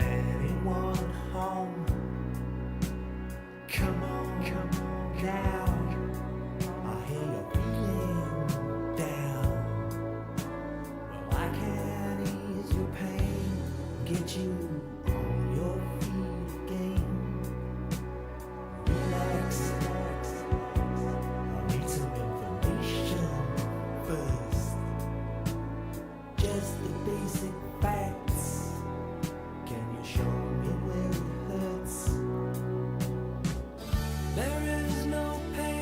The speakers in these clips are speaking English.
anyone home? Come on now. I hear you're feeling down. Well, I can ease your pain, get you on your feet again. Relax, I need some information first. Just the basic facts. Can you show me where it hurts? There is no pain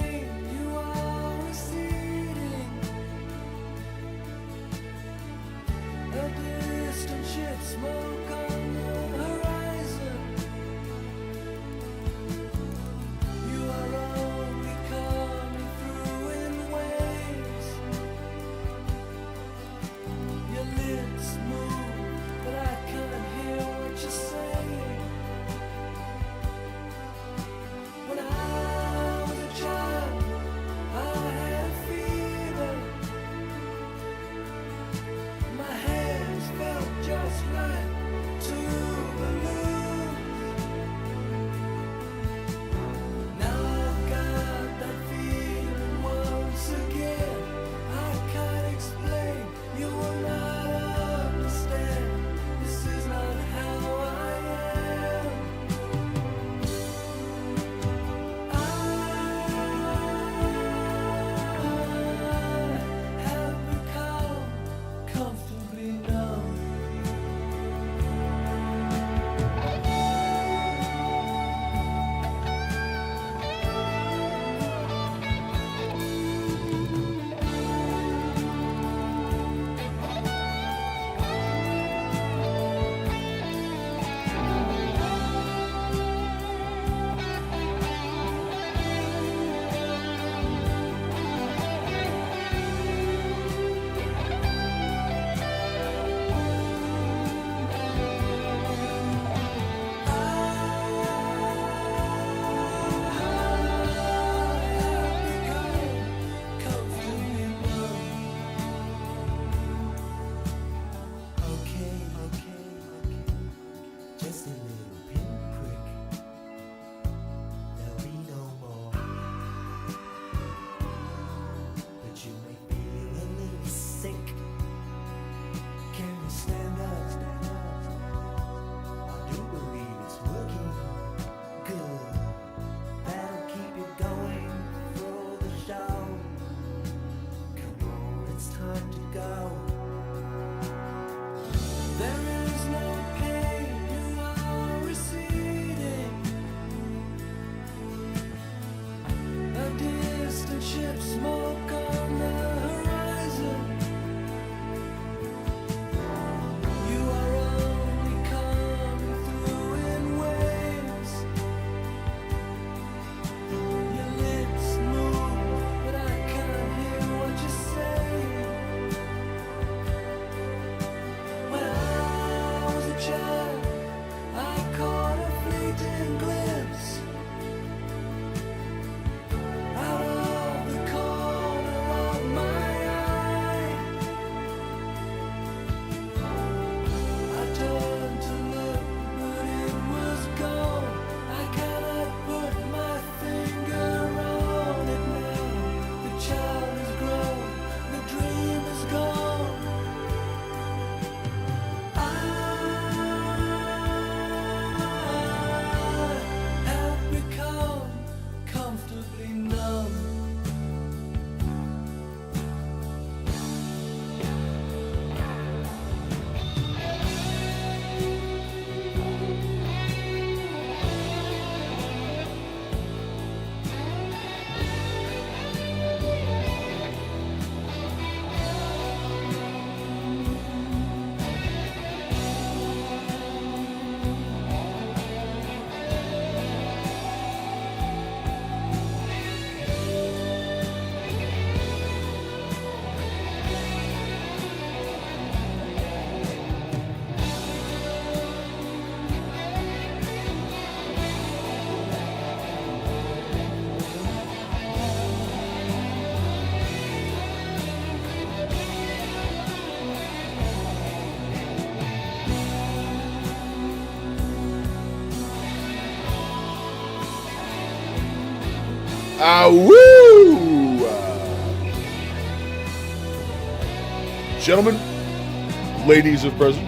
Woo! Gentlemen, ladies of present,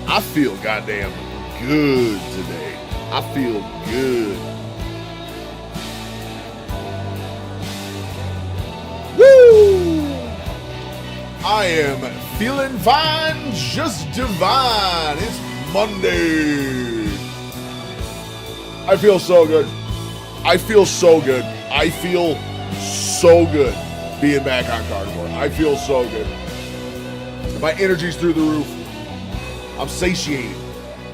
I feel goddamn good today. I feel good. Woo! I am feeling fine, just divine. It's Monday. I feel so good. I feel so good. I feel so good being back on Carnivore. I feel so good. My energy's through the roof. I'm satiated.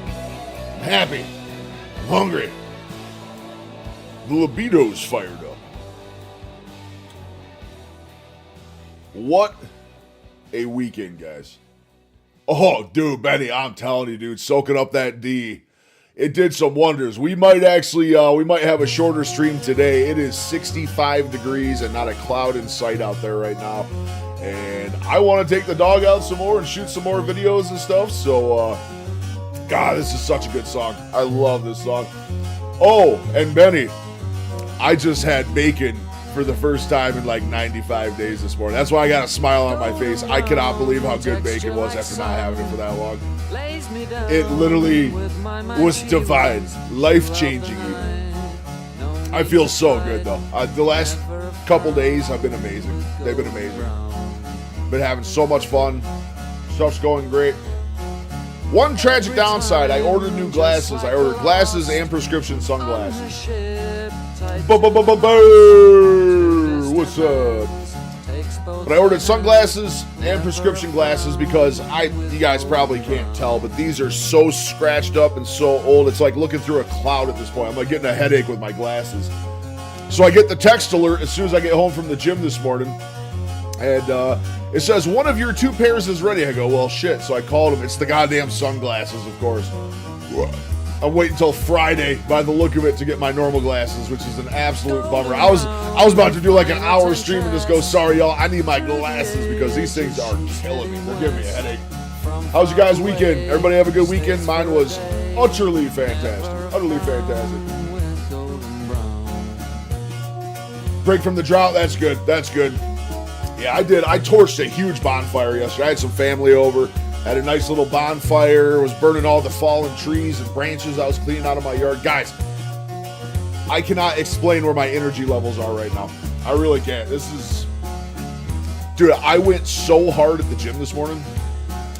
I'm happy. I'm hungry. The libido's fired up. What a weekend, guys. Oh, dude, Benny, I'm telling you, dude, soaking up that D. It did some wonders. We might actually, we might have a shorter stream today. It is 65 degrees and not a cloud in sight out there right now. And I want to take the dog out some more and shoot some more videos and stuff. So, God, this is such a good song. I love this song. Oh, and Benny, I just had bacon for the first time in like 95 days this morning. That's why I got a smile on my face. I cannot believe how good bacon was after not having it for that long. It literally was divine, life-changing even. I feel so good though. The last couple days have been amazing. They've been amazing. Been having so much fun. Stuff's going great. One tragic downside, I ordered new glasses. I ordered glasses and prescription sunglasses. What's up? But I ordered sunglasses and prescription glasses because you guys probably can't tell, but these are so scratched up and so old. It's like looking through a cloud at this point. I'm like getting a headache with my glasses. So I get the text alert as soon as I get home from the gym this morning. And it says, one of your 2 pairs is ready. I go, well, shit. So I called him. It's the goddamn sunglasses, of course. I'm waiting until Friday, by the look of it, to get my normal glasses, which is an absolute bummer. I was about to do like an hour stream and just go, sorry, y'all, I need my glasses because these things are killing me. They're giving me a headache. How's your guys' weekend? Everybody have a good weekend? Mine was utterly fantastic. Utterly fantastic. Break from the drought. That's good. That's good. Yeah, I did. I torched a huge bonfire yesterday. I had some family over. Had a nice little bonfire. Was burning all the fallen trees and branches I was cleaning out of my yard. Guys, I cannot explain where my energy levels are right now. I really can't. This is... Dude, I went so hard at the gym this morning.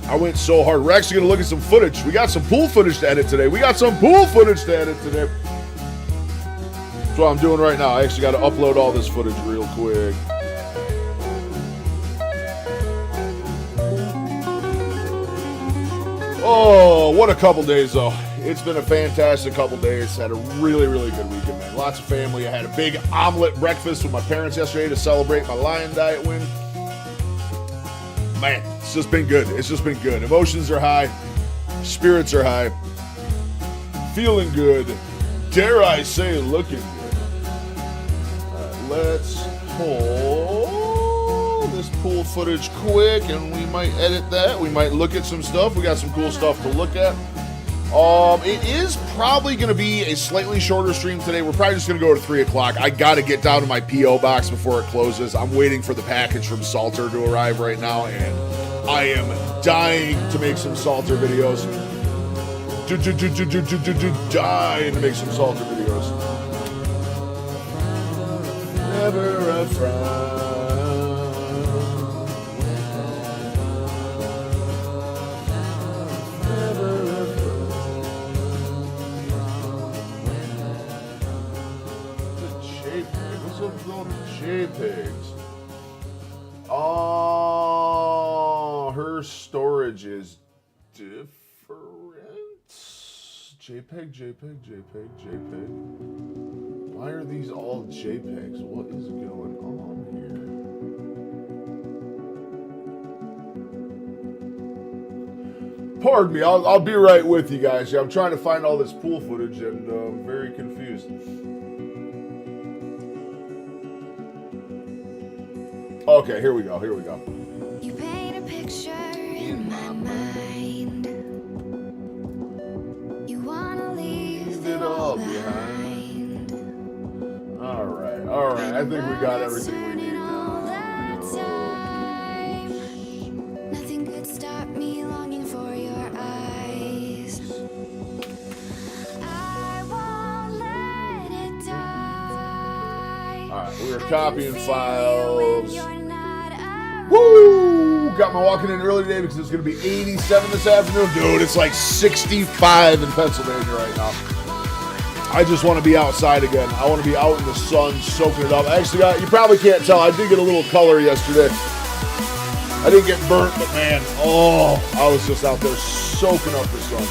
I went so hard. We're actually going to look at some footage. We got some pool footage to edit today. That's what I'm doing right now. I actually got to upload all this footage real quick. Oh, what a couple days, though. It's been a fantastic couple days. Had a really, really good weekend, man. Lots of family. I had a big omelet breakfast with my parents yesterday to celebrate my Lion Diet win. Man, it's just been good. It's just been good. Emotions are high. Spirits are high. Feeling good. Dare I say, looking good. Let's pull this pool footage quick, and we might edit that. We might look at some stuff. We got some cool stuff to look at. It is probably going to be a slightly shorter stream today. We're probably just going to go to 3 o'clock. I got to get down to my P.O. box before it closes. I'm waiting for the package from Salter to arrive right now, and I am dying to make some Salter videos. Dying to make some Salter videos. Never a frown. JPEGs. Oh, her storage is different. JPEG. Why are these all JPEGs? What is going on here? Pardon me, I'll be right with you guys. I'm trying to find all this pool footage and I'm very confused. Okay, here we go. You paint a picture in my mind. You wanna leave it all behind. I think we got everything we need. Nothing could stop me longing for your eyes. I won't let it die. Alright, we are copying files. Woo! Got my walking in early today because it's going to be 87 this afternoon. Dude, it's like 65 in Pennsylvania right now. I just want to be outside again. I want to be out in the sun, soaking it up. I actually got, you probably can't tell, I did get a little color yesterday. I didn't get burnt, but man, oh, I was just out there soaking up the sun.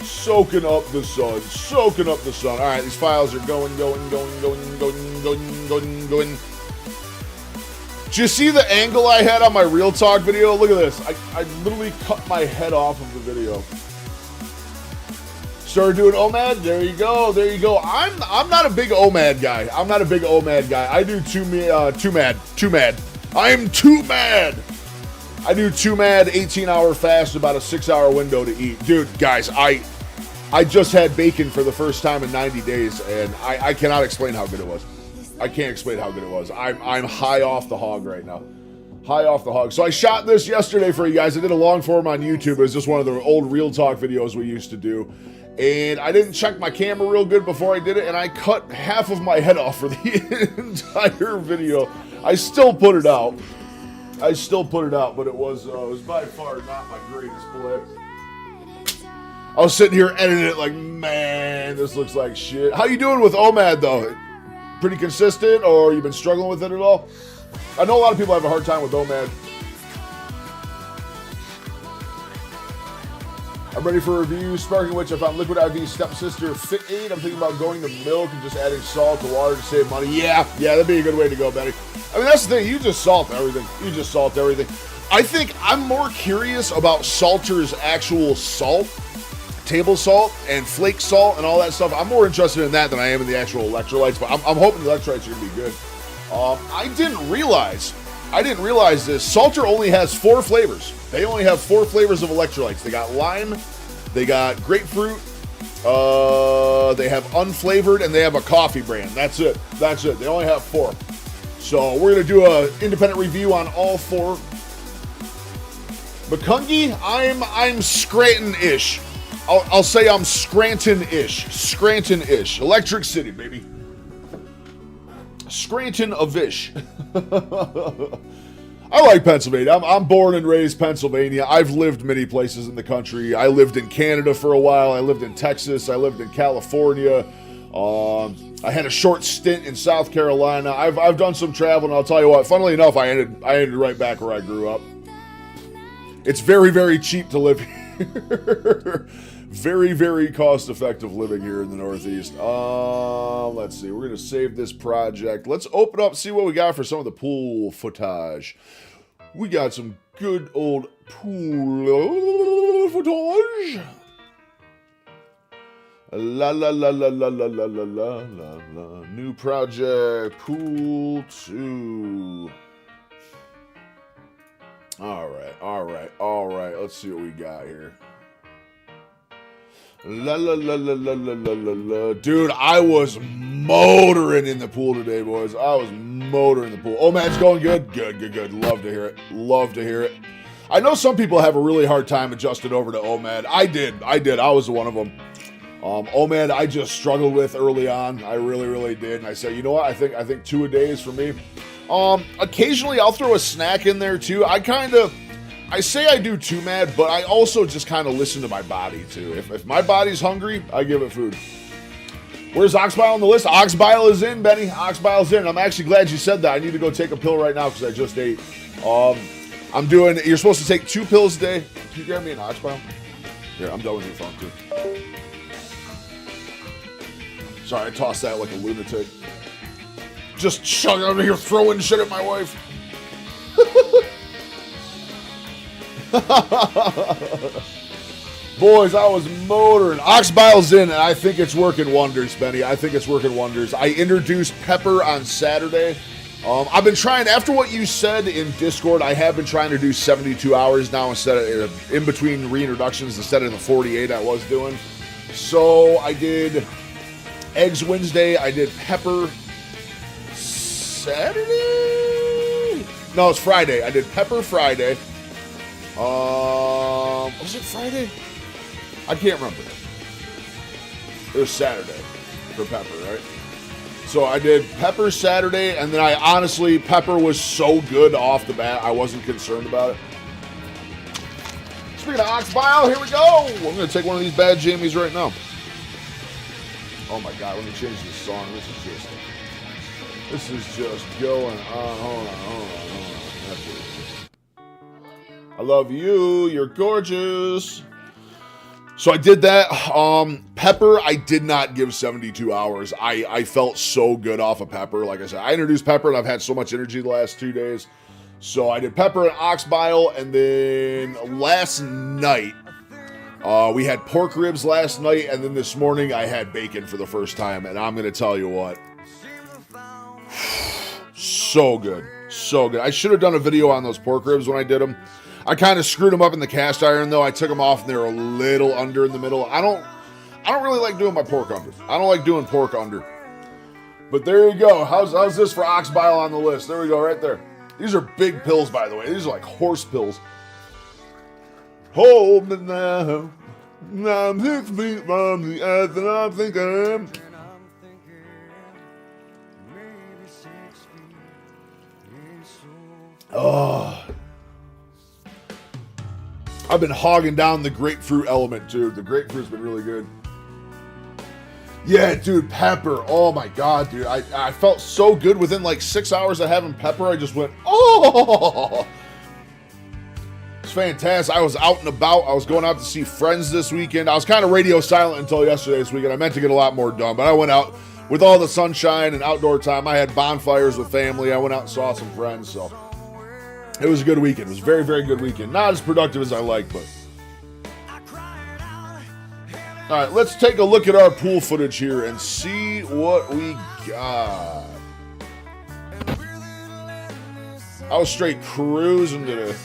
Soaking up the sun, soaking up the sun. All right, these files are going. Do you see the angle I had on my Real Talk video? Look at this. I literally cut my head off of the video. Started doing OMAD. There you go. There you go. I'm not a big OMAD guy. I'm not a big OMAD guy. I do too mad. I'm too mad. I do 2 mad 18-hour fast, about a 6-hour window to eat. Dude, guys, I just had bacon for the first time in 90 days, and I cannot explain how good it was. I can't explain how good it was. I'm high off the hog right now. High off the hog. So I shot this yesterday for you guys. I did a long form on YouTube. It was just one of the old Real Talk videos we used to do. And I didn't check my camera real good before I did it, and I cut half of my head off for the entire video. I still put it out. But it was by far not my greatest play. I was sitting here editing it like, man, this looks like shit. How you doing with OMAD, though? Pretty consistent, or you been struggling with it at all? I know a lot of people have a hard time with OMAD. I'm ready for a review. Sparking Witch, I found Liquid IV Stepsister Fit Aid. I'm thinking about going to milk and just adding salt to water to save money. Yeah, that'd be a good way to go, Betty. I mean, that's the thing. You just salt everything. I think I'm more curious about Salter's actual salt, table salt, and flake salt, and all that stuff. I'm more interested in that than I am in the actual electrolytes, but I'm hoping the electrolytes are going to be good. I didn't realize this. Salter only has 4 flavors. They only have 4 flavors of electrolytes. They got lime, they got grapefruit, they have unflavored, and they have a coffee brand. That's it. They only have 4. So we're going to do an independent review on all 4. McCungy, I'm Scranton-ish. I'll say I'm Scranton-ish. Electric City, baby. Scranton-of-ish. I like Pennsylvania. I'm born and raised Pennsylvania. I've lived many places in the country. I lived in Canada for a while. I lived in Texas. I lived in California. I had a short stint in South Carolina. I've done some travel, and I'll tell you what. Funnily enough, I ended right back where I grew up. It's very, very cheap to live here. Very, very cost-effective living here in the Northeast. Let's see. We're going to save this project. Let's open up, see what we got for some of the pool footage. We got some good old pool footage. La la la la la la la la la la. New project, pool 2. All right. Let's see what we got here. La la la la la la la la la. Dude, I was motoring in the pool today, boys. I was motoring in the pool. Oh, man, it's going good. Good. Love to hear it. I know some people have a really hard time adjusting over to OMAD. I did. I was one of them. OMAD, I just struggled with early on. I really did. And I said, you know what? I think 2 a day is for me. Occasionally I'll throw a snack in there too. I say I do 2 mad, but I also just kind of listen to my body too. If my body's hungry, I give it food. Where's Oxbile on the list? Oxbile is in, Benny. Oxbile's in. I'm actually glad you said that. I need to go take a pill right now because I just ate. You're supposed to take 2 pills a day. Can you grab me an Oxbile? Here, I'm done with your phone too. Sorry, I tossed that like a lunatic. Just chugging over here, throwing shit at my wife. Boys, I was motoring. Oxbile's in, and I think it's working wonders, Benny. I think it's working wonders. I introduced pepper on Saturday. I've been trying, after what you said in Discord, I have been trying to do 72 hours now instead of, in between reintroductions, instead of the 48 I was doing. So I did eggs Wednesday. I did pepper Saturday. No, it's Friday. I did pepper Friday. Was it Friday? I can't remember. It was Saturday for pepper, right? So I did pepper Saturday, and then pepper was so good off the bat, I wasn't concerned about it. Speaking of ox bile, here we go. I'm going to take one of these bad jammies right now. Oh my God, let me change this song. This is just going on. Hold on. That's it. I love you. You're gorgeous. So I did that. Pepper, I did not give 72 hours. I felt so good off of pepper. Like I said, I introduced pepper, and I've had so much energy the last 2 days. So I did pepper and ox bile, and then last night, we had pork ribs last night, and then this morning I had bacon for the first time, and I'm going to tell you what. So good. So good. I should have done a video on those pork ribs when I did them. I kind of screwed them up in the cast iron, though. I took them off, and they were a little under in the middle. I don't really like doing my pork under. I don't like doing pork under. But there you go. How's this for ox bile on the list? There we go, right there. These are big pills, by the way. These are like horse pills. Hold me now. I'm 6 feet from the earth, and I'm thinking. Oh. I've been hogging down the grapefruit element, dude. The grapefruit's been really good. Yeah, dude, pepper. Oh my God, dude. I felt so good within like 6 hours of having pepper. I just went, oh. It's fantastic. I was out and about. I was going out to see friends this weekend. I was kind of radio silent until yesterday this weekend. I meant to get a lot more done, but I went out with all the sunshine and outdoor time. I had bonfires with family. I went out and saw some friends, so it was a good weekend. It was a very, very good weekend. Not as productive as I like, but. All right, let's take a look at our pool footage here and see what we got. I was straight cruising today.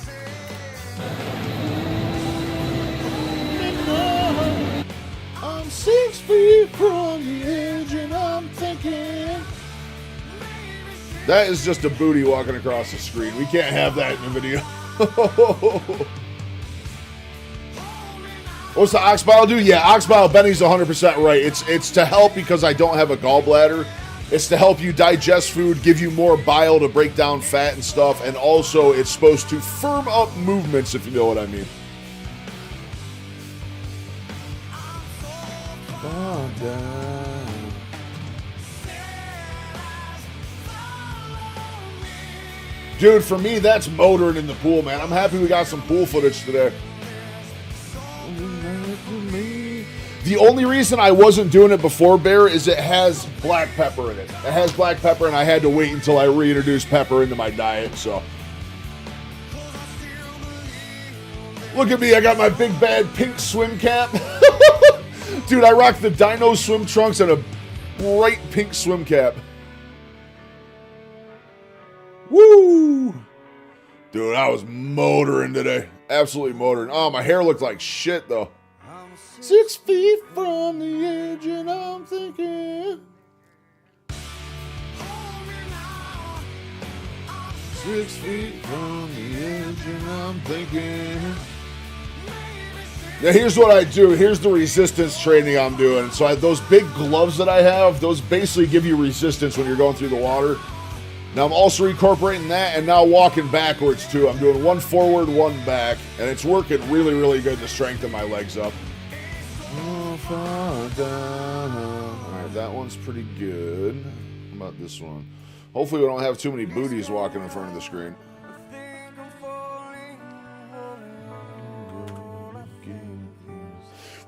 I'm 6 feet from the edge and I'm thinking. That is just a booty walking across the screen. We can't have that in the video. What's the ox bile do? Yeah, ox bile, Benny's 100% right. It's to help because I don't have a gallbladder. It's to help you digest food, give you more bile to break down fat and stuff, and also it's supposed to firm up movements, if you know what I mean. Dude, for me, that's motoring in the pool, man. I'm happy we got some pool footage today. The only reason I wasn't doing it before Bear is it has black pepper in it. It has black pepper, and I had to wait until I reintroduced pepper into my diet, so. Look at me, I got my big bad pink swim cap. Dude, I rocked the Dino swim trunks and a bright pink swim cap. Woo! Dude, I was motoring today. Absolutely motoring. Oh, my hair looked like shit, though. 6 feet from the edge and I'm thinking. 6 feet from the edge and I'm thinking. Now here's what I do. Here's the resistance training I'm doing. So those big gloves that I have, those basically give you resistance when you're going through the water. Now I'm also incorporating that and now walking backwards too. I'm doing one forward, one back, and it's working really, really good to strengthen my legs up. Alright, that one's pretty good. How about this one? Hopefully we don't have too many booties walking in front of the screen.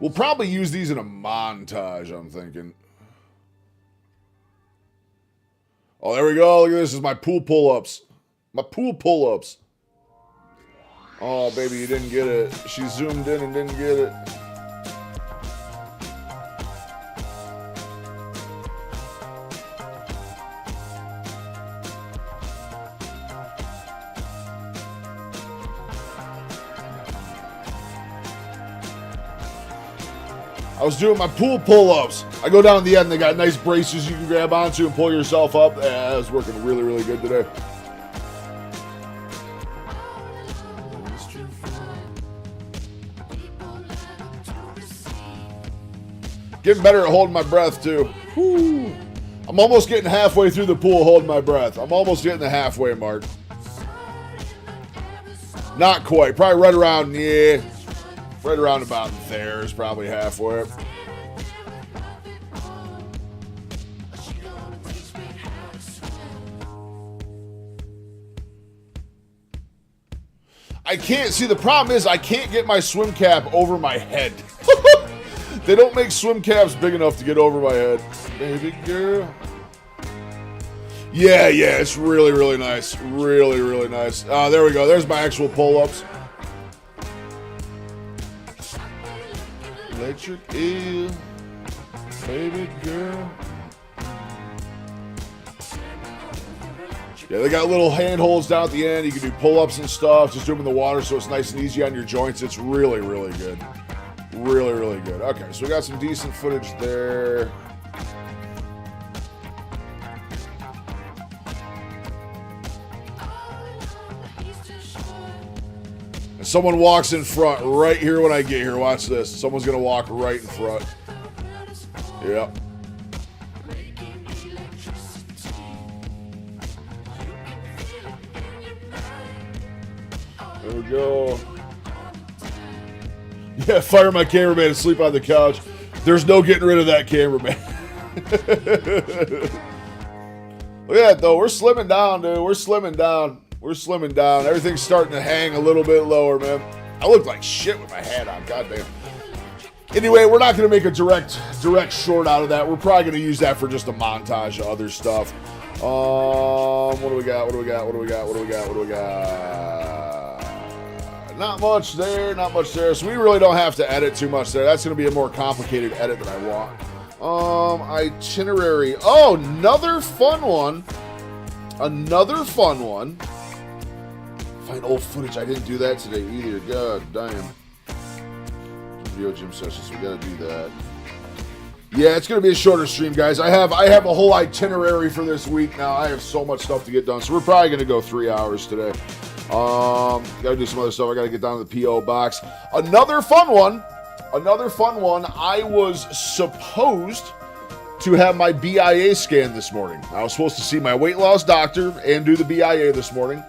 We'll probably use these in a montage, I'm thinking. Oh, there we go. Look at this. This is my pool pull-ups. My pool pull-ups. Oh, baby, you didn't get it. She zoomed in and didn't get it. I I was doing my pool pull-ups. I go down to the end, they got nice braces you can grab onto and pull yourself up. Yeah, that was working really, really good today. Getting better at holding my breath, too. Whew. I'm almost getting halfway through the pool holding my breath. I'm almost getting the halfway mark. Not quite. Probably right around, yeah. Right around about there is probably halfway. I can't, see the problem is I can't get my swim cap over my head. They don't make swim caps big enough to get over my head. Baby girl. Yeah, it's really, really nice. Really, really nice. There we go. There's my actual pull-ups. Electric eel, baby girl. Yeah, they got little handholds down at the end. You can do pull-ups and stuff. Just do them in the water so it's nice and easy on your joints. It's really, really good. Really, really good. Okay, so we got some decent footage there. And someone walks in front right here when I get here. Watch this. Someone's going to walk right in front. Yep. There we go. Yeah, fire my cameraman and sleep on the couch. There's no getting rid of that cameraman. Look at that, though. We're slimming down, dude. We're slimming down. We're slimming down. Everything's starting to hang a little bit lower, man. I look like shit with my hat on. Goddamn. Anyway, we're not going to make a direct short out of that. We're probably going to use that for just a montage of other stuff. What do we got? Not much there, not much there. So we really don't have to edit too much there. That's going to be a more complicated edit than I want. Itinerary. Oh, another fun one. Find old footage. I didn't do that today either. God damn. Video gym sessions. We got to do that. Yeah, it's going to be a shorter stream, guys. I have a whole itinerary for this week now. I have so much stuff to get done. So we're probably going to go 3 hours today. Gotta do some other stuff. I gotta get down to the P.O. box. Another fun one. I was supposed to have my BiA scan this morning. I was supposed to see my weight loss doctor and do the BiA this morning.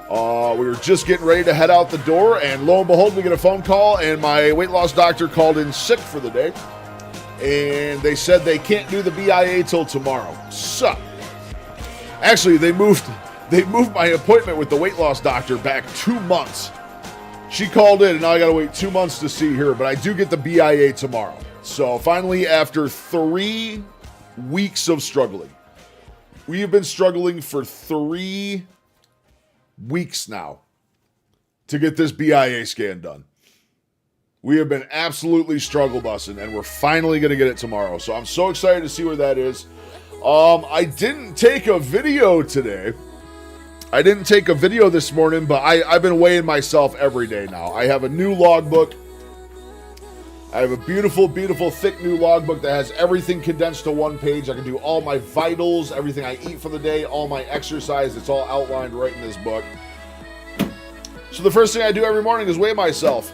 We were just getting ready to head out the door, and lo and behold, we get a phone call, and my weight loss doctor called in sick for the day. And they said they can't do the BiA till tomorrow. So, actually, they moved my appointment with the weight loss doctor back 2 months. She called in, and now I gotta wait 2 months to see her, but I do get the BiA tomorrow. So finally, after 3 weeks of struggling, we have been struggling for 3 weeks now to get this BiA scan done. We have been absolutely struggle busting, and we're finally gonna get it tomorrow. So I'm so excited to see where that is. I didn't take a video today. I didn't take a video this morning, but I've been weighing myself every day now. I have a new logbook. I have a beautiful, beautiful, thick new logbook that has everything condensed to one page. I can do all my vitals, everything I eat for the day, all my exercise. It's all outlined right in this book. So the first thing I do every morning is weigh myself.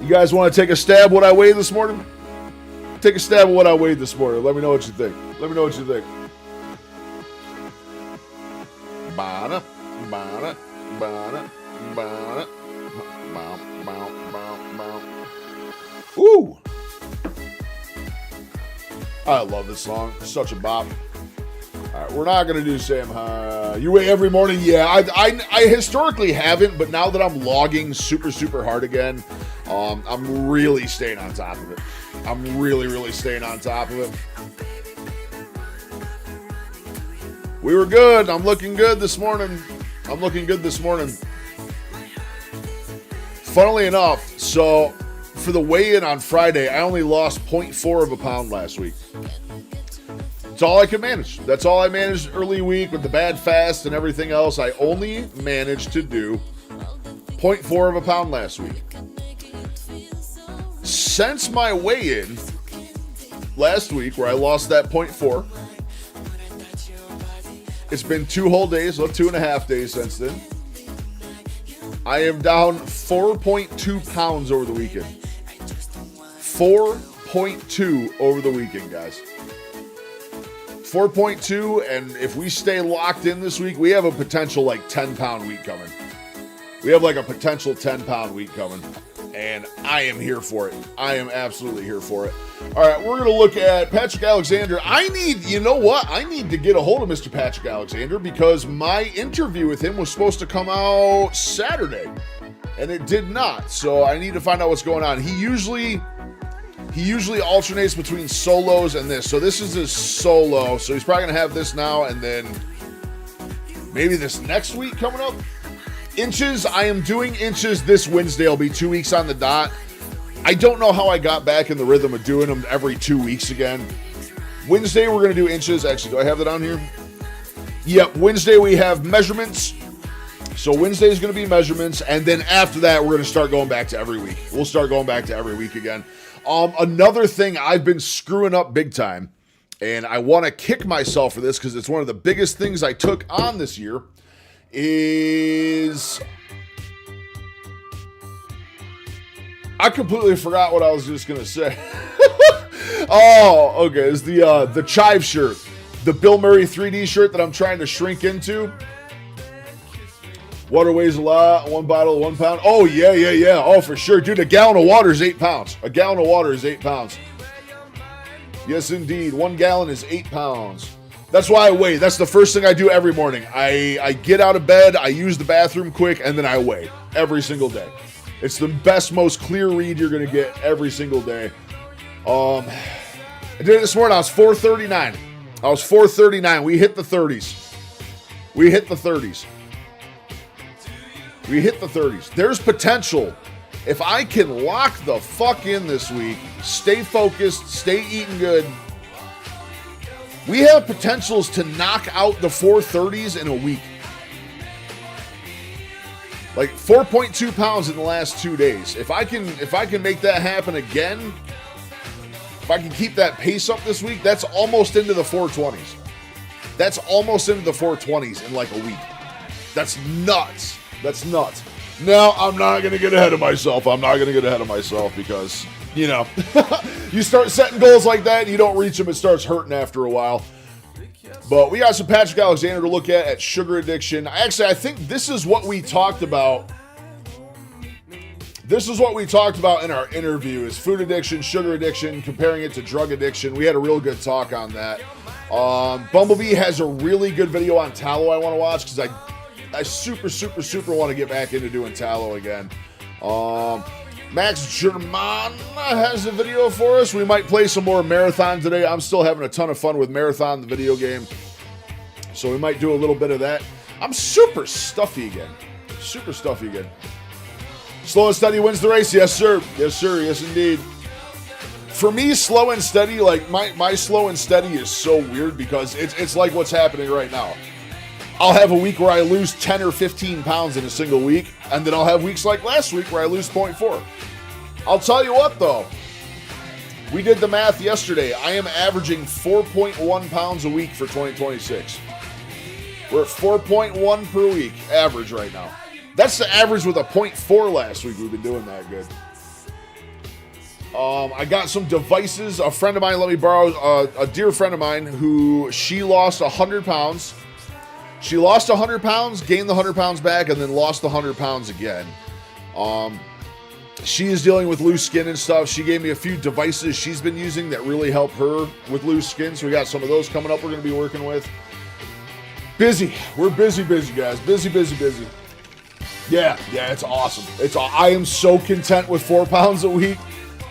You guys want to take a stab what I weighed this morning? Take a stab at what I weighed this morning. Let me know what you think. Bana, bana, bana, bana, bow, bow, bow, bow. Ooh! I love this song. It's such a bop. Alright, we're not going to do Sam. You weigh every morning? Yeah, I historically haven't, but now that I'm logging super, super hard again, I'm really staying on top of it. I'm really, really staying on top of it. We were good. I'm looking good this morning. Funnily enough, so for the weigh-in on Friday, I only lost 0.4 of a pound last week. That's all I could manage. That's all I managed early week with the bad fast and everything else. I only managed to do 0.4 of a pound last week. since my weigh-in last week where I lost that 0.4, it's been 2 whole days, well, 2.5 days since then. I am down 4.2 pounds over the weekend. 4.2 over the weekend, guys. 4.2, and if we stay locked in this week, we have a potential like 10-pound week coming. We have like a potential 10-pound week coming, and I am here for it. I am absolutely here for it. All right, we're going to look at Patrick Alexander. You know what? I need to get a hold of Mr. Patrick Alexander because my interview with him was supposed to come out Saturday, and it did not. So I need to find out what's going on. He usually alternates between solos and this. So this is his solo. So he's probably going to have this now and then maybe this next week coming up. Inches, I am doing inches this Wednesday. I'll be 2 weeks on the dot. I don't know how I got back in the rhythm of doing them every 2 weeks again. Wednesday, we're going to do inches. Actually, do I have that on here? Yep, Wednesday we have measurements. So Wednesday is going to be measurements. And then after that, we're going to start going back to every week. We'll start going back to every week again. Another thing I've been screwing up big time, and I want to kick myself for this because it's one of the biggest things I took on this year, is I completely forgot what I was just going to say. Oh, okay. It's the Chive shirt, the Bill Murray 3D shirt that I'm trying to shrink into. Water weighs a lot. 1 bottle, 1 pound. Oh, yeah. Oh, for sure. Dude, a gallon of water is 8 pounds. A gallon of water is 8 pounds. Yes, indeed. 1 gallon is 8 pounds. That's why I weigh. That's the first thing I do every morning. I get out of bed, I use the bathroom quick, and then I weigh every single day. It's the best, most clear read you're going to get every single day. I did it this morning. I was 439. We hit the 30s. We hit the 30s. There's potential. If I can lock the fuck in this week, stay focused, stay eating good, we have potentials to knock out the 430s in a week. Like 4.2 pounds in the last 2 days. If I can make that happen again, if I can keep that pace up this week, that's almost into the 420s. That's almost into the 420s in like a week. That's nuts. Now, I'm not going to get ahead of myself. Because, you know, you start setting goals like that, you don't reach them, it starts hurting after a while. But we got some Patrick Alexander to look at sugar addiction. Actually, I think this is what we talked about. This is what we talked about in our interview, is food addiction, sugar addiction, comparing it to drug addiction. We had a real good talk on that. Bumblebee has a really good video on tallow I want to watch because I super want to get back into doing tallow again. Max German has a video for us. We might play some more Marathon today. I'm still having a ton of fun with Marathon, the video game. So we might do a little bit of that. I'm super stuffy again. Slow and steady wins the race. Yes, sir. Yes, indeed. For me, slow and steady, like my slow and steady is so weird because it's like what's happening right now. I'll have a week where I lose 10 or 15 pounds in a single week, and then I'll have weeks like last week where I lose 0.4. I'll tell you what, though. We did the math yesterday. I am averaging 4.1 pounds a week for 2026. We're at 4.1 per week average right now. That's the average with a 0.4 last week. We've been doing that good. I got some devices. A friend of mine let me borrow, a dear friend of mine who, she lost 100 pounds. She lost 100 pounds, gained the 100 pounds back, and then lost the 100 pounds again. She is dealing with loose skin and stuff. She gave me a few devices she's been using that really help her with loose skin. So we got some of those coming up we're going to be working with. Busy. We're busy, guys. Busy. Yeah, it's awesome. I am so content with 4 pounds a week.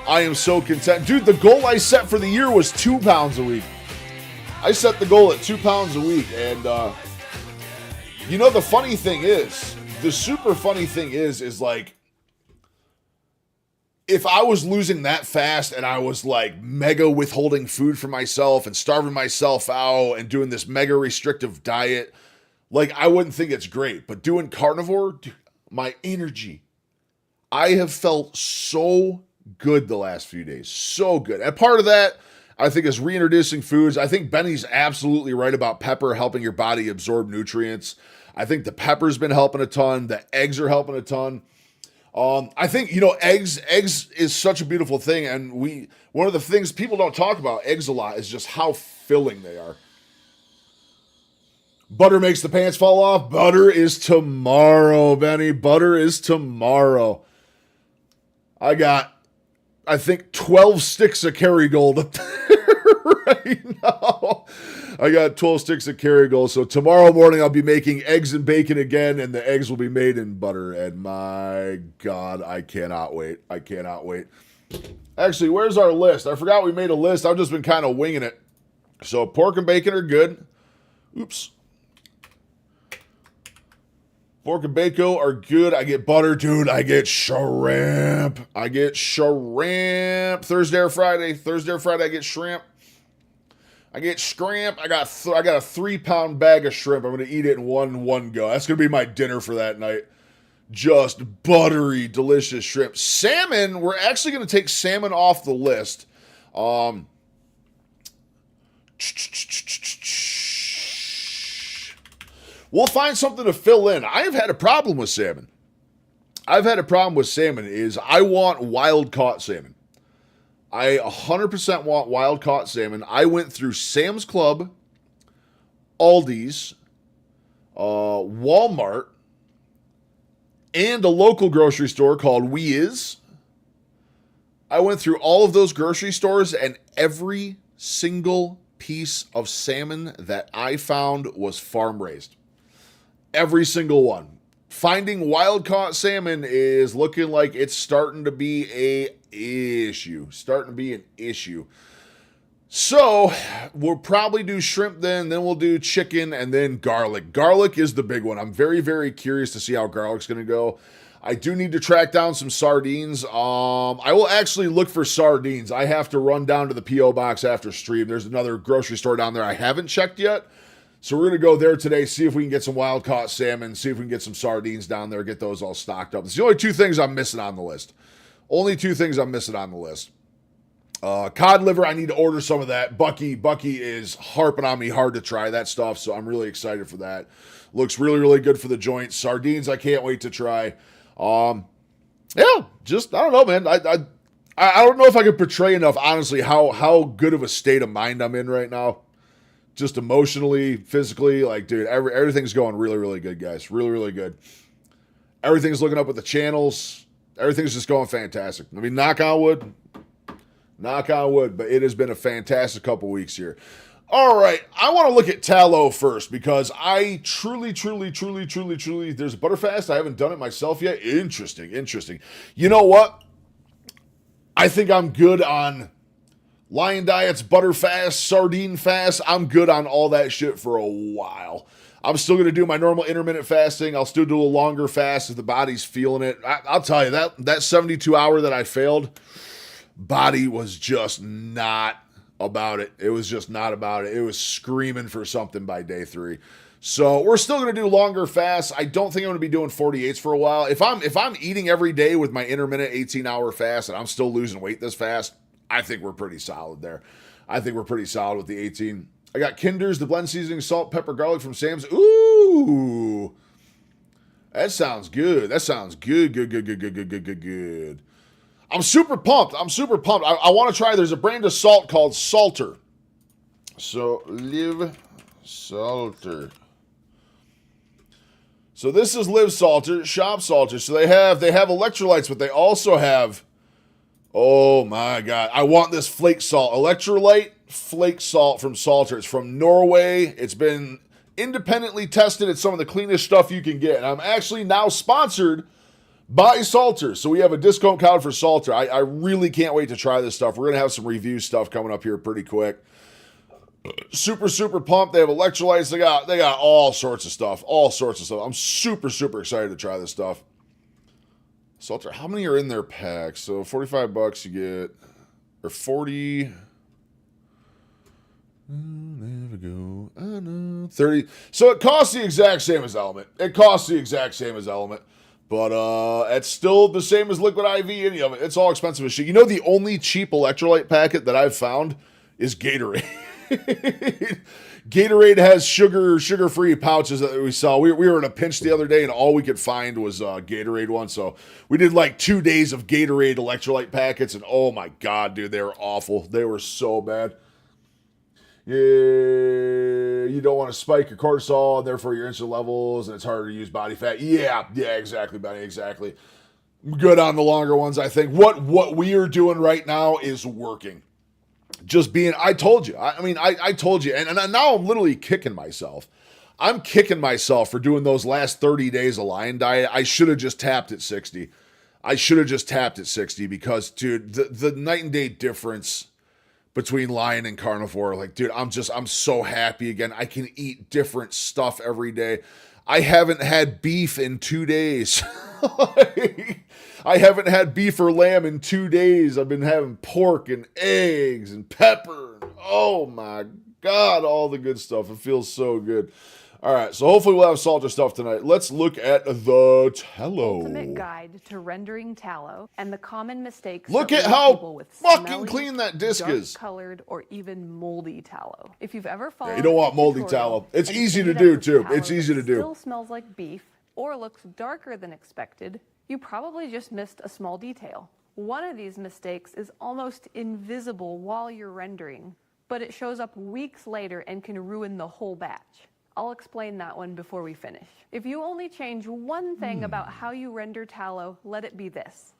I am so content. Dude, the goal I set for the year was 2 pounds a week. I set the goal at 2 pounds a week, and you know, the funny thing is, the super funny thing is like, if I was losing that fast and I was like mega withholding food for myself and starving myself out and doing this mega restrictive diet, like I wouldn't think it's great. But doing carnivore, dude, my energy, I have felt so good the last few days. So good. And part of that, I think, is reintroducing foods. I think Benny's absolutely right about pepper helping your body absorb nutrients. I think the pepper's been helping a ton. The eggs are helping a ton. I think, eggs is such a beautiful thing. And one of the things people don't talk about eggs a lot is just how filling they are. Butter makes the pants fall off. Butter is tomorrow, Benny. Butter is tomorrow. I got, I think, 12 sticks of Kerrygold up there right now. I got 12 sticks of Kerrygold. So tomorrow morning I'll be making eggs and bacon again, and the eggs will be made in butter. And my God, I cannot wait. I cannot wait. Actually, where's our list? I forgot we made a list. I've just been kind of winging it. So pork and bacon are good. Oops. Pork and bacon are good. I get butter, dude. I get shrimp. Thursday or Friday. I get shrimp. I got a 3-pound bag of shrimp. I'm gonna eat it in one go. That's gonna be my dinner for that night. Just buttery, delicious shrimp. Salmon. We're actually gonna take salmon off the list. We'll find something to fill in. I have had a problem with salmon. Is I want wild caught salmon. I 100% want wild caught salmon. I went through Sam's Club, Aldi's, Walmart, and a local grocery store called BiA. I went through all of those grocery stores, and every single piece of salmon that I found was farm raised. Every single one. Finding wild caught salmon is looking like it's starting to be an issue. So we'll probably do shrimp then we'll do chicken, and then garlic. Garlic is the big one. I'm very, very curious to see how garlic's going to go. I do need to track down some sardines. I will actually look for sardines. I have to run down to the P.O. box after stream. There's another grocery store down there I haven't checked yet. So we're going to go there today, see if we can get some wild-caught salmon, see if we can get some sardines down there, get those all stocked up. It's the only two things I'm missing on the list. Cod liver, I need to order some of that. Bucky is harping on me hard to try that stuff, so I'm really excited for that. Looks really, really good for the joints. Sardines, I can't wait to try. I don't know, man. I don't know if I could portray enough, honestly, how good of a state of mind I'm in right now. Just emotionally, physically, like, dude, everything's going really, really good, guys. Really, really good. Everything's looking up with the channels. Everything's just going fantastic. I mean, knock on wood, but it has been a fantastic couple weeks here. All right, I want to look at tallow first because I truly, there's a butterfast. I haven't done it myself yet. Interesting. You know what? I think I'm good on Lion Diets, butter fast, sardine fast. I'm good on all that shit for a while. I'm still going to do my normal intermittent fasting. I'll still do a longer fast if the body's feeling it. I'll tell you, that 72 hour that I failed, body was just not about it. It was just not about it. It was screaming for something by day 3. So we're still going to do longer fasts. I don't think I'm going to be doing 48s for a while. If I'm eating every day with my intermittent 18-hour fast and I'm still losing weight this fast, I think we're pretty solid there. I think we're pretty solid with the 18. I got Kinder's, the blend seasoning, salt, pepper, garlic from Sam's. Ooh. That sounds good. Good. I'm super pumped. I want to try. There's a brand of salt called Salter. So, Live Salter. So this is Live Salter, Shop Salter. So they have electrolytes, but they also have, oh my God, I want this flake salt. Electrolyte flake salt from Salter. It's from Norway. It's been independently tested. It's some of the cleanest stuff you can get. And I'm actually now sponsored by Salter. So we have a discount code for Salter. I really can't wait to try this stuff. We're going to have some review stuff coming up here pretty quick. Super pumped. They have electrolytes. They got all sorts of stuff. I'm super excited to try this stuff. Salter, how many are in their packs? So $45 you get, or 40. There we go. I know. 30. So it costs the exact same as Element. But But it's still the same as liquid IV, any of it. It's all expensive as shit. You know, the only cheap electrolyte packet that I've found is Gatorade. Gatorade has sugar-free pouches that we saw. We were in a pinch the other day, and all we could find was Gatorade one. So we did like 2 days of Gatorade electrolyte packets, and oh my God, dude, they were awful. They were so bad. Yeah, you don't want to spike your cortisol, and therefore your insulin levels, and it's harder to use body fat. Yeah, exactly, buddy, exactly. Good on the longer ones, I think. What we are doing right now is working. Just being, I told you. I told you, and now I'm literally kicking myself. I'm kicking myself for doing those last 30 days of Lion Diet. I should have just tapped at 60. Because, dude, the night and day difference between Lion and Carnivore, like, dude, I'm so happy again. I can eat different stuff every day. I haven't had beef in 2 days. I haven't had beef or lamb in 2 days. I've been having pork and eggs and pepper. Oh my God, all the good stuff. It feels so good. All right, so hopefully we'll have salter stuff tonight. Let's look at the tallow. Ultimate guide to rendering tallow and the common mistakes. Look that at lead how people with fucking smelly, clean that disc is. Colored or even moldy tallow. If you've ever followed, You don't want a moldy tutorial tallow. It's and easy to ended do up with too. tallow It's easy to that do. Still smells like beef or looks darker than expected, you probably just missed a small detail. One of these mistakes is almost invisible while you're rendering, but it shows up weeks later and can ruin the whole batch. I'll explain that one before we finish. If you only change one thing about how you render tallow, let it be this.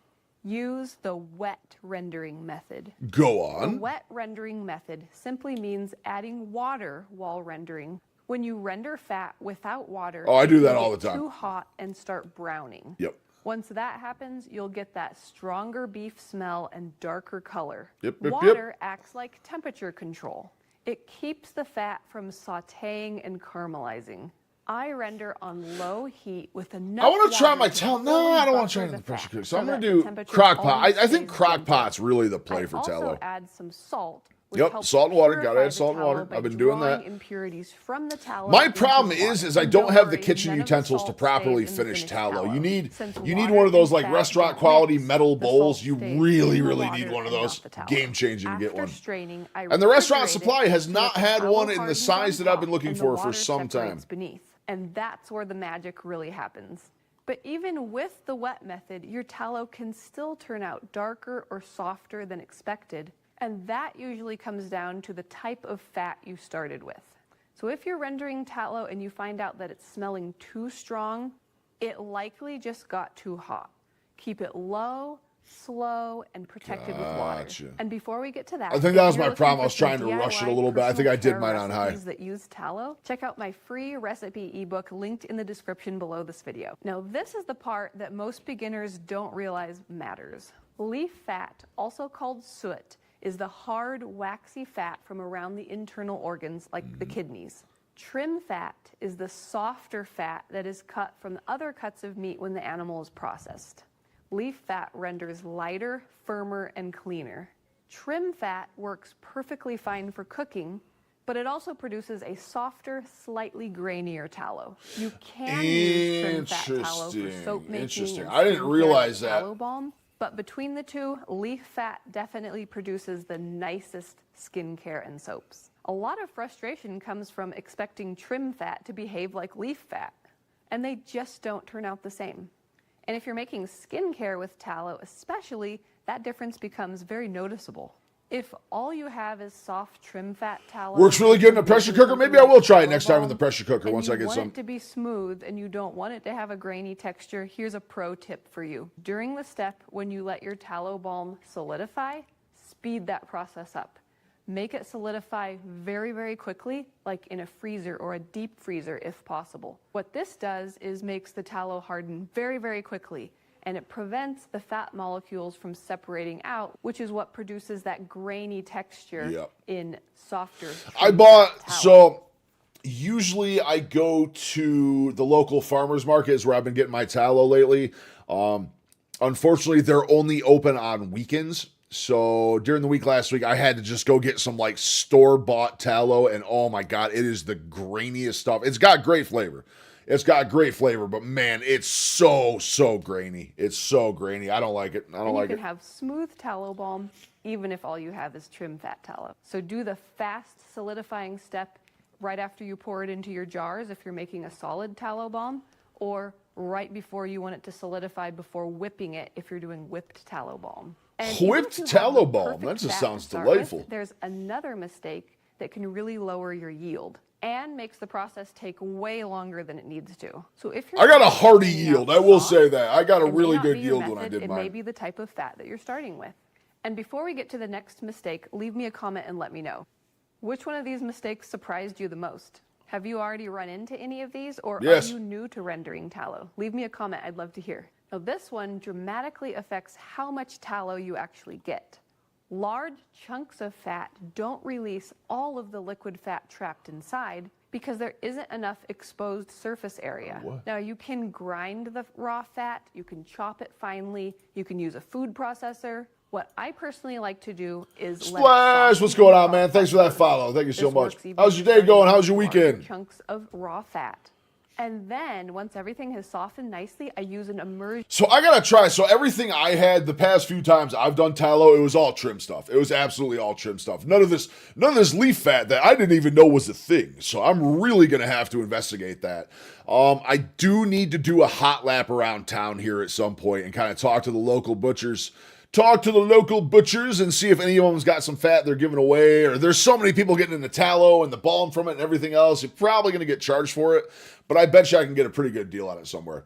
Use the wet rendering method. Go The on. wet rendering method simply means adding water while rendering. When you render fat without water, Oh, I do it that can all get the time. too hot and start browning. Yep. Once that happens, you'll get that stronger beef smell and darker color. Yep. Water acts like temperature control. It keeps the fat from sautéing and caramelizing. I render on low heat with enough I want to try water my to tallow. No, fully I don't want buffer to try it in the the pressure fat cooker. So I'm so going that to the do temperature crock pot. always I think stays crock gentle. pot's really the play I for also tallow. add some salt. which Yep, helps salt and water. purify Gotta add the salt and tallow water. by I've been doing drawing that. impurities from the tallow My into problem the is water. I And don't have the worry, kitchen none of the utensils to salt properly stays in the finish finished tallow. You need Since you need water one of those and like fat restaurant don't quality mix, metal the bowls. salt You stays really in the really water need one of and not those. the tallow. Game changing to get After one. straining, I And the restaurant refrigerate supply it has so not that the had tallow one in the hardens size on that I've been top looking and the for water some time. separates beneath. And that's where the magic really happens. But even with the wet method, your tallow can still turn out darker or softer than expected. And that usually comes down to the type of fat you started with. So if you're rendering tallow and you find out that it's smelling too strong, it likely just got too hot. Keep it low, slow, and protected with water. Gotcha. And before we get to that, I think if that was you're my looking problem. for I was some trying to rush it a DIY little bit. I think I did personal mine care on high. recipes that use tallow, check out my free recipe ebook linked in the description below this video. Now, this is the part that most beginners don't realize matters. Leaf fat, also called soot, is the hard, waxy fat from around the internal organs like the kidneys. Trim fat is the softer fat that is cut from the other cuts of meat when the animal is processed. Leaf fat renders lighter, firmer, and cleaner. Trim fat works perfectly fine for cooking, but it also produces a softer, slightly grainier tallow. You can use trim fat tallow for soap making. Interesting. And I didn't skincare realize like that. tallow balm, but between the two, leaf fat definitely produces the nicest skincare and soaps. A lot of frustration comes from expecting trim fat to behave like leaf fat, and they just don't turn out the same. And if you're making skincare with tallow especially, that difference becomes very noticeable. If all you have is soft trim fat tallow... Works really good in a pressure cooker. Maybe I will try it next time in the pressure cooker and once I you get want some. it to be smooth and you don't want it to have a grainy texture, here's a pro tip for you. During the step when you let your tallow balm solidify, speed that process up. Make it solidify very, very quickly, like in a freezer or a deep freezer if possible. What this does is makes the tallow harden very, very quickly, and it prevents the fat molecules from separating out, which is what produces that grainy texture in softer. I bought, so usually I go to the local farmers markets where I've been getting my tallow lately. Unfortunately, they're only open on weekends. So during the week last week, I had to just go get some like store-bought tallow, and oh my God, it is the grainiest stuff. It's got great flavor. It's got great flavor, but man, it's so grainy. It's so grainy. I don't like it. I don't And like you it. can have smooth tallow balm even if all you have is trim fat tallow. So do the fast solidifying step right after you pour it into your jars if you're making a solid tallow balm, or right before you want it to solidify before whipping it if you're doing whipped tallow balm. And even Whipped if you have tallow the balm, perfect that just fat sounds to start with, delightful. there's another mistake that can really lower your yield and makes the process take way longer than it needs to. So if you're I got a starting hearty finding yield. out I will soft, say that. I got a it may really not good be your yield when I method, did it mine. may be the type of fat that you're starting with. And before we get to the next mistake, leave me a comment and let me know. Which one of these mistakes surprised you the most? Have you already run into any of these, or Yes. are you new to rendering tallow? Leave me a comment, I'd love to hear. Now this one dramatically affects how much tallow you actually get. Large chunks of fat don't release all of the liquid fat trapped inside because there isn't enough exposed surface area. Now you can grind the raw fat, you can chop it finely, you can use a food processor. What I personally like to do is let it Splash! soften What's in going the on, man? crock Thanks for pot that first. follow. Thank you so This much. works even How's your if day starting going? with How's your larger weekend? Chunks of raw fat. And then once everything has softened nicely, I use an immersion. So I gotta try. So everything I had the past few times I've done tallow, it was all trim stuff. It was absolutely all trim stuff. None of this leaf fat that I didn't even know was a thing. So I'm really gonna have to investigate that. I do need to do a hot lap around town here at some point and kind of talk to the local butchers. Talk to the local butchers and see if any of them's got some fat they're giving away, or there's so many people getting into tallow and the balm from it and everything else. You're probably going to get charged for it, but I bet you I can get a pretty good deal on it somewhere.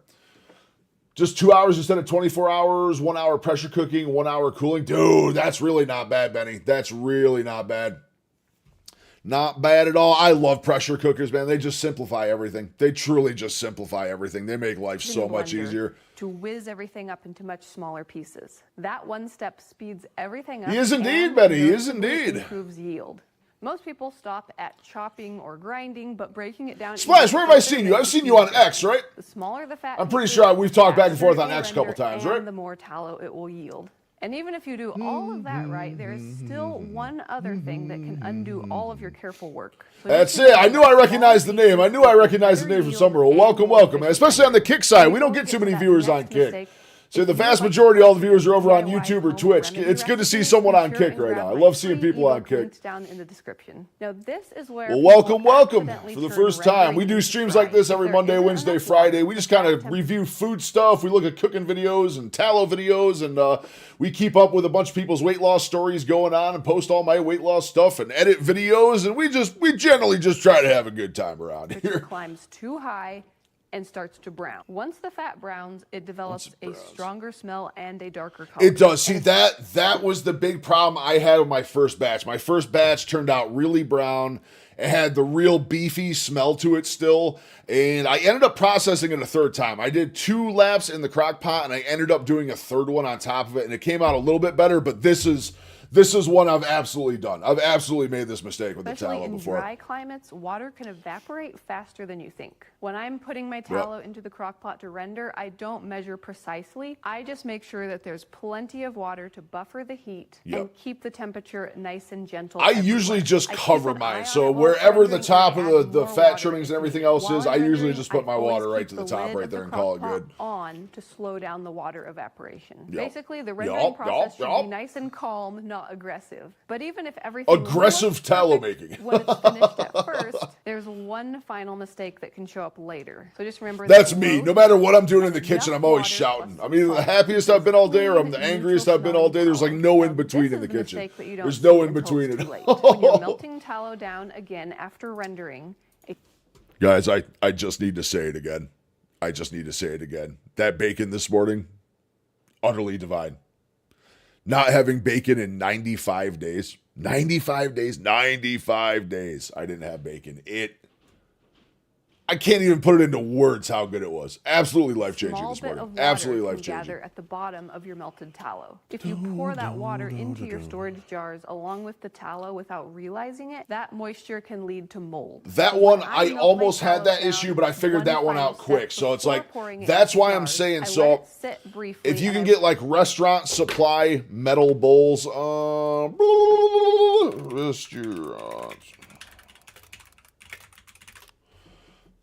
Just 2 hours instead of 24 hours, 1 hour pressure cooking, 1 hour cooling. Dude, that's really not bad, Benny. That's really not bad. Not bad at all. I love pressure cookers, man. They just simplify everything. They truly just simplify everything. They make life so much blender easier. To whiz everything up into much smaller pieces. That one step speeds everything up. He is indeed, and Betty. He is noticeably indeed. Improves yield. Most people stop at chopping or grinding, but breaking it down. Splash, even where have I further seen you? makes I've seen it you on easier. X, right? The smaller the fat. I'm pretty pieces, sure we've talked the back and forth faster on it X a will couple render, times, right? And the more tallow it will yield. And even if you do all of that right, there is still one other thing that can undo all of your careful work. So That's you can it. I use knew I small recognized the name. I knew I recognized the name from yield somewhere. Well, and welcome, more welcome. efficient Especially on the Kick side. We don't Before get too to many that viewers on next Kick. mistake, So the if you vast like majority of all the to viewers are over on DIY YouTube or home Twitch. remedy It's good to see recipes, someone be on sure Kick and right grab now. I my love seeing free people on ebook Kick. linked down in the description. Now this is where Well, people welcome accidentally for the turn first time. rendering We do into streams frying. like this If every there Monday, isn't Wednesday, enough Friday. water, We just the kind fat of temp- review food stuff. We look at cooking videos and tallow videos, and we keep up with a bunch of people's weight loss stories going on and post all my weight loss stuff and edit videos. And we generally just try to have a good time around It here. climbs too high and starts to brown. Once the fat browns, it develops a stronger smell and a darker color. It does. See, that was the big problem I had with my first batch. My first batch turned out really brown. It had the real beefy smell to it still. And I ended up processing it a third time. I did 2 laps in the crock pot, and I ended up doing a third one on top of it. And it came out a little bit better, but this is one I've absolutely done. I've absolutely made this mistake with Especially the tallow in before. dry climates, water can evaporate faster than you think. When I'm putting my tallow into the crock pot to render, I don't measure precisely. I just make sure that there's plenty of water to buffer the heat and keep the temperature nice and gentle. I usually everywhere. just I keep cover an eye mine. on So it while wherever the rendering, top and of I add the more fat water trimmings and if everything needed. else While is, I'm I usually rendering, just put my always water right keep to the top lid right of there the and call it crock pot good. on to slow down the water evaporation. Yep. Basically, the rendering process should yup. be nice and calm, not aggressive. But even if everything Aggressive looks tallow perfect making. when it's finished at first, there's one final mistake that can show up later. So just remember That's that me. low No matter what I'm heat doing in the and kitchen, enough I'm always water shouting. plus I'm either the salt happiest I've been all day or I'm the clean, angriest I've been all day. There's like neutral no smelling in between tallow. in the This is the kitchen. mistake that you don't There's see no in until between it's it. too late. When you're melting tallow down again after rendering, Guys, I just need to say it again. I just need to say it again. That bacon this morning, utterly divine. Not having bacon in 95 days. 95 days. 95 days. I didn't have bacon. I can't even put it into words how good it was. Absolutely life-changing small this bit morning. of water Absolutely can life-changing. gather at the bottom of your melted tallow. If you pour that water into your storage jars along with the tallow without realizing it, that moisture can lead to mold. That So one, when I melt my almost had tallow that down, issue, but I figured that one final out quick. step So it's before like, pouring it that's into why I'm jars, saying, I let so it sit briefly if you and can I get like restaurant supply metal bowls, restaurants.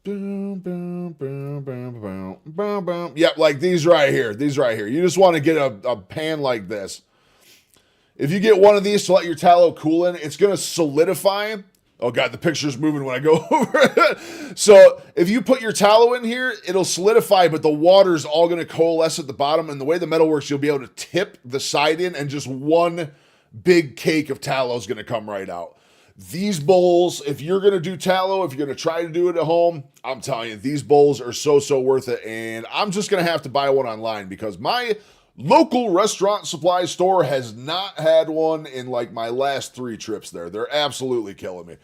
Boom, boom, boom, boom, boom, boom, boom. Yep, like these right here. These right here. You just want to get a pan like this. If you get one of these to let your tallow cool in, it's going to solidify. Oh, God, the picture's moving when I go over it. So if you put your tallow in here, it'll solidify, but the water's all going to coalesce at the bottom. And the way the metal works, you'll be able to tip the side in, and just one big cake of tallow is going to come right out. These bowls, if you're going to do tallow, if you're going to try to do it at home, I'm telling you, these bowls are so worth it. And I'm just going to have to buy one online because my local restaurant supply store has not had one in like my last 3 trips there. They're absolutely killing me.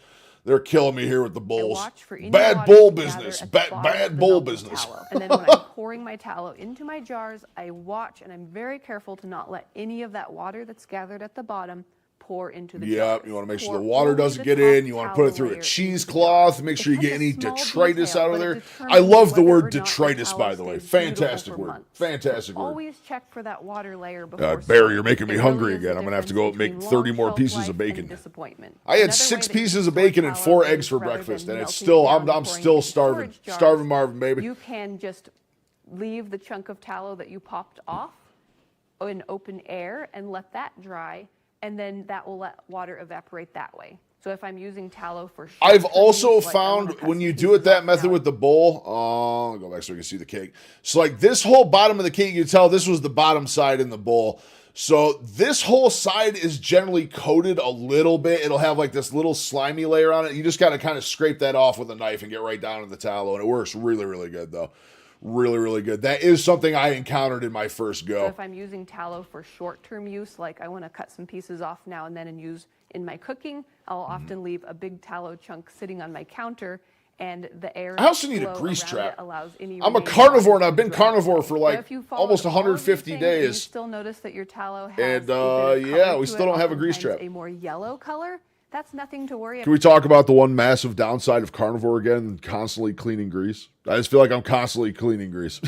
They're killing me here with the bowls. Bad bowl business. Bad bowl business. And then when I'm pouring my tallow into my jars, I watch and I'm very careful to not let any of that water that's gathered at the bottom pour into the jars. Yep, you want to make sure the water doesn't get in. You want to put it through a cheesecloth. Make sure you get any detritus out of there. I love the word detritus, by the way. Fantastic word. Fantastic word. Always check for that water layer before. Barry, you're making me hungry again. I'm going to have to go make 30 more pieces of bacon. I had 6 pieces of bacon and 4 eggs for breakfast, and it's still, I'm still starving. Starving Marvin, baby. You can just leave the chunk of tallow that you popped off in open air and let that dry. And then that will let water evaporate that way. So if I'm using tallow for sure. I've also found when you do it that method with the bowl, I'll go back so we can see the cake. So like this whole bottom of the cake, you can tell this was the bottom side in the bowl. So this whole side is generally coated a little bit. It'll have like this little slimy layer on it. You just got to kind of scrape that off with a knife and get right down to the tallow. And it works really good though. Really good. That is something I encountered in my first go. So if I'm using tallow for short-term use, like I want to cut some pieces off now and then and use in my cooking, I'll often leave a big tallow chunk sitting on my counter, and the air I also need a grease trap. Allows any I'm a carnivore, and I've been carnivore for like almost 150 days. You still notice that your tallow has and yeah, we still don't have a grease trap. A more yellow color. That's nothing to worry about. Can we talk about the one massive downside of carnivore again? Constantly cleaning grease. I just feel like I'm constantly cleaning grease.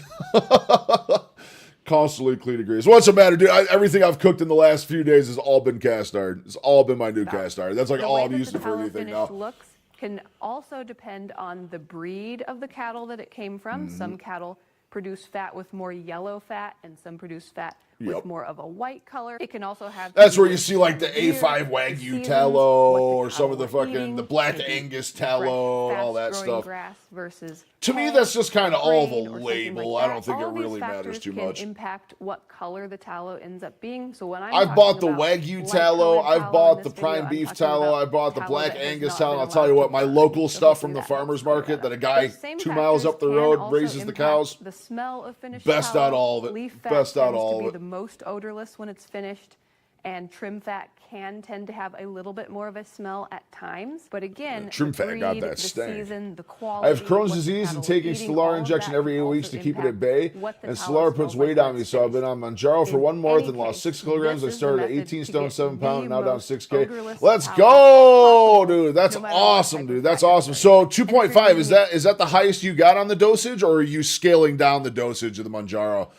Constantly cleaning grease. What's the matter, dude? Everything I've cooked in the last few days has all been cast iron. It's all been my new cast iron. That's like all I'm using for anything now. Looks can also depend on the breed of the cattle that it came from. Some cattle produce fat with more yellow fat, and some produce fat with more of a white color. It can also have. That's where you see like the A5 Wagyu tallow or some of the fucking the Black Angus tallow, all that stuff. Grass versus to me, that's just kind of all the label. I don't think it really matters too much. Impact what color the tallow ends up being. So when I've bought the Wagyu tallow, I've bought the prime beef tallow, I bought the Black Angus tallow. I'll tell you what, my local stuff from the farmer's market that a guy 2 miles up the road raises the cows. The smell of finished best out all of it. Best out all of it. Most odorless when it's finished, and trim fat can tend to have a little bit more of a smell at times. But again, trim fat breed, got that the stank. Season, the quality, I have Crohn's disease and taking Stelara injection every 8 weeks to keep it at bay. And Stelara puts weight on me, so I've been on Manjaro for 1 month and lost 6 kilograms. I started at 18 stone, 7 pounds, and now down 6K. Let's go, dude. That's awesome, dude. That's awesome. So 2.5, is that the highest you got on the dosage, or are you scaling down the dosage of the Manjaro?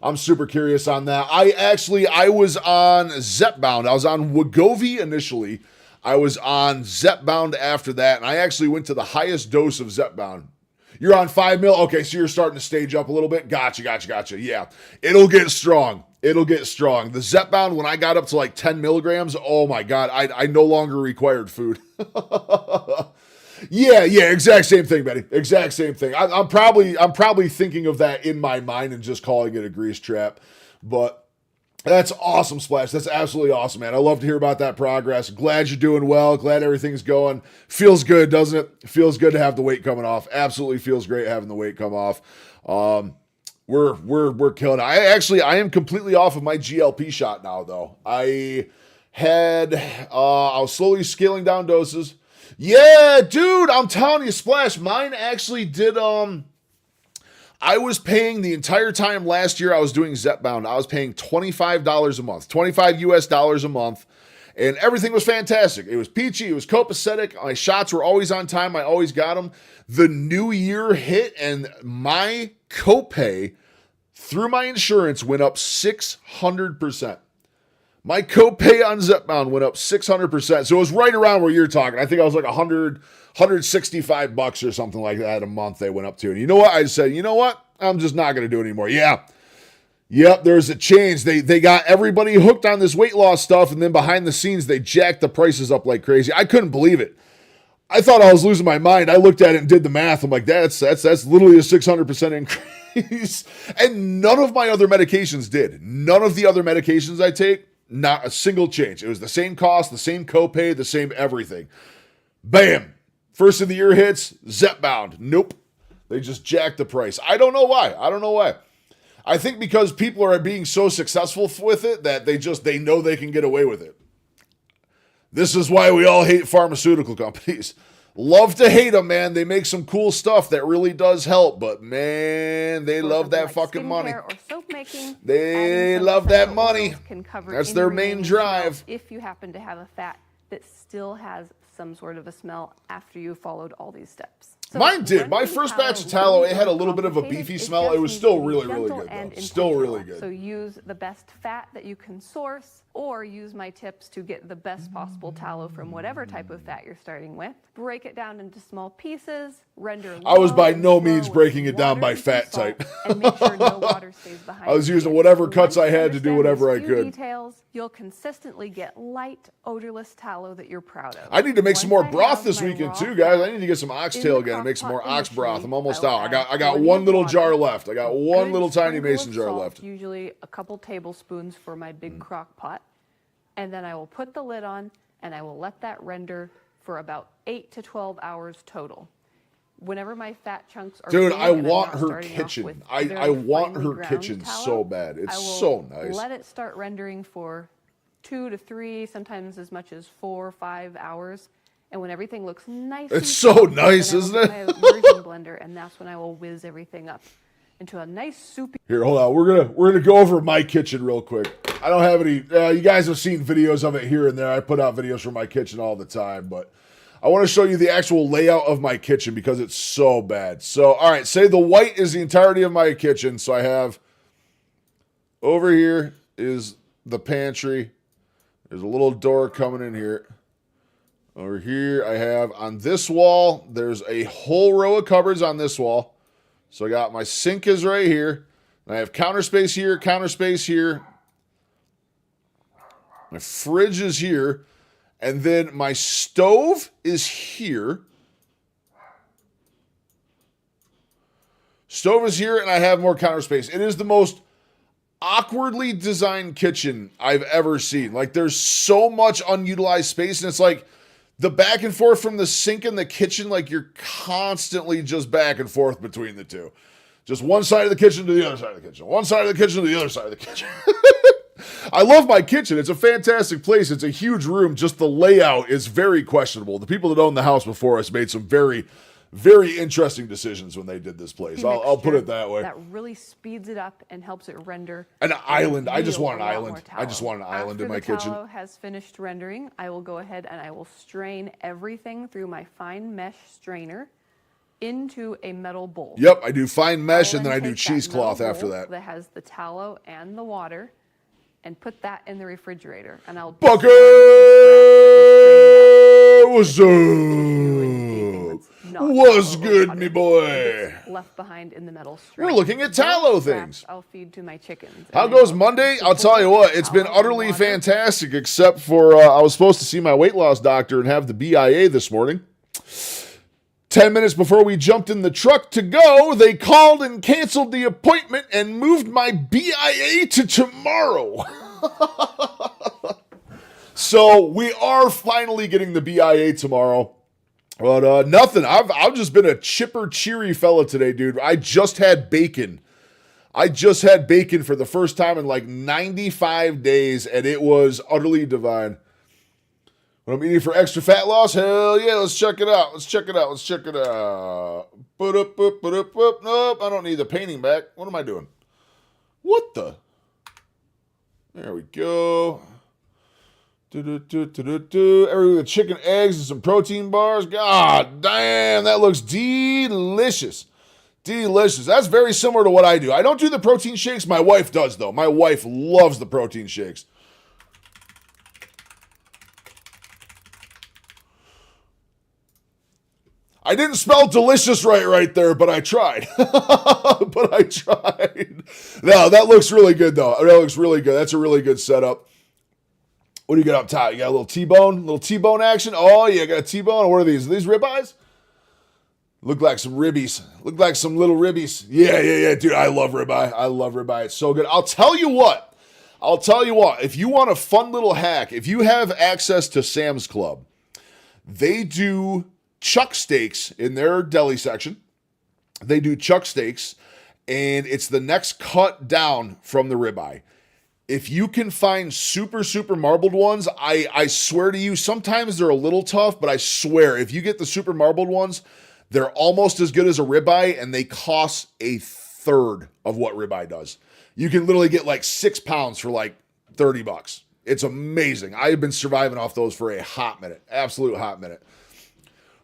I'm super curious on that. I was on Zepbound. I was on Wegovy initially. I was on Zepbound after that, and I actually went to the highest dose of Zepbound. You're on 5 mil? Okay, so you're starting to stage up a little bit. Gotcha. Yeah, it'll get strong. The Zepbound, when I got up to like 10 milligrams, oh my God, I no longer required food. Yeah, exact same thing, Betty. Exact same thing. I'm probably thinking of that in my mind and just calling it a grease trap. But that's awesome, Splash. That's absolutely awesome, man. I love to hear about that progress. Glad you're doing well. Glad everything's going. Feels good, doesn't it? Feels good to have the weight coming off. Absolutely feels great having the weight come off. We're killing it. I am completely off of my GLP shot now, though. I was slowly scaling down doses. Yeah, dude, I'm telling you, Splash, mine actually did, I was paying the entire time last year I was doing Zepbound, I was paying $25 a month, $25 US a month, and everything was fantastic. It was peachy, it was copacetic, my shots were always on time, I always got them. The new year hit, and my copay through my insurance went up 600%. My copay on Zepbound went up 600%. So it was right around where you're talking. I think I was like 165 bucks or something like that a month they went up to. And you know what? I said, you know what? I'm just not going to do it anymore. Yeah. Yep, there's a change. They got everybody hooked on this weight loss stuff, and then behind the scenes, they jacked the prices up like crazy. I couldn't believe it. I thought I was losing my mind. I looked at it and did the math. I'm like, that's literally a 600% increase. And none of my other medications did. None of the other medications I take, not a single change. It was the same cost, the same copay, the same everything. Bam. First of the year hits, Zepbound. Nope. They just jacked the price. I don't know why. I think because people are being so successful with it that they know they can get away with it. This is why we all hate pharmaceutical companies. Love to hate them, man. They make some cool stuff that really does help, but man, they love that fucking money. Or soap making, they love that money. That's their main drive. If you happen to have a fat that still has some sort of a smell after you followed all these steps. So mine did. My first batch of tallow, it had a little bit of a beefy smell. It was still really, really good, though. Still really good. So use the best fat that you can source, or use my tips to get the best possible tallow from whatever type of fat you're starting with. Break it down into small pieces, render I was by no means breaking it down by fat type. And make sure no water stays behind. I was using whatever cuts I had to do whatever I could. Details, you'll consistently get light, odorless tallow that you're proud of. I need to make some more broth this weekend too, guys. I need to get some oxtail again and make some more ox broth. I'm almost out. I got one little jar left. I got one little tiny mason jar left. Usually a couple tablespoons for my big crock pot. And then I will put the lid on and I will let that render for about 8 to 12 hours total. Whenever my fat chunks are dude, big I and I'm want not her starting off kitchen. with I very want finely her ground kitchen tallow, so bad. It's I will so nice. let it start rendering for 2 to 3, sometimes as much as 4 or 5 hours. And when everything looks nice, it's so nice, isn't it? my immersion blender, and that's when I will whiz everything up into a nice soupy. Here, hold on. We're gonna go over my kitchen real quick. I don't have any. You guys have seen videos of it here and there. I put out videos from my kitchen all the time, but I want to show you the actual layout of my kitchen because it's so bad. So, all right, say the white is the entirety of my kitchen. So I have over here is the pantry. There's a little door coming in here. Over here, I have on this wall, there's a whole row of cupboards on this wall. So I got my sink is right here. And I have counter space here, counter space here. My fridge is here. And then my stove is here. Stove is here, and I have more counter space. It is the most awkwardly designed kitchen I've ever seen. Like, there's so much unutilized space, and it's like the back and forth from the sink and the kitchen, like you're constantly just back and forth between the two. Just one side of the kitchen to the other side of the kitchen. One side of the kitchen to the other side of the kitchen. I love my kitchen. It's a fantastic place. It's a huge room. Just the layout is very questionable. The people that owned the house before us made some very, very interesting decisions when they did this place. I'll put it that way. That really speeds it up and helps it render. An island. I just real want an a lot island. more I just want an island in my After the kitchen. tallow has finished rendering, I will go ahead and I will strain everything through my fine mesh strainer into a metal bowl. Yep, I do fine mesh I'll and then I do take that cheesecloth metal after bowl that. That has the tallow and the water, and put that in the refrigerator. And I'll Bucket! What's up? What's good, me boy? Left behind in the metal strainer. We're looking at tallow Those things. scraps I'll feed to my chickens. How And goes then Monday? I'll I'll tell you what, it's been tallow and utterly water. fantastic, except for I was supposed to see my weight loss doctor and have the BiA this morning. 10 minutes before we jumped in the truck to go, they called and canceled the appointment and moved my BiA to tomorrow. So we are finally getting the BiA tomorrow. But nothing. I've just been a chipper, cheery fella today, dude. I just had bacon. I just had bacon for the first time in like 95 days, and it was utterly divine. What I'm eating for extra fat loss? Hell yeah, let's check it out. Let's check it out. Let's check it out. Nope, I don't need the painting back. What am I doing? What the? There we go. Everything with chicken, eggs, and some protein bars. God damn, that looks delicious. Delicious. That's very similar to what I do. I don't do the protein shakes. My wife does, though. My wife loves the protein shakes. I didn't spell delicious right there, but I tried. But I tried. No, that looks really good, though. That looks really good. That's a really good setup. What do you got up top? You got a little T-bone action? Oh, yeah, got a T-bone. What are these? Are these ribeyes? Look like some ribbies. Look like some little ribbies. Yeah, dude, I love ribeye. I love ribeye. It's so good. I'll tell you what. If you want a fun little hack, if you have access to Sam's Club, they do chuck steaks in their deli section. They do chuck steaks, and it's the next cut down from the ribeye. If you can find super marbled ones, I swear to you, sometimes they're a little tough, but I swear, if you get the super marbled ones, they're almost as good as a ribeye, and they cost a third of what ribeye does. You can literally get like 6 pounds for like $30. It's amazing. I have been surviving off those for a hot minute. Absolute hot minute.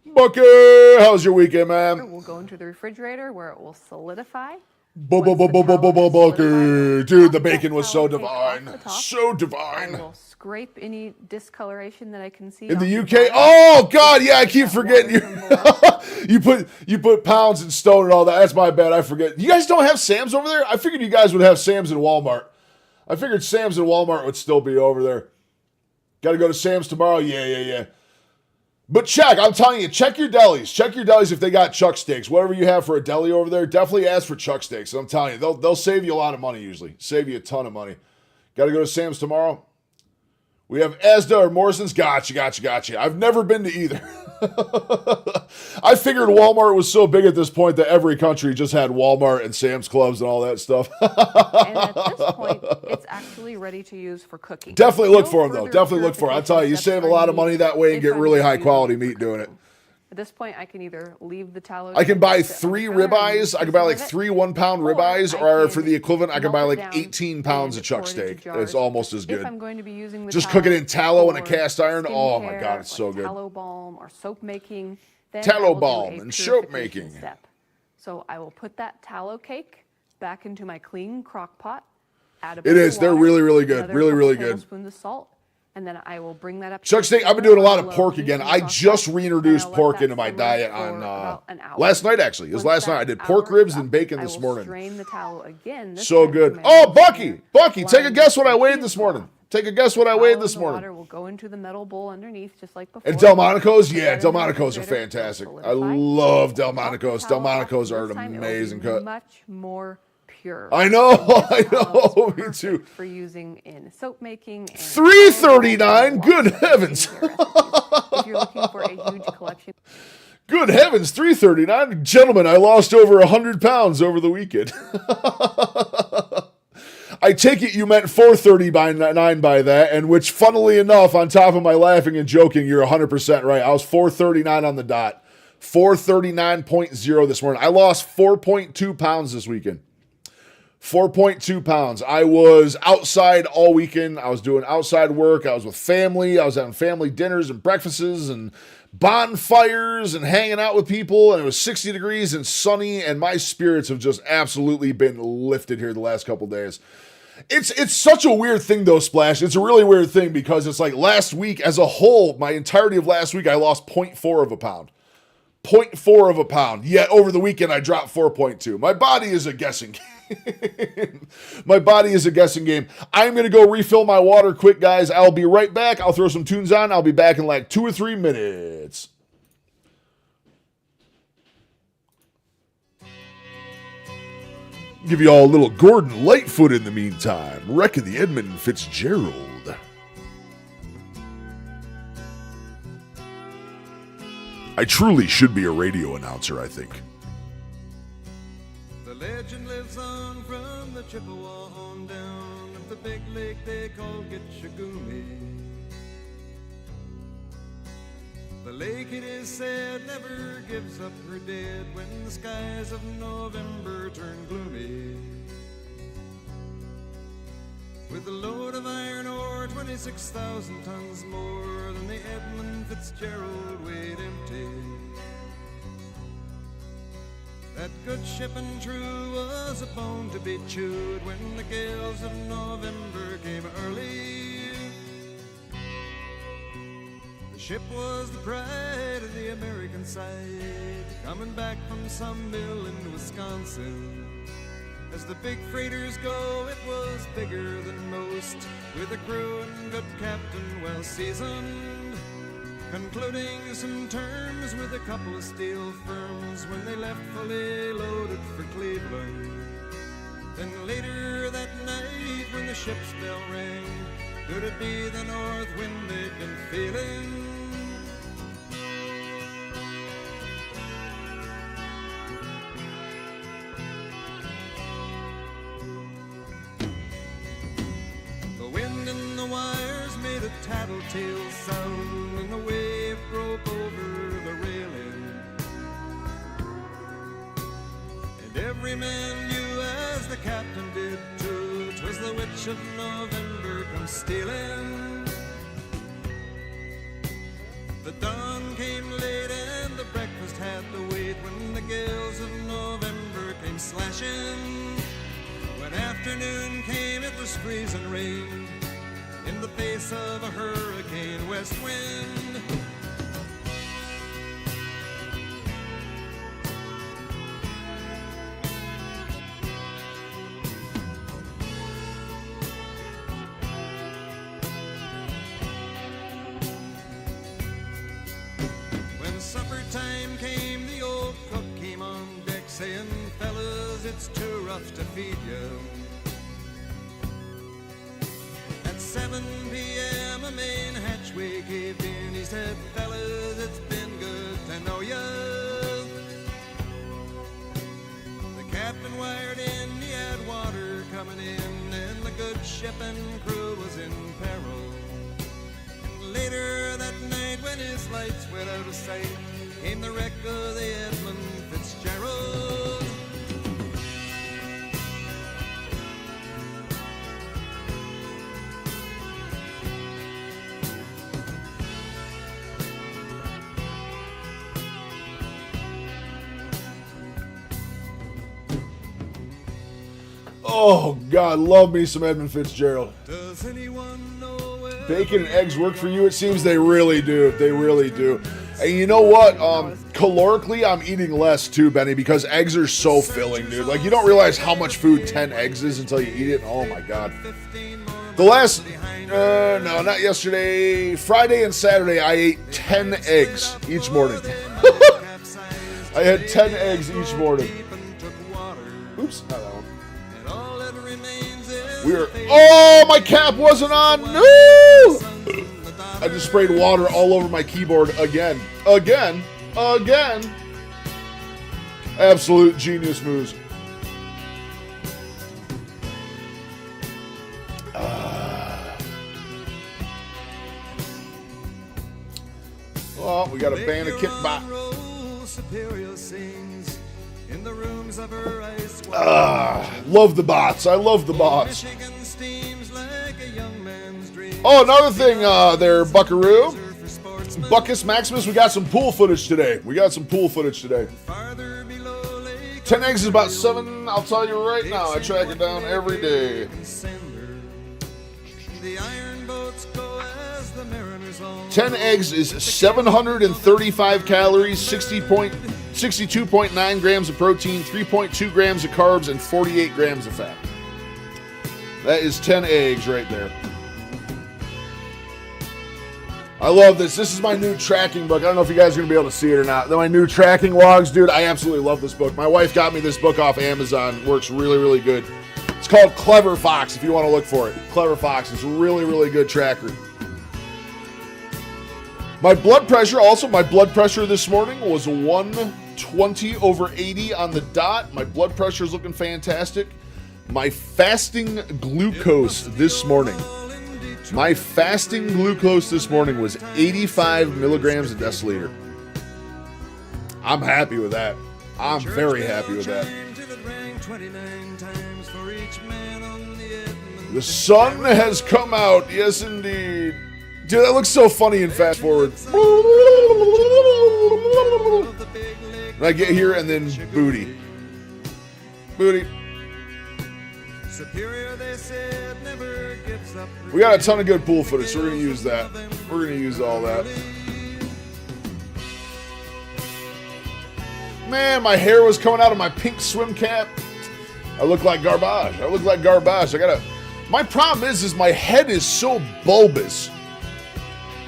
Bucky, how's your weekend, man? We'll go into the refrigerator where it will solidify. Bucky. Dude, the bacon was so divine. So I divine. will scrape any discoloration that I can see. In the off UK? bottom. Oh, God, yeah, I keep That forgetting water from below. you put pounds and stone and all that. That's my bad. I forget. You guys don't have Sam's over there? I figured you guys would have Sam's and Walmart. I figured Sam's and Walmart would still be over there. Got to go to Sam's tomorrow? Yeah. But I'm telling you, check your delis. Check your delis if they got chuck steaks. Whatever you have for a deli over there, definitely ask for chuck steaks. I'm telling you, they'll save you a lot of money usually. Save you a ton of money. Got to go to Sam's tomorrow? We have Asda or Morrison's. Gotcha. I've never been to either. I figured Walmart was so big at this point that every country just had Walmart and Sam's Clubs and all that stuff. And at this point, it's actually ready to use for cooking. Definitely look No for them, though. further Definitely look for them. I tell you, you purification save a lot of steps are money that way and needed get if I'm really going to high use quality them for meat doing it. cooking. At this point, I can either leave the tallow. I can buy sit on the 3 counter and ribeyes. I can buy like use it, 3 1-pound or ribeyes, I or can for the equivalent, I can buy melt it like down 18 pounds of and chuck pour it into steak. jars. It's almost as If good. I'm going to be using the Just cook it in tallow and a for cast iron. Oh my skincare, God, it's so like good. Tallow balm or soap making. Then Tallow I will do balm a and soap purification making. Step. So I will put that tallow cake back into my clean crock pot. Add a bit It of is. They're water, really good. another Really couple good. tablespoons of salt, and then I will bring that up. to Chuck a steak, I've been simmer doing a lot of on low pork heat again. in the I crock just pot, reintroduced and I'll let pork that into my simmer diet for on about an hour. last night, actually. It was Once last night. that I did pork hour is ribs and up, bacon I this will morning. Strain the tallow again. This So time good. from my Oh, own Bucky, strainer, take a line guess what I with weighed this morning. cheesecloth. Take a guess what I The weighed tallow this and the morning. water will go into the metal bowl underneath, just like before. And Delmonico's? Put Yeah, that in the Delmonico's are refrigerator, fantastic. it'll I solidify. love I'll pop the Delmonico's. tallow off. Delmonico's are This an time it will be amazing cut. much more pure. I know, This I tallow is know, me perfect too. For using in soap making. And $3.39? Good lots of heavens. skincare recipes. If you're looking for a huge collection. Good heavens, $3.39? Gentlemen, I lost over 100 pounds over the weekend. I take it you meant $4.39 by that, and which, funnily enough, on top of my laughing and joking, you're 100% right. I was $4.39 on the dot. 439.0 this morning. I lost 4.2 pounds this weekend. 4.2 pounds. I was outside all weekend. I was doing outside work. I was with family. I was having family dinners and breakfasts and bonfires and hanging out with people. And it was 60 degrees and sunny. And my spirits have just absolutely been lifted here the last couple days. It's such a weird thing though, Splash. It's a really weird thing because it's like last week as a whole, my entirety of last week, I lost 0.4 of a pound. 0.4 of a pound. Yet over the weekend, I dropped 4.2. My body is a guessing game. My body is a guessing game. I'm going to go refill my water quick, guys. I'll be right back. I'll throw some tunes on. I'll be back in like 2 or 3 minutes. Give you all a little Gordon Lightfoot in the meantime. Wrecking the Edmund Fitzgerald. I truly should be a radio announcer, I think. The legend lives on from the Chippewa on down of the big lake they call Gitchagumi. The lake, it is said, never gives up her dead when the skies of November turn gloomy. With a load of iron ore, 26,000 tons more than the Edmund Fitzgerald weighed empty. That good ship and true was a bone to be chewed when the gales of November came early. The ship was the pride of the American side, coming back from some mill in Wisconsin. As the big freighters go, it was bigger than most, with a crew and good captain well seasoned, concluding some terms with a couple of steel firms when they left fully loaded for Cleveland. Then later that night when the ship's bell rang, could it be the north wind they'd been feeling? The wind in the wires made a tattletale sound, and the wave broke over the railing. And every man knew, as the captain did too, 'twas the witch of November come stealing. The dawn came late and the breakfast had to wait, when the gales of November came slashing. When afternoon came, it was freezing rain, in the face of a hurricane west wind. When supper time came, the old cook came on deck, saying, "Fellas, it's too rough to feed you." At 7 p.m. a main hatchway caved in. He said, "Fellas, it's been good to know ya." The captain wired in, he had water coming in, and the good ship and crew was in peril. And later that night, when his lights went out of sight, came the wreck of the Edmund Fitzgerald. Oh, God, love me some Edmund Fitzgerald. Does anyone know where Bacon and eggs work for you? It seems they really do. They really do. And you know what? Calorically, I'm eating less too, Benny, because eggs are so filling, dude. Like, you don't realize how much food 10 eggs is until you eat it. Oh, my God. The last, no, not yesterday, Friday and Saturday, I ate 10 eggs each morning. I had 10 eggs each morning. Oops, not that one. Oh, my cap wasn't on. No! I just sprayed water all over my keyboard again. Again. Absolute genius moves. Well, we got a band of kickbot. Love the bots. I love the bots. Oh, another thing there, Buckaroo. Buckus Maximus, we got some pool footage today. 10 eggs is about 7, I'll tell you right now. I track it down every day. 10 eggs is 735 calories, 62.9 grams of protein, 3.2 grams of carbs, and 48 grams of fat. That is 10 eggs right there. I love this. This is my new tracking book. I don't know if you guys are going to be able to see it or not. My new tracking logs, dude, I absolutely love this book. My wife got me this book off Amazon. Works really, really good. It's called Clever Fox if you want to look for it. Clever Fox. It's a really, really good tracker. My blood pressure this morning was 120/80 on the dot. My blood pressure is looking fantastic. My fasting glucose this morning was 85 milligrams a deciliter. I'm happy with that. I'm very happy with that. The sun has come out. Yes, indeed. Dude, that looks so funny in fast forward. And I get here and then booty. We got a ton of good pool footage, so we're going to use that. We're going to use all that. man, my hair was coming out of my pink swim cap. I look like garbage. My problem is my head is so bulbous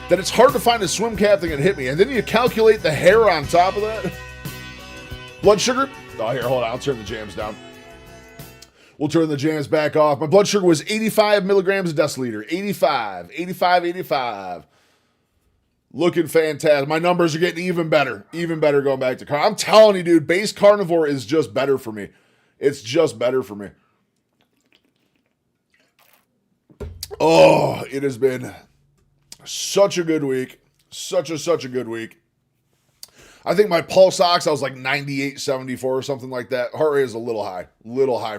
that it's hard to find a swim cap that can hit me. And then you calculate the hair on top of that. Blood sugar? Oh, here, hold on. I'll turn the jams down. We'll turn the jams back off. My blood sugar was 85 milligrams a deciliter. 85. Looking fantastic. My numbers are getting even better. Even better going back to I'm telling you, dude, base carnivore is just better for me. It's just better for me. Oh, it has been such a good week. Such a good week. I think my pulse ox, I was like 98.74 or something like that. Heart rate is a little high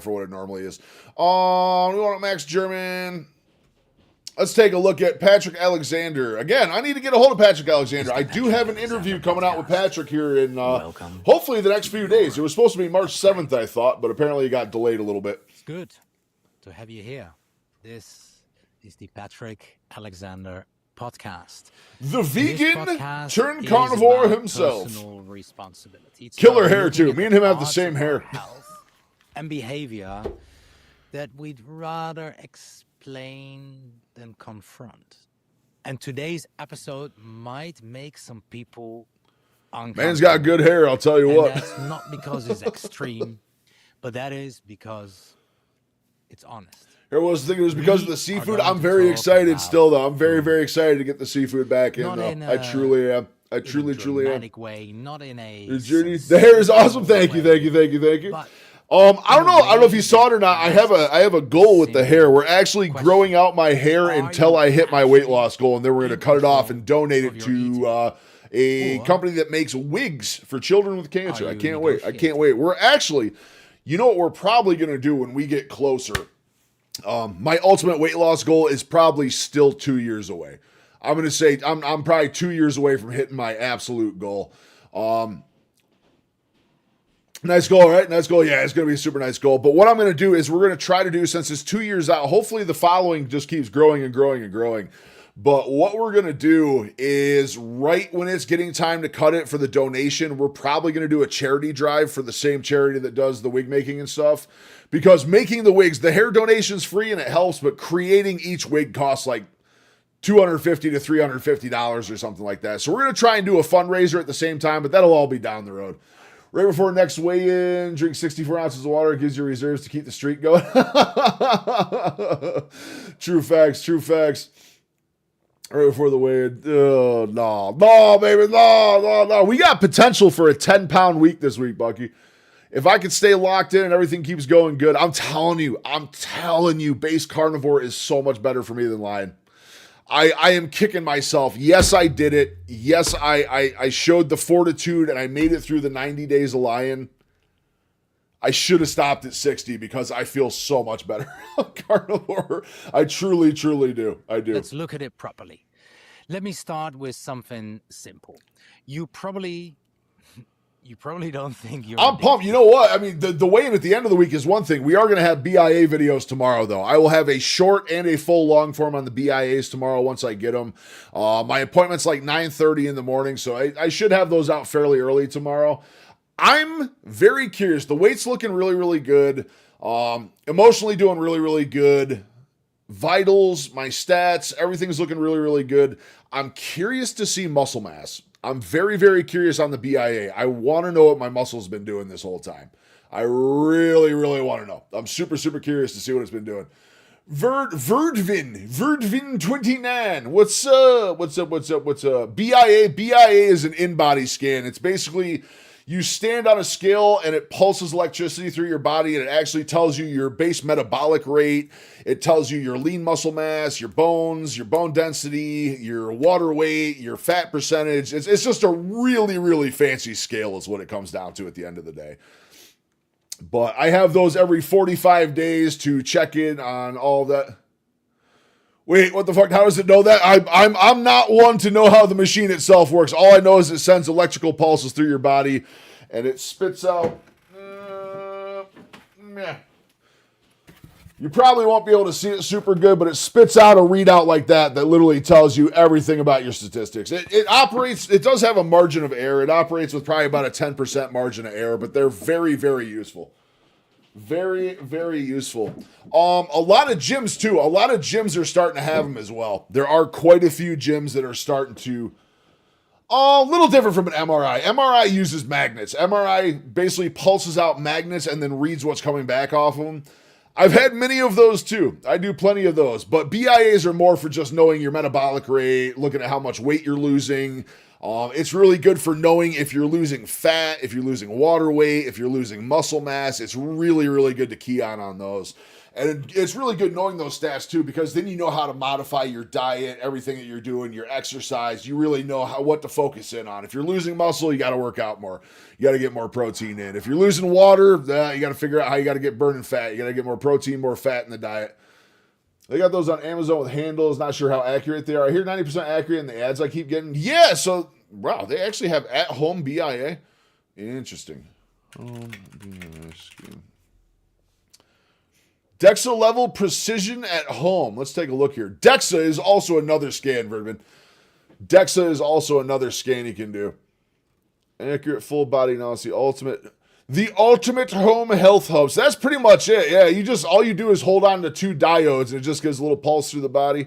for what it normally is. We want Max German. Let's take a look at Patrick Alexander. Again, I need to get a hold of Patrick Alexander. I do have an interview coming out with Patrick here in hopefully the next few days. It was supposed to be March 7th, I thought, but apparently it got delayed a little bit. It's good to have you here. This is the Patrick Alexander podcast. The vegan turned carnivore himself. Personal responsibility. It's Killer hair too. Me and him have the same hair. Health and behavior that we'd rather explain than confront. And today's episode might make some people uncomfortable. Man's got good hair, I'll tell you what. That's not because it's extreme, but that is because it's honest. Here was the thing, it was because of the seafood. I'm very excited still, though. I'm very, very excited to get the seafood back in, though. I truly am. I truly am. Way, not in a the hair is awesome. Thank you. I don't know if you saw it or not. I have a goal with the hair. We're actually growing out my hair until I hit my weight loss goal, and then we're going to cut it off and donate it to a company that makes wigs for children with cancer. I can't wait. We're actually, you know what we're probably going to do when we get closer? My ultimate weight loss goal is probably still 2 years away. I'm going to say I'm probably 2 years away from hitting my absolute goal. Nice goal, right? Nice goal. Yeah, it's going to be a super nice goal. But what I'm going to do is we're going to try to do, since it's 2 years out, hopefully the following just keeps growing and growing and growing. But what we're going to do is right when it's getting time to cut it for the donation, we're probably going to do a charity drive for the same charity that does the wig making and stuff. Because making the wigs, the hair donation's free and it helps, but creating each wig costs like $250 to $350 or something like that. So we're going to try and do a fundraiser at the same time, but that'll all be down the road. Right before next weigh-in, drink 64 ounces of water. It gives you reserves to keep the streak going. True facts. Right before the weigh-in. No, baby, no. We got potential for a 10-pound week this week, Bucky. If I could stay locked in and everything keeps going good, I'm telling you, base carnivore is so much better for me than lion. I am kicking myself. Yes, I did it. Yes, I showed the fortitude and I made it through the 90 days of lion. I should have stopped at 60 because I feel so much better on carnivore. I truly do. I do. Let's look at it properly. Let me start with something simple. You probably don't think you're... I'm pumped. You know what? I mean, the weigh-in at the end of the week is one thing. We are going to have BiA videos tomorrow, though. I will have a short and a full long form on the BiAs tomorrow once I get them. My appointment's like 9:30 in the morning, so I should have those out fairly early tomorrow. I'm very curious. The weight's looking really, really good. Emotionally doing really, really good. Vitals, my stats, everything's looking really, really good. I'm curious to see muscle mass. I'm very, very curious on the BiA. I want to know what my muscle's been doing this whole time. I really, really want to know. I'm super, super curious to see what it's been doing. Verdvin 29. What's up? BiA is an in-body scan. It's basically you stand on a scale and it pulses electricity through your body and it actually tells you your base metabolic rate. It tells you your lean muscle mass, your bones, your bone density, your water weight, your fat percentage. It's just a really, really fancy scale is what it comes down to at the end of the day. But I have those every 45 days to check in on all that. Wait, what the fuck? How does it know that? I'm not one to know how the machine itself works. All I know is it sends electrical pulses through your body, and it spits out. You probably won't be able to see it super good, but it spits out a readout like that literally tells you everything about your statistics. It operates, it does have a margin of error. It operates with probably about a 10% margin of error, but they're very, very useful. Very, very useful. A lot of gyms too. A lot of gyms are starting to have them as well. There are quite a few gyms that are starting to. A little different from an MRI. MRI uses magnets. MRI basically pulses out magnets and then reads what's coming back off of them. I've had many of those too. I do plenty of those. But BIAs are more for just knowing your metabolic rate, looking at how much weight you're losing. It's really good for knowing if you're losing fat, if you're losing water weight, if you're losing muscle mass. It's really, really good to key on those. And it's really good knowing those stats too, because then you know how to modify your diet, everything that you're doing, your exercise. You really know what to focus in on. If you're losing muscle, you got to work out more. You got to get more protein in. If you're losing water, you got to figure out how you got to get burning fat. You got to get more protein, more fat in the diet. They got those on Amazon with handles. Not sure how accurate they are. I hear 90% accurate in the ads I keep getting. Yeah, so, wow, they actually have at-home BIA. Interesting. Home BIA scheme. DEXA level precision at home. Let's take a look here. DEXA is also another scan, Verdman. DEXA is also another scan you can do. Accurate full body analysis. The ultimate home health hub. So that's pretty much it. Yeah, all you do is hold on to two diodes and it just gives a little pulse through the body.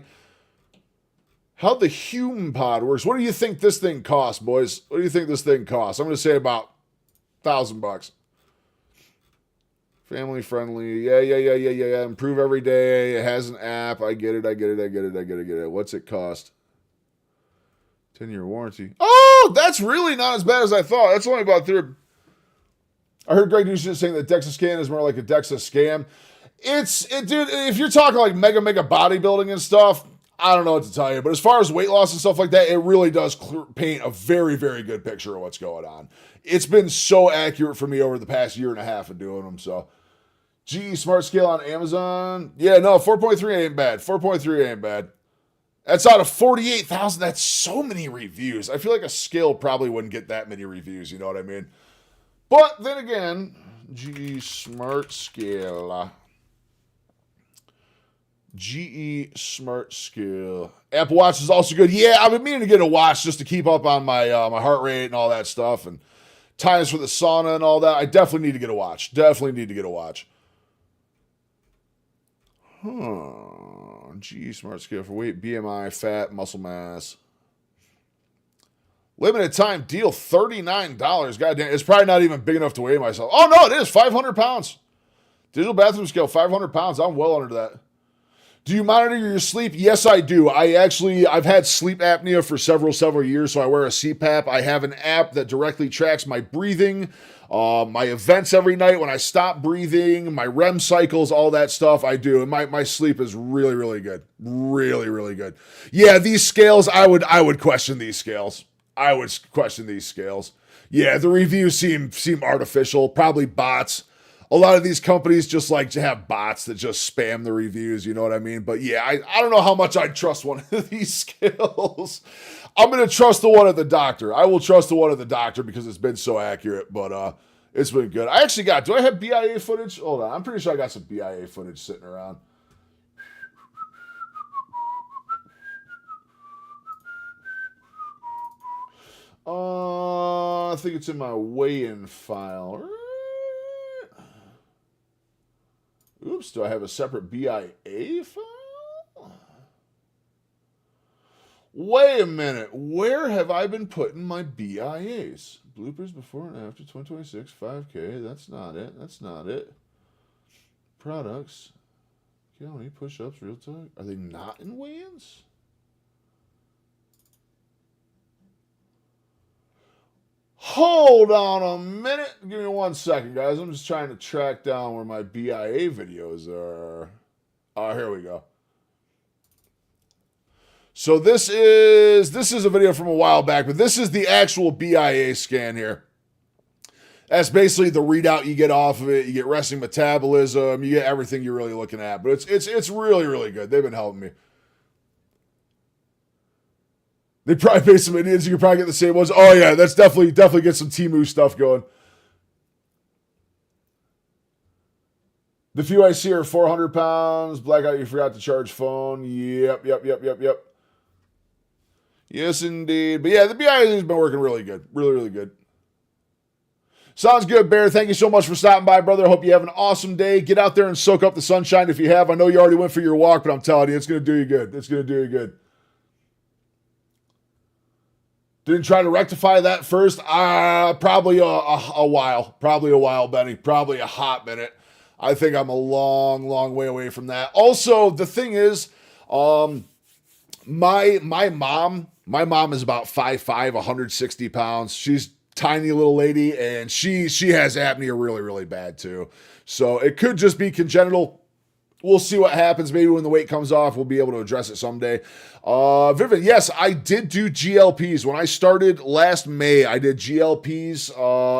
How the Hume pod works. What do you think this thing costs, boys? What do you think this thing costs? I'm going to say about $1,000. Family friendly. Yeah. Improve every day. It has an app. I get it. What's it cost? 10-year warranty. Oh, that's really not as bad as I thought. That's only about third. I heard Greg Nugent saying that DEXA scan is more like a DEXA scam. Dude, if you're talking like mega bodybuilding and stuff, I don't know what to tell you. But as far as weight loss and stuff like that, it really does paint a very, very good picture of what's going on. It's been so accurate for me over the past year and a half of doing them. So, GE Smart Scale on Amazon. Yeah, no, 4.3 ain't bad. 4.3 ain't bad. That's out of 48,000. That's so many reviews. I feel like a scale probably wouldn't get that many reviews. You know what I mean? But then again, GE Smart Scale. GE Smart Scale. Apple Watch is also good. Yeah, I've been meaning to get a watch just to keep up on my my heart rate and all that stuff, and times for the sauna and all that. I definitely need to get a watch. GE Smart Scale for weight, BMI, fat, muscle mass. Limited time deal, $39. Goddamn, it's probably not even big enough to weigh myself. Oh, no, it is 500 pounds. Digital bathroom scale, 500 pounds. I'm well under that. Do you monitor your sleep? Yes, I do. I've had sleep apnea for several years, so I wear a CPAP. I have an app that directly tracks my breathing, my events every night when I stop breathing, my REM cycles, all that stuff I do. And my sleep is really, really good. Really, really good. Yeah, these scales, I would question these scales. Yeah, the reviews seem artificial, probably bots. A lot of these companies just like to have bots that just spam the reviews, you know what I mean? But yeah, I don't know how much I'd trust one of these scales. I'm going to trust the one at the doctor. I will trust the one at the doctor because it's been so accurate, but it's been good. Do I have BIA footage? Hold on, I'm pretty sure I got some BIA footage sitting around. I think it's in my weigh-in file. Oops, do I have a separate BIA file? Wait a minute. Where have I been putting my BIAs? Bloopers before and after 2026, 5K. That's not it. Products. County, push-ups, real talk. Are they not in weigh-ins? Hold on a minute. Give me 1 second, guys. I'm just trying to track down where my BIA videos are. Oh, here we go. So this is a video from a while back, but this is the actual BIA scan here. That's basically the readout you get off of it. You get resting metabolism. You get everything you're really looking at. But it's really, really good. They've been helping me. They probably pay some idiots. You can probably get the same ones. Oh, yeah, that's definitely get some Temu stuff going. The few I see are 400 pounds. Blackout, you forgot to charge phone. Yep. Yes, indeed. But yeah, the BiA has been working really good. Really good. Sounds good, Bear. Thank you so much for stopping by, brother. I hope you have an awesome day. Get out there and soak up the sunshine if you have. I know you already went for your walk, but I'm telling you, it's going to do you good. It's going to do you good. Didn't try to rectify that first. Probably a while. Probably a while, Benny. Probably a hot minute. I think I'm a long way away from that. Also, the thing is, my mom is about 5'5", 160 pounds. She's tiny little lady, and she has apnea really bad too. So it could just be congenital. We'll see what happens. Maybe when the weight comes off, we'll be able to address it someday. Vivian, yes, I did do GLPs. When I started last May, I did GLPs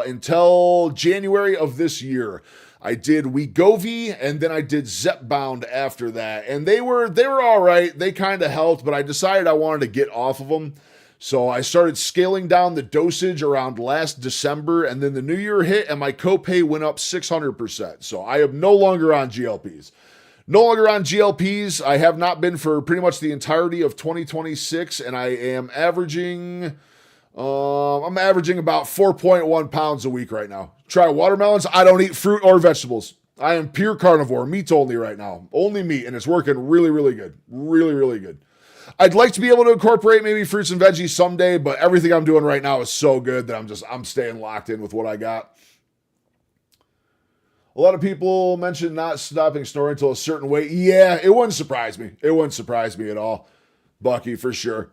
until January of this year. I did Wegovy, and then I did Zepbound after that. And they were all right. They kind of helped, but I decided I wanted to get off of them. So I started scaling down the dosage around last December, and then the new year hit, and my copay went up 600%. So I am no longer on GLPs. No longer on GLPs. I have not been for pretty much the entirety of 2026, and I am averaging... I'm averaging about 4.1 pounds a week right now. Try watermelons. I don't eat fruit or vegetables. I am pure carnivore, meat only right now. Only meat, and it's working really good. Really good. I'd like to be able to incorporate maybe fruits and veggies someday, but everything I'm doing right now is so good that I'm staying locked in with what I got. A lot of people mention not stopping snoring until a certain weight. Yeah, it wouldn't surprise me. It wouldn't surprise me at all. Bucky, for sure.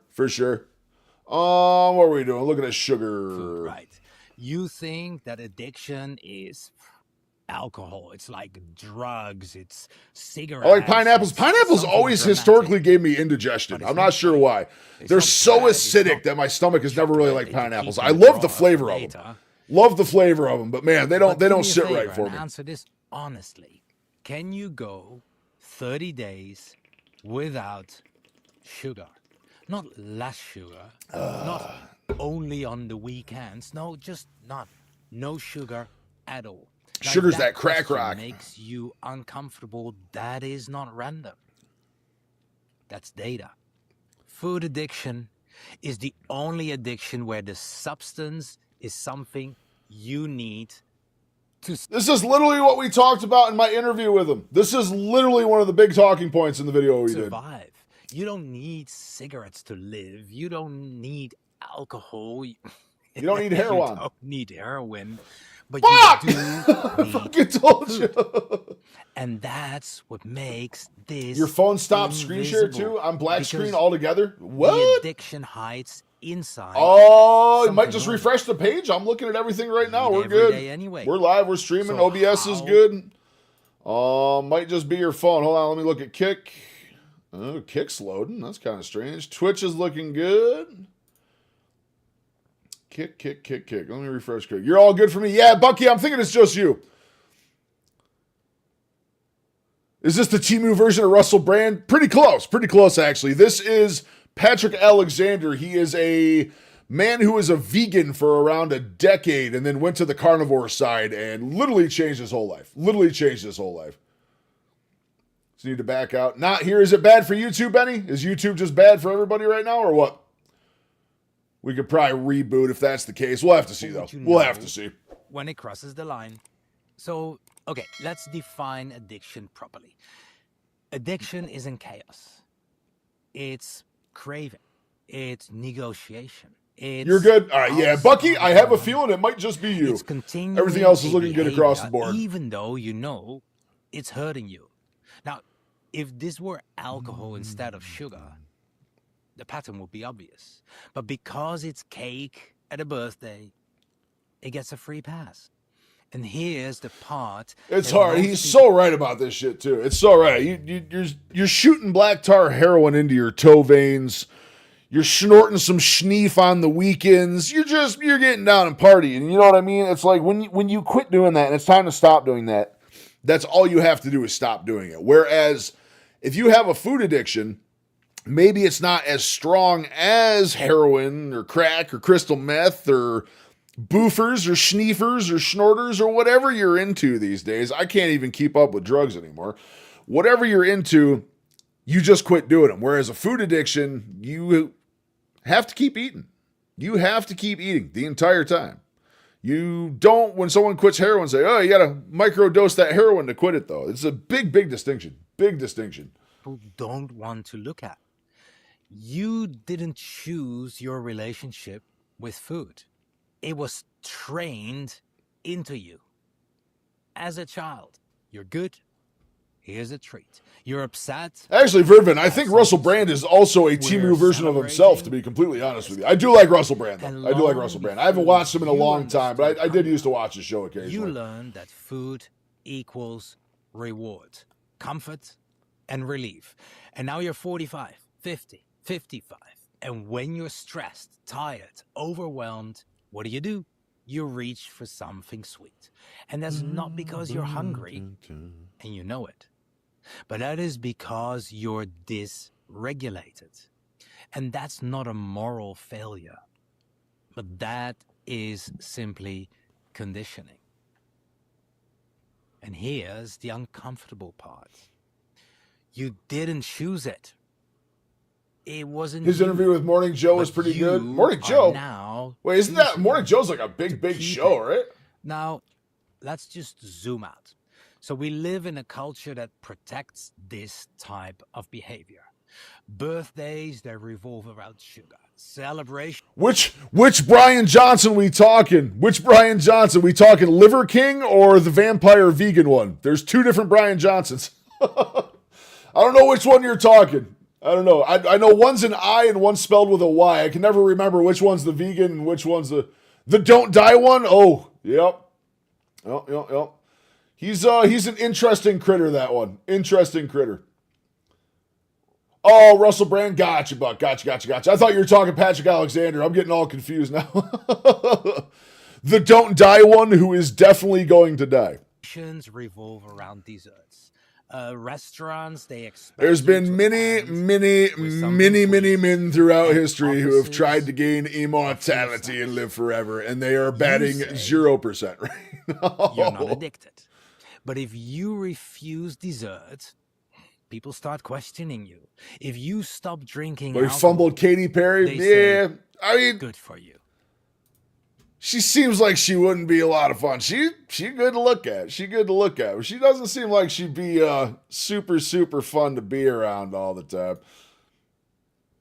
What were we doing? Look at this sugar. Right. You think that addiction is alcohol. It's like drugs. It's cigarettes. I like pineapples. Pineapples always historically gave me indigestion. I'm not sure why. They're so acidic that my stomach has never really liked pineapples. I love the flavor of them. Love the flavor of them, but man, they don't sit right for me. Answer this honestly. Can you go 30 days without sugar? Not less sugar, not only on the weekends. No, just none. No sugar at all. Now, Sugar's that crack rock. Makes you uncomfortable. That is not random. That's data. Food addiction is the only addiction where the substance is something you need to... This is literally what we talked about in my interview with him. This is literally one of the big talking points in the video we did. Survive. You don't need cigarettes to live. You don't need alcohol. You don't need heroin. You don't need heroin. But Fuck! you do need fucking told food. you. And that's what makes this... Your phone stopped screen share too? I'm black screen altogether? The What? addiction hides inside. Oh, you might something just more. refresh the page. I'm looking at everything right now. We're Every good. day anyway. We're live. We're streaming. So OBS is how- good. Might just be your phone. Hold on. Let me look at Kick. Oh, Kick's loading. That's kind of strange. Twitch is looking good. Kick. Let me refresh Kick. You're all good for me? Yeah, Bucky, I'm thinking it's just you. Is this the Temu version of Russell Brand? Pretty close, actually. This is Patrick Alexander. He is a man who was a vegan for around a decade and then went to the carnivore side and literally changed his whole life. So you need to back out. Not here. Is it bad for YouTube, Benny? Is YouTube just bad for everybody right now or what? We could probably reboot if that's the case. We'll have to see, though. We'll have to see. When it crosses the line. So, okay, let's define addiction properly. Addiction isn't chaos. It's craving. It's negotiation. You're good? All right, yeah. Bucky, I have a feeling it might just be you. It's continuing Everything else is a looking good across the behavior, board. Even though you know it's hurting you. Now, if this were alcohol instead of sugar, the pattern would be obvious. But because it's cake at a birthday, it gets a free pass. And here's the part. It's that hard. most He's people- so right about this shit too. It's so right. You're shooting black tar heroin into your toe veins. You're snorting some schneef on the weekends. You're getting down and partying. You know what I mean? It's like when you quit doing that and it's time to stop doing that, that's all you have to do is stop doing it. Whereas if you have a food addiction, maybe it's not as strong as heroin or crack or crystal meth or boofers or schneefers or schnorters or whatever you're into these days. I can't even keep up with drugs anymore. Whatever you're into, you just quit doing them. Whereas a food addiction, you have to keep eating. You have to keep eating the entire time. You don't, when someone quits heroin, say, oh, you got to microdose that heroin to quit it, though. It's a big, big distinction. Big distinction. People don't want to look at. You didn't choose your relationship with food. It was trained into you. As a child, you're good. Here's a treat. You're upset. Actually, Virvin, I think Russell Brand is also a Timu version of himself, to be completely honest with you. I do like Russell Brand, though. I do like Russell Brand. I haven't watched him in a long time, but I did used to watch his show occasionally. You learn that food equals reward, comfort, and relief. And now you're 45, 50, 55. And when you're stressed, tired, overwhelmed, what do? You reach for something sweet. And that's not because you're hungry, and you know it. But that is because you're dysregulated. And that's not a moral failure, but that is simply conditioning. And here's the uncomfortable part. You didn't choose it. It wasn't his you, interview with Morning Joe was pretty good. Morning Joe? Now wait, isn't that Morning Joe's like a big show, right? Now, let's just zoom out. So we live in a culture that protects this type of behavior. Birthdays, they revolve around sugar. Celebration. Which Brian Johnson we talking? Which Brian Johnson? We talking Liver King or the vampire vegan one? There's two different Brian Johnsons. I don't know which one you're talking. I don't know. I know one's an I and one's spelled with a Y. I can never remember which one's the vegan and which one's the don't die one. Oh, yep. Yep. He's an interesting critter, that one. Interesting critter. Oh, Russell Brand, gotcha, Buck. Gotcha. I thought you were talking Patrick Alexander. I'm getting all confused now. The don't die one, who is definitely going to die. Revolve around desserts. Restaurants, they expect. There's been many men throughout history who have tried to gain immortality and live forever, and they are batting 0% right now. You're not addicted. But if you refuse dessert, people start questioning you. If you stop drinking We alcohol, fumbled Katy Perry. Yeah, I mean, good for you. she seems like she wouldn't be a lot of fun. She good to look at. She doesn't seem like she'd be super fun to be around all the time.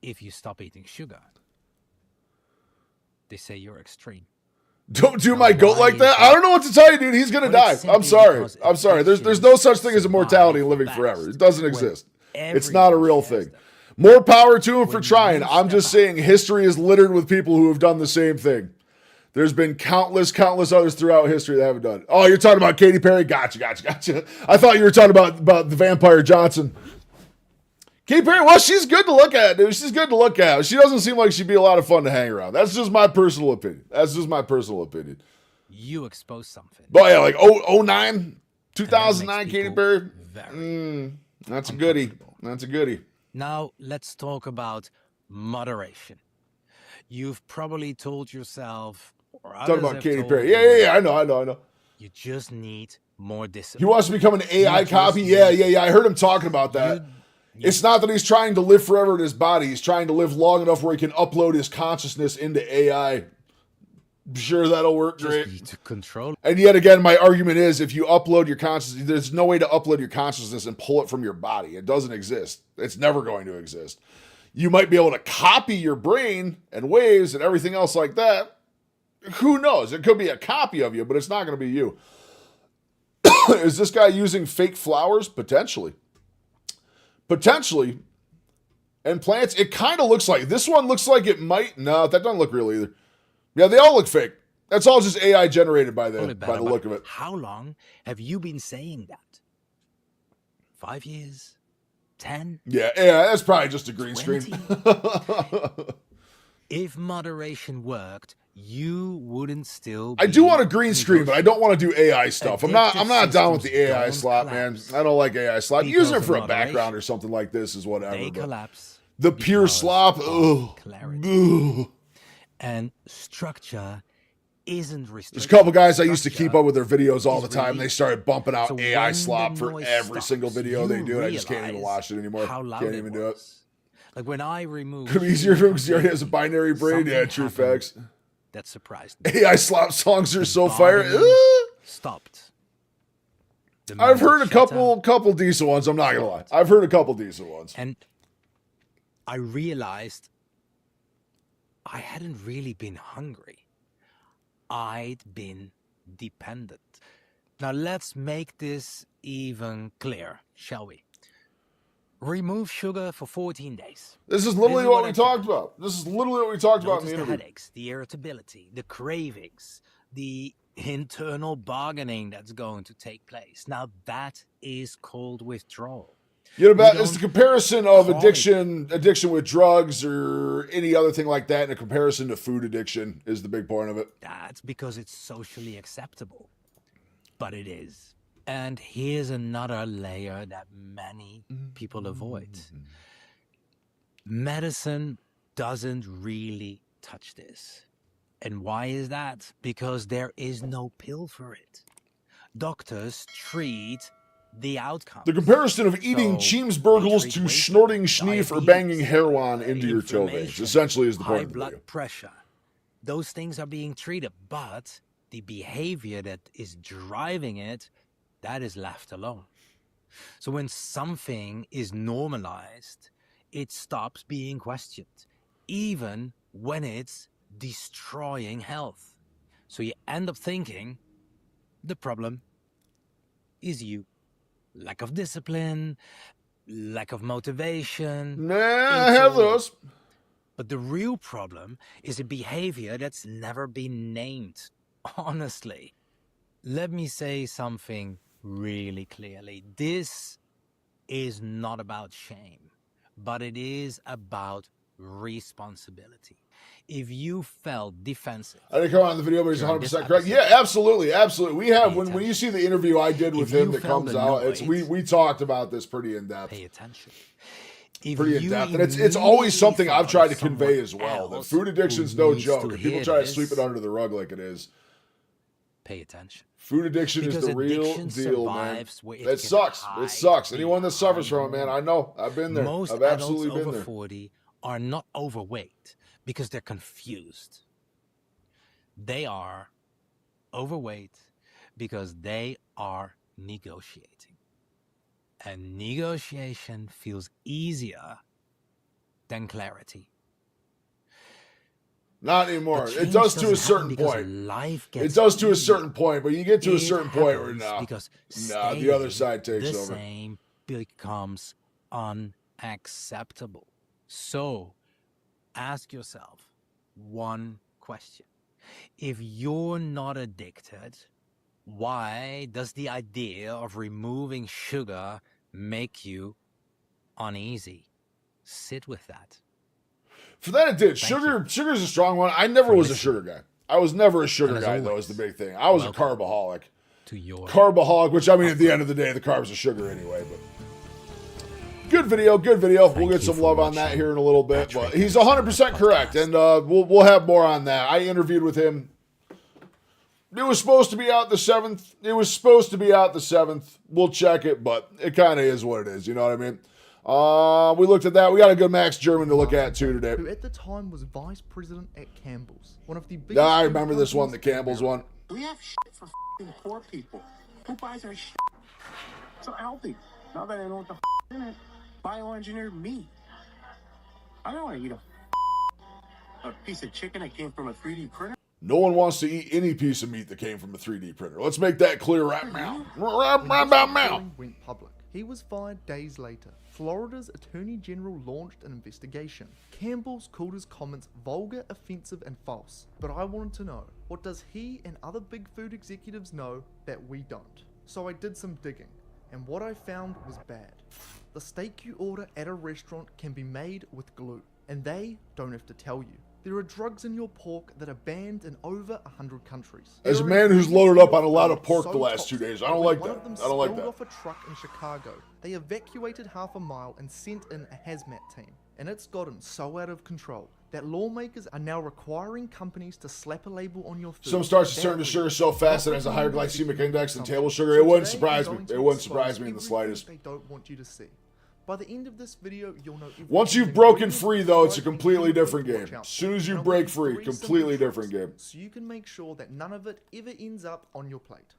If you stop eating sugar, they say you're extreme. Don't do my goat like that. I don't know what to tell you, dude. He's gonna die. I'm sorry. There's no such thing as immortality and living forever. It doesn't exist. It's not a real thing. More power to him for trying. I'm just saying history is littered with people who have done the same thing. There's been countless others throughout history that haven't done it. Oh, you're talking about Katy Perry? Gotcha. I thought you were talking about the Vampire Johnson. Katy Perry, well, she's good to look at, dude. She's good to look at. She doesn't seem like she'd be a lot of fun to hang around. That's just my personal opinion. You expose something. But yeah, like 2009, Katy Perry. That's a goodie. Now, let's talk about moderation. You've probably told yourself, or others Talking about have Katy told Perry. you, Yeah, I know. you just need more discipline. He wants to become an AI copy. Yeah. I heard him talking about that. It's not that he's trying to live forever in his body. He's trying to live long enough where he can upload his consciousness into AI. Sure, that'll work great. Need to control. And yet again, my argument is if you upload your consciousness, there's no way to upload your consciousness and pull it from your body. It doesn't exist. It's never going to exist. You might be able to copy your brain and waves and everything else like that. Who knows? It could be a copy of you, but it's not going to be you. Is this guy using fake flowers? Potentially. And plants, it kind of looks like, this one looks like it might, no, that doesn't look real either. Yeah, they all look fake. That's all just AI generated by the look of it. How long have you been saying that? 5 years? 10? Yeah, that's probably just a green 20? screen. If moderation worked, you wouldn't still be I do want a green screen, but I don't want to do AI stuff. I'm not down with the AI slot, man. I don't like AI slot. Use it for a background or something like this is whatever. They But collapse. the pure because slop, of ugh. clarity. Ugh. And structure isn't There's restricted. a couple guys I used to keep Structure up with their videos all the is time. They released. started bumping out So AI when slop the for noise every single stops, video they you do. I just can't even realize watch it anymore. how loud Can't even do it. was. Like when I removed Could be easier for him because he already has a completely, binary brain. Yeah, something true happened facts. that surprised me. AI slop songs are so fire. Bargaining stopped. The I've magic heard a shutter, couple decent ones. I'm not gonna lie. I've heard a couple decent ones. and I realized I hadn't really been hungry. I'd been dependent. Now let's make this even clearer, shall we? Remove sugar for 14 days. This is literally This is what what we I've talked tried. about. This is literally what we talked about in Notice the the interview. headaches, the irritability, the cravings, the internal bargaining that's going to take place. Now that is called withdrawal. You know, We it's the don't comparison of call it- addiction with drugs or any other thing like that, in a comparison to food addiction is the big point of it. That's because it's socially acceptable. But it is. And here's another layer that many people avoid. Medicine doesn't really touch this. And why is that? Because there is no pill for it. Doctors treat the outcome. The comparison of eating So, cheeseburgers they treat to weight snorting loss, schneef or diabetes, banging heroin into your toe veins, inflammation, essentially is the high point of the blood video. pressure. Those things are being treated, but the behavior that is driving it, that is left alone. So when something is normalized, it stops being questioned, even when it's destroying health. So you end up thinking the problem is you. Lack of discipline, lack of motivation. Nah, I It's have all you. those. But the real problem is a behavior that's never been named. Honestly, let me say something really clearly. This is not about shame, but it is about responsibility. If you felt defensive, I didn't come on the video, but he's during 100% this correct. episode, Yeah, absolutely, absolutely. We have pay when you attention. see the interview I did with If him you that felt comes out, it's annoyed, we talked about this pretty in depth. pay attention. If Pretty in you depth, and it's always something I've immediately tried to thought of convey as someone well. That else food who addiction's no needs joke, to and people hear try to sweep it this, under the rug like it is. pay attention. Food addiction Because is the real addiction deal, man. survives where it It can sucks. It hide sucks. Anyone that suffers behind from it, man, I know. I've been there. Most I've adults absolutely been over there. 40 are not overweight because they're confused. They are overweight because they are negotiating. And negotiation feels easier than clarity. Not anymore. But It change does to a doesn't certain happen because point. life It gets does to a easier. certain point, but you get to a It certain point where happens because the other staying side takes the over. same becomes unacceptable. So ask yourself one question. If you're not addicted, why does the idea of removing sugar make you uneasy? Sit with that. For that it did. Thank Sugar's a strong one. I never was a sugar guy. I was never a sugar And as guy, though, always, is the big thing. I was a welcome carbaholic. To your Carbaholic, which I mean, at the end of the day, the carbs are sugar anyway, but good video, good video. We'll Thank get you some for love on that watching here in a little bit, Patrick but he's and 100% correct, Podcast. and we'll have more on that. I interviewed with him. It was supposed to be out the 7th. We'll check it, but it kind of is what it is. You know what I mean? We looked at that. We got a good Max German to look at too today. Who at the time was vice president at Campbell's, one of the biggest. Yeah, I food remember this one, the companies in Campbell's America. one. We have shit for f***ing poor people. Who buys our shit? So healthy. Now that I know what the f*** in it, bioengineered meat. I don't want to eat a piece of chicken that came from a 3D printer. No one wants to eat any piece of meat that came from a 3D printer. Let's make that clear right now. Right When about Mr. now. Turing went public, he was fired days later. Florida's Attorney General launched an investigation. Campbell's called his comments vulgar, offensive, and false. But I wanted to know, what does he and other big food executives know that we don't? So I did some digging, and what I found was bad. The steak you order at a restaurant can be made with glue, and they don't have to tell you. There are drugs in your pork that are banned in over 100 countries. As a There are man who's ingredients loaded in up your on a lot of food pork so the last 2 toxic days, I don't when like one that. of them I don't like spilled that. off a truck in Chicago, they evacuated half a mile and sent in a hazmat team. And it's gotten so out of control that lawmakers are now requiring companies to slap a label on your food. Some starch is turning to that sugar way, so fast that it has a higher glycemic index than table sugar. It wouldn't surprise me. It wouldn't surprise me in the slightest. They don't want you to see. By the end of this video, you'll know Once you've broken free, though, it's a completely different game. As soon as you break free, completely different game. So you can make sure that none of it ever ends up on your plate.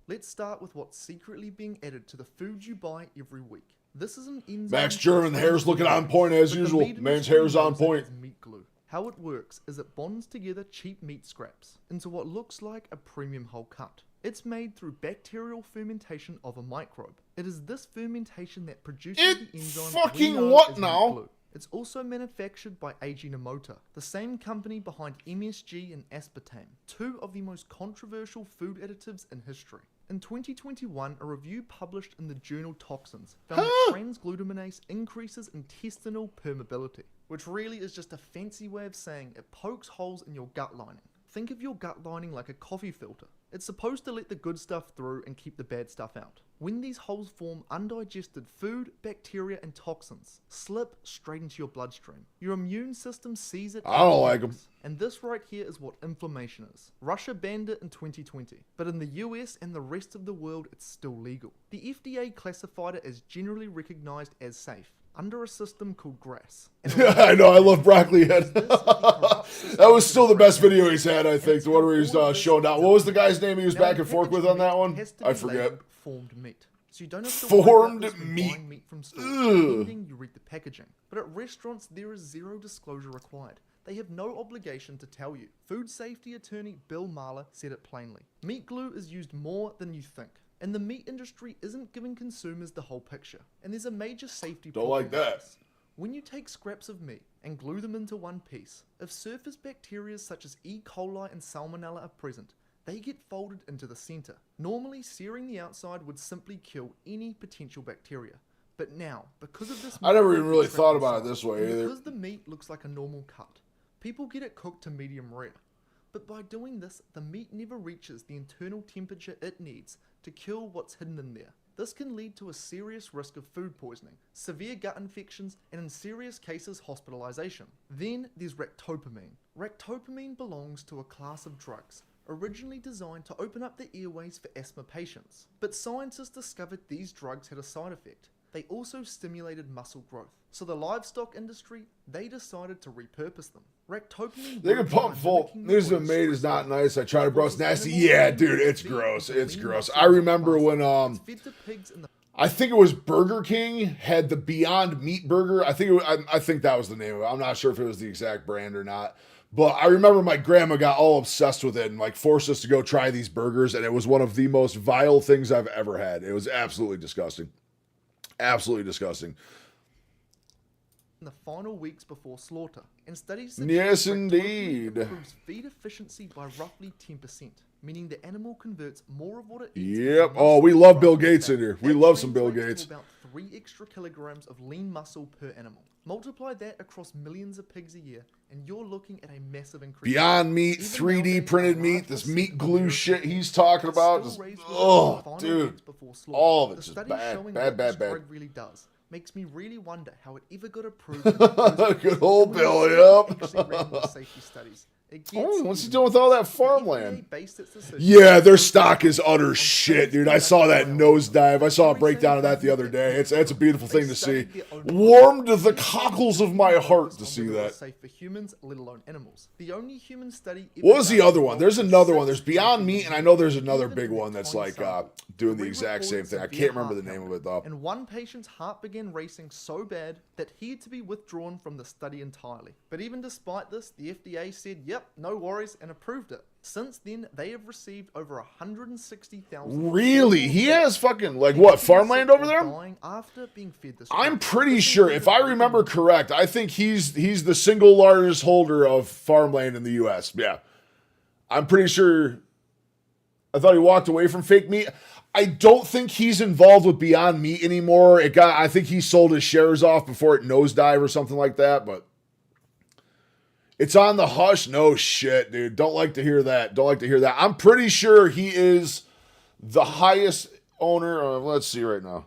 Let's start with what's secretly being added to the food you buy every week. This is an enzyme. Max German, the hair's looking on point as usual. Man's hair's on point. Meat glue. How it works is it bonds together cheap meat scraps into what looks like a premium whole cut. It's made through bacterial fermentation of a microbe. It is this fermentation that produces the enzyme fucking we know what as now? meat glue. It's also manufactured by Ajinomoto, the same company behind MSG and aspartame, two of the most controversial food additives in history. In 2021, a review published in the journal Toxins found that transglutaminase increases intestinal permeability, which really is just a fancy way of saying it pokes holes in your gut lining. Think of your gut lining like a coffee filter. It's supposed to let the good stuff through and keep the bad stuff out. When these holes form, undigested food, bacteria, and toxins slip straight into your bloodstream. Your immune system sees it. I don't like them. And this right here is what inflammation is. Russia banned it in 2020, but in the US and the rest of the world, it's still legal. The FDA classified it as generally recognized as safe under a system called GRAS. I know, I love Broccoli Head. That was still the best video he's had, I think. The one where he's showing out. What was the guy's name he was back and forth with on that one? I forget. Formed meat. So you don't have to Formed worry about this when meat. buying meat from stores, pending you read the packaging. But at restaurants, there is zero disclosure required. They have no obligation to tell you. Food safety attorney Bill Mahler said it plainly. Meat glue is used more than you think. And the meat industry isn't giving consumers the whole picture. And there's a major safety Don't problem like with that. this. When you take scraps of meat and glue them into one piece, if surface bacteria such as E. coli and Salmonella are present, they get folded into the center. Normally, searing the outside would simply kill any potential bacteria. But now, because of this... I never even really thought about it this way either. Because the meat looks like a normal cut, people get it cooked to medium rare. But by doing this, the meat never reaches the internal temperature it needs to kill what's hidden in there. This can lead to a serious risk of food poisoning, severe gut infections, and in serious cases, hospitalization. Then there's ractopamine. Ractopamine belongs to a class of drugs originally designed to open up the airways for asthma patients. But scientists discovered these drugs had a side effect. They also stimulated muscle growth. So the livestock industry, they decided to repurpose them. Ractopamine... They can pump full. News been made is not nice. I tried to bro. It's nasty. Yeah, dude, it's gross. It's gross. I remember when I think it was Burger King had the Beyond Meat burger. I think that was the name of it. I'm not sure if it was the exact brand or not. But I remember my grandma got all obsessed with it and like forced us to go try these burgers, and it was one of the most vile things I've ever had. It was absolutely disgusting. Absolutely disgusting. In the final weeks before slaughter, and studies Yes, ractopamine indeed. improves feed efficiency by roughly 10%, meaning the animal converts more of what it eats. Yep. into Oh, we muscle love rather Bill than Gates fat. in here. We That love some Bill translates Gates. to about 3 extra kilograms of lean muscle per animal. Multiply that across millions of pigs a year, and you're looking at a massive increase. Beyond Meat, Even 3D nowadays, printed a meat, large this percent meat of glue American shit he's pigs talking are about. still Just, raised with oh, final dude. weeks before slaughter. All of The it's just studies bad, showing bad, what bad, this bad. drug really does makes me really wonder how it ever got approved. in the first place. Good old And when Bill, the yep. study actually ran the safety studies, it gets Oh, what's he even doing with all that worse. The farmland? FDA based its decision Yeah, their on stock is utter on shit, studies dude. I conducted saw that by nosedive. I saw a Every breakdown of that the single other day. It's a beautiful They thing to see. studied their own Warmed products. the These cockles studies of my didn't heart focus to on see whether it that. was safe for humans, let alone animals. The only human study ever What was the done other one? There's involved another one. 6 There's Beyond healthy Meat, and I know there's even another in big that one that's tiny like sample. doing the We exact same reported thing. I severe can't remember the heart name of failure, it though. And one patient's heart began racing so bad that he had to be withdrawn from the study entirely. But even despite this, the FDA said, yep, no worries, and approved it. Since then, they have received over 160,000. Really? He has fucking like what farmland over there? Dying after being fed this I'm drug. pretty This sure, if I included remember organ correct, I think he's the single largest holder of farmland in the U.S. Yeah, I'm pretty sure. I thought he walked away from fake meat. I don't think he's involved with Beyond Meat anymore. I think he sold his shares off before it nosedived or something like that. But it's on the hush. No shit, dude. Don't like to hear that. Don't like to hear that. I'm pretty sure he is the highest owner of. Let's see right now.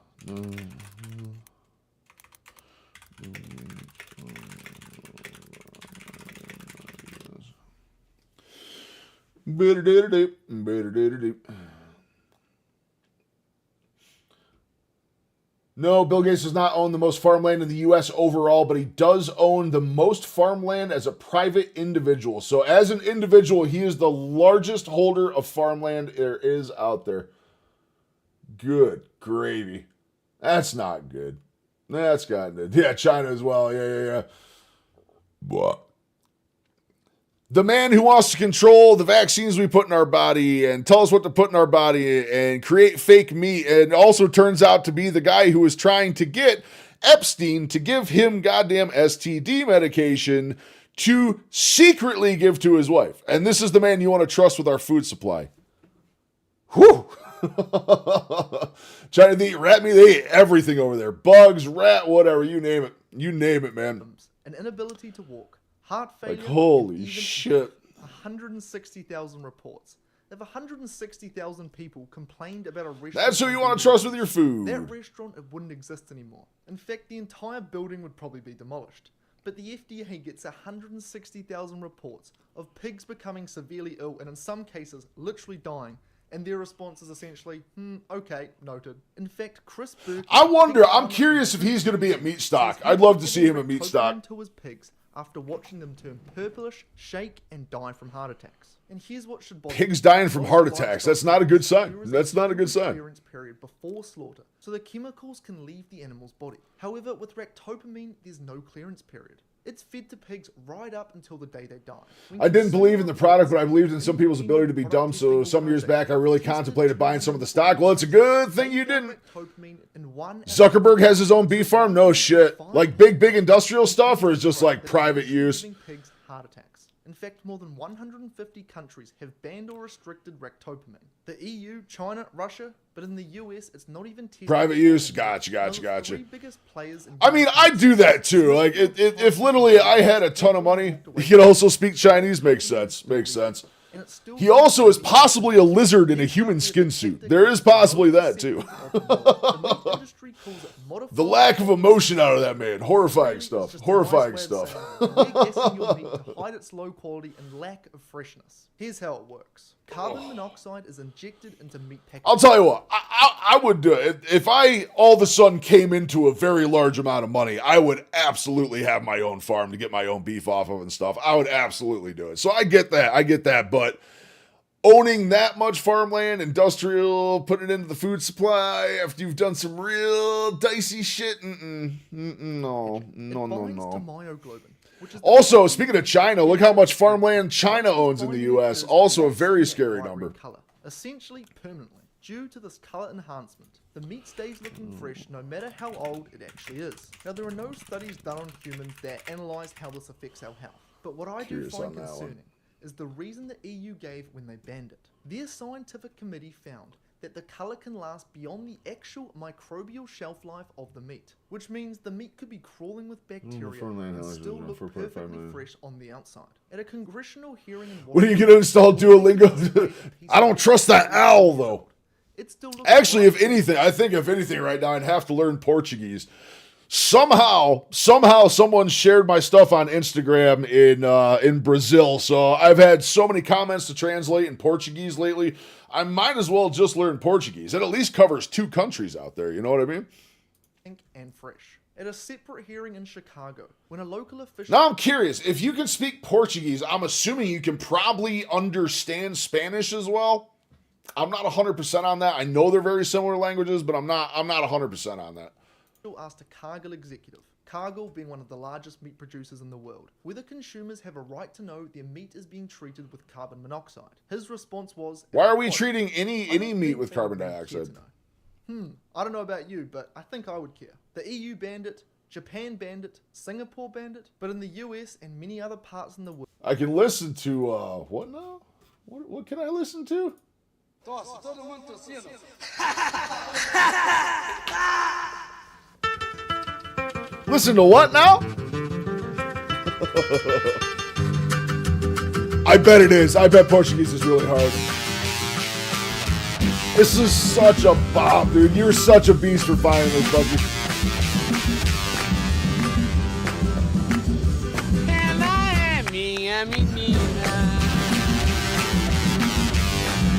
No, Bill Gates does not own the most farmland in the U.S. overall, but he does own the most farmland as a private individual. So as an individual, he is the largest holder of farmland there is out there. Good gravy. That's not good. That's got it. Yeah, China as well. Yeah. What? The man who wants to control the vaccines we put in our body and tell us what to put in our body and create fake meat, and also turns out to be the guy who is trying to get Epstein to give him goddamn STD medication to secretly give to his wife. And this is the man you want to trust with our food supply. Whew. China, they eat rat meat. They eat everything over there. Bugs, rat, whatever. You name it. You name it, man. An inability to walk, heart failure. Like, holy shit. 160,000 reports. If 160,000 people complained about a restaurant... That's who you want to trust with your food. That restaurant, it wouldn't exist anymore. In fact, the entire building would probably be demolished. But the FDA gets 160,000 reports of pigs becoming severely ill and in some cases literally dying. And their response is essentially, okay, noted. In fact, Chris Burke... I'm curious if he's going to be at Meat Stock. I'd love to see him at Meat Stock. ...to his pigs after watching them turn purplish, shake, and die from heart attacks. And here's what should bother pigs dying from heart attacks. That's not a good sign. That's not a good sign. Clearance period before slaughter, so the chemicals can leave the animal's body. However, with ractopamine, there's no clearance period. It's fed to pigs right up until the day they die. I didn't believe in the product, but I believed in some people's ability to be dumb, so some years back I really contemplated buying some of the stock. Well, it's a good thing you didn't. Zuckerberg has his own beef farm? No shit. Like big industrial stuff, or is just like private use? Pigs' heart attacks. In fact, more than 150 countries have banned or restricted ractopamine. The EU, China, Russia, but in the US, it's not even tested. Private use? Gotcha. Three biggest players in I mean, I'd do that too. Like, if literally I had a ton of money, he could also speak Chinese. Makes sense. He also is possibly a lizard in a human skin suit. There is possibly that too. The lack of emotion out of that man. Horrifying stuff. They're guessing your meat to hide its low quality and lack of freshness. Here's how it works. Carbon monoxide is injected into meat packaging. I'll tell you what, I would do it. If I all of a sudden came into a very large amount of money, I would absolutely have my own farm to get my own beef off of and stuff. I would absolutely do it. So I get that, but owning that much farmland, industrial, putting it into the food supply after you've done some real dicey shit, no. Also, speaking of China, look how much farmland China owns in the U.S. Also a very scary number. Color, essentially permanently. Due to this color enhancement, the meat stays looking fresh no matter how old it actually is. Now, there are no studies done on humans that analyze how this affects our health. But what I do find concerning is the reason the EU gave when they banned it. Their scientific committee found that the color can last beyond the actual microbial shelf life of the meat, which means the meat could be crawling with bacteria and still look perfectly fresh on the outside. At a congressional hearing in what are you going to install Duolingo? I don't trust that owl though. Actually, if anything right now I'd have to learn Portuguese. Somehow someone shared my stuff on Instagram in Brazil, so I've had so many comments to translate in Portuguese lately. I might as well just learn Portuguese. It at least covers 2 countries out there, you know what I mean? And fresh. At a separate hearing in Chicago, when a local official... Now I'm curious, if you can speak Portuguese, I'm assuming you can probably understand Spanish as well. I'm not 100% on that. I know they're very similar languages, but I'm not 100% on that. Asked a Cargill executive, Cargill being one of the largest meat producers in the world, whether consumers have a right to know their meat is being treated with carbon monoxide. His response was, why are we treating any meat with carbon dioxide? I don't know about you, but I think I would care. The EU banned it, Japan banned it, Singapore banned it, but in the US and many other parts in the world... I can listen to, what now? What can I listen to? Listen to what now? I bet it is. I bet Portuguese is really hard. This is such a bomb, dude. You're such a beast for finding this, Bucky. minha menina.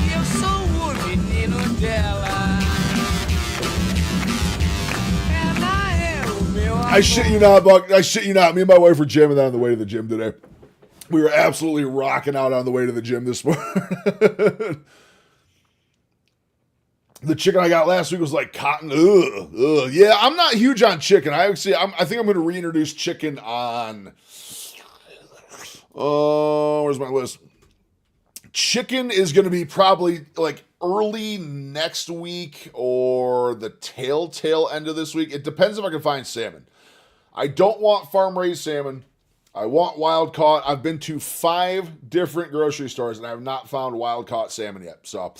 E eu sou o menino dela. Ela é o meu amor. I shit you not, Buck. I shit you not. Me and my wife were jamming that on the way to the gym today. We were absolutely rocking out on the way to the gym this morning. The chicken I got last week was like cotton. Ugh. Yeah, I'm not huge on chicken. I think I'm going to reintroduce chicken on. Where's my list? Chicken is going to be probably like early next week or the tail end of this week. It depends if I can find salmon. I don't want farm raised salmon. I want wild caught. I've been to 5 different grocery stores and I have not found wild caught salmon yet. So,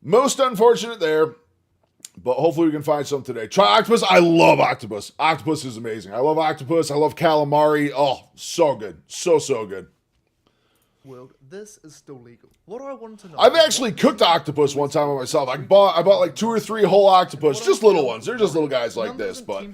most unfortunate there, but hopefully we can find some today. Try octopus. I love octopus. Octopus is amazing. I love octopus. I love calamari. Oh, so good. So good. World, this is still legal. What I want to know. I've actually cooked octopus one time on myself. I bought like 2 or 3 whole octopus, just little ones. They're just little guys like this, but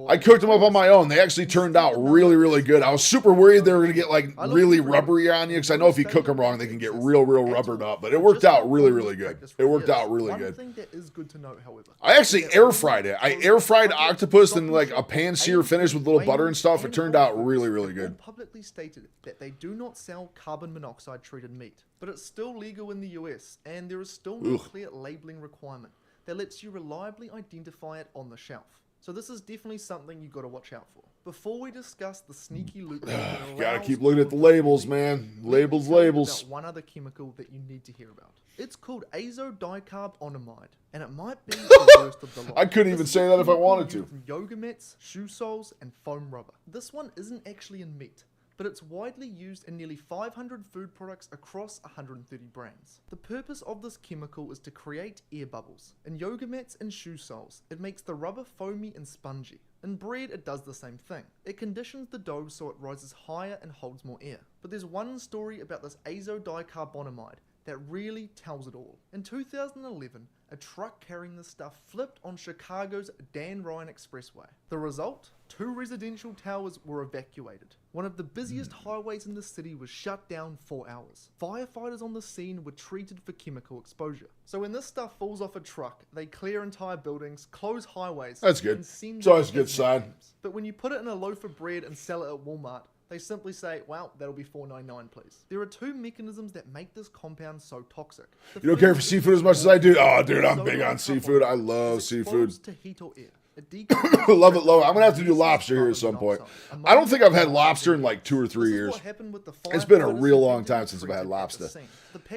I cooked them up on my own. They actually turned out really good. I was super worried they were gonna get like really rubbery on you because I know if you cook them wrong, they can get real rubbered up. But it worked out really good. It worked out really good. One thing that is good to note, however, I actually air fried it. I air fried octopus in like a pan sear finish with a little butter and stuff. It turned out really good. Publicly stated that they do not sell carbon monoxide treated meat, but it's still legal in the US, and there is still no clear labeling requirement that lets you reliably identify it on the shelf. So this is definitely something you got to watch out for. Before we discuss the sneaky loop, Gotta keep looking at the labels, man. Labels. About one other chemical that you need to hear about. It's called azodicarbonamide, and it might be the worst of the lot. I couldn't even say that if I wanted to. From yoga mats, shoe soles, and foam rubber. This one isn't actually in meat, but it's widely used in nearly 500 food products across 130 brands. The purpose of this chemical is to create air bubbles. In yoga mats and shoe soles, it makes the rubber foamy and spongy. In bread, it does the same thing. It conditions the dough so it rises higher and holds more air. But there's one story about this azodicarbonamide that really tells it all. In 2011, a truck carrying this stuff flipped on Chicago's Dan Ryan Expressway. The result? 2 residential towers were evacuated. One of the busiest highways in the city was shut down for hours. Firefighters on the scene were treated for chemical exposure. So when this stuff falls off a truck, they clear entire buildings, close highways. That's good. And send It's always a it good sign. names. But when you put it in a loaf of bread and sell it at Walmart, they simply say, well, that'll be $4.99, please. There are 2 mexicanisms that make this compound so toxic. You don't care for seafood as much as I do? Oh, dude, I'm big on seafood. I love seafood. To heat or air. Love it. I'm gonna have to do lobster here at some point. I don't think I've had lobster in like 2 or 3 years. It's been a real long time since I've had lobster.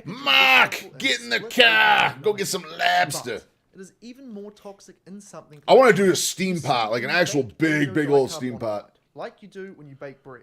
Mark, get in the car. Go get some lobster. It is even more toxic in something. I want to do a steam pot, like an actual big old steam pot. Like you do when you bake bread.